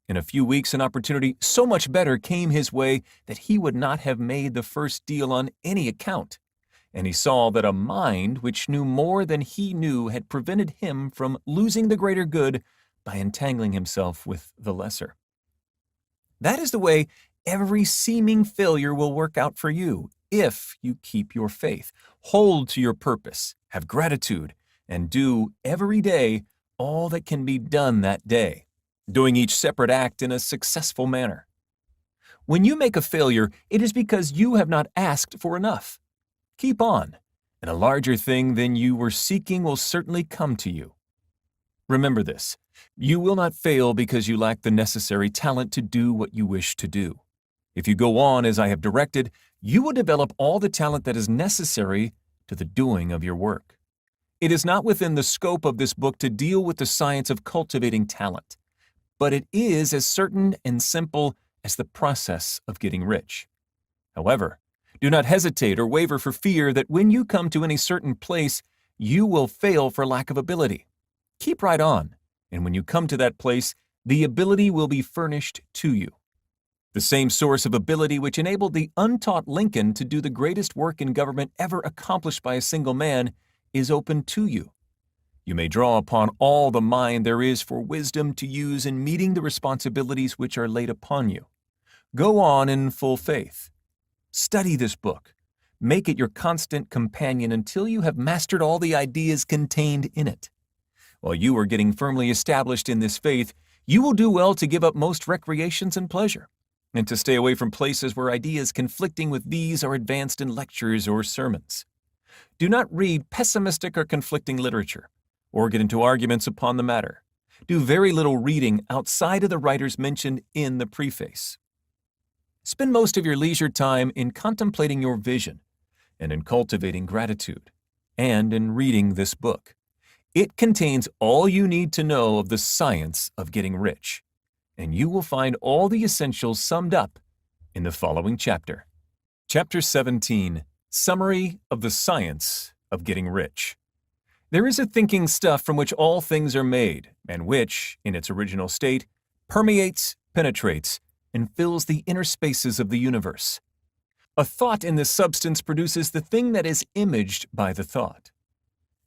In a few weeks, an opportunity so much better came his way that he would not have made the first deal on any account, and he saw that a mind which knew more than he knew had prevented him from losing the greater good by entangling himself with the lesser. That is the way every seeming failure will work out for you if you keep your faith, hold to your purpose, have gratitude, and do every day all that can be done that day, doing each separate act in a successful manner. When you make a failure, it is because you have not asked for enough. Keep on, and a larger thing than you were seeking will certainly come to you. Remember this. You will not fail because you lack the necessary talent to do what you wish to do. If you go on as I have directed, you will develop all the talent that is necessary to the doing of your work. It is not within the scope of this book to deal with the science of cultivating talent, but it is as certain and simple as the process of getting rich. However, do not hesitate or waver for fear that when you come to any certain place, you will fail for lack of ability. Keep right on, and when you come to that place, the ability will be furnished to you. The same source of ability which enabled the untaught Lincoln to do the greatest work in government ever accomplished by a single man is open to you. You may draw upon all the mind there is for wisdom to use in meeting the responsibilities which are laid upon you. Go on in full faith. Study this book. Make it your constant companion until you have mastered all the ideas contained in it. While you are getting firmly established in this faith, you will do well to give up most recreations and pleasure, and to stay away from places where ideas conflicting with these are advanced in lectures or sermons. Do not read pessimistic or conflicting literature, or get into arguments upon the matter. Do very little reading outside of the writers mentioned in the preface. Spend most of your leisure time in contemplating your vision, and in cultivating gratitude, and in reading this book. It contains all you need to know of the science of getting rich, and you will find all the essentials summed up in the following chapter. Chapter 17, Summary of the Science of Getting Rich. There is a thinking stuff from which all things are made, and which, in its original state, permeates, penetrates, and fills the inner spaces of the universe. A thought in this substance produces the thing that is imaged by the thought.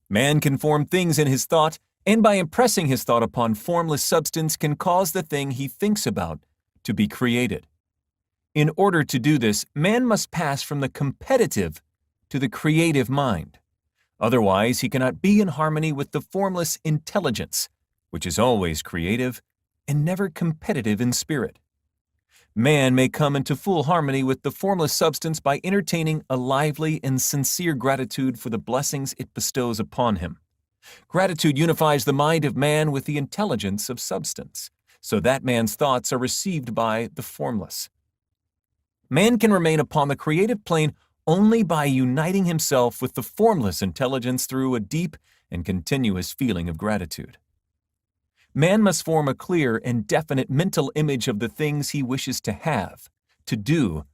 Man can form things in his thought, and by impressing his thought upon formless substance can cause the thing he thinks about to be created. In order to do this, man must pass from the competitive to the creative mind. Otherwise, he cannot be in harmony with the formless intelligence, which is always creative and never competitive in spirit. Man may come into full harmony with the formless substance by entertaining a lively and sincere gratitude for the blessings it bestows upon him. Gratitude unifies the mind of man with the intelligence of substance, so that man's thoughts are received by the formless. Man can remain upon the creative plane only by uniting himself with the formless intelligence through a deep and continuous feeling of gratitude. Man must form a clear and definite mental image of the things he wishes to have, to do,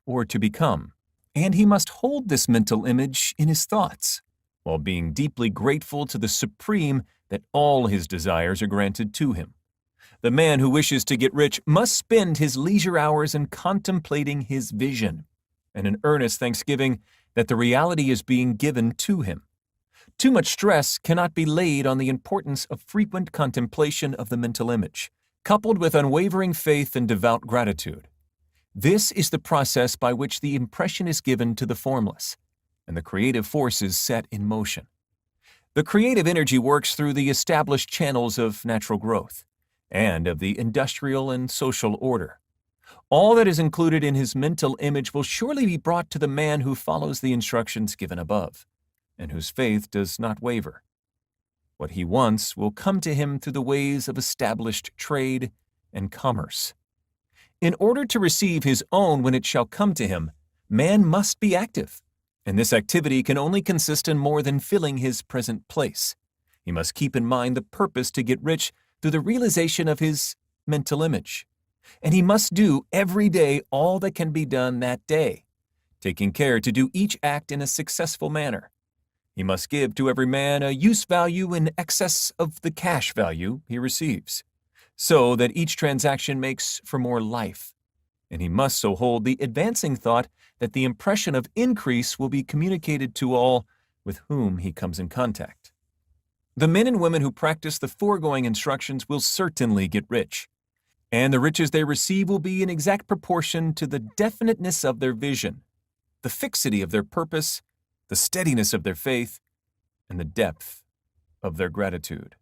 or to become. And he must hold this mental image in his thoughts, while being deeply grateful to the Supreme that all his desires are granted to him. The man who wishes to get rich must spend his leisure hours in contemplating his vision, and an earnest thanksgiving that the reality is being given to him. Too much stress cannot be laid on the importance of frequent contemplation of the mental image, coupled with unwavering faith and devout gratitude. This is the process by which the impression is given to the formless, and the creative forces set in motion. The creative energy works through the established channels of natural growth and of the industrial and social order. All that is included in his mental image will surely be brought to the man who follows the instructions given above, and whose faith does not waver. What he wants will come to him through the ways of established trade and commerce. In order to receive his own when it shall come to him, man must be active, and this activity can only consist in more than filling his present place. He must keep in mind the purpose to get rich through the realization of his mental image, and he must do every day all that can be done that day, taking care to do each act in a successful manner. He must give to every man a use value in excess of the cash value he receives, so that each transaction makes for more life, and he must so hold the advancing thought that the impression of increase will be communicated to all with whom he comes in contact. The men and women who practice the foregoing instructions will certainly get rich, and the riches they receive will be in exact proportion to the definiteness of their vision, the fixity of their purpose, the steadiness of their faith, and the depth of their gratitude.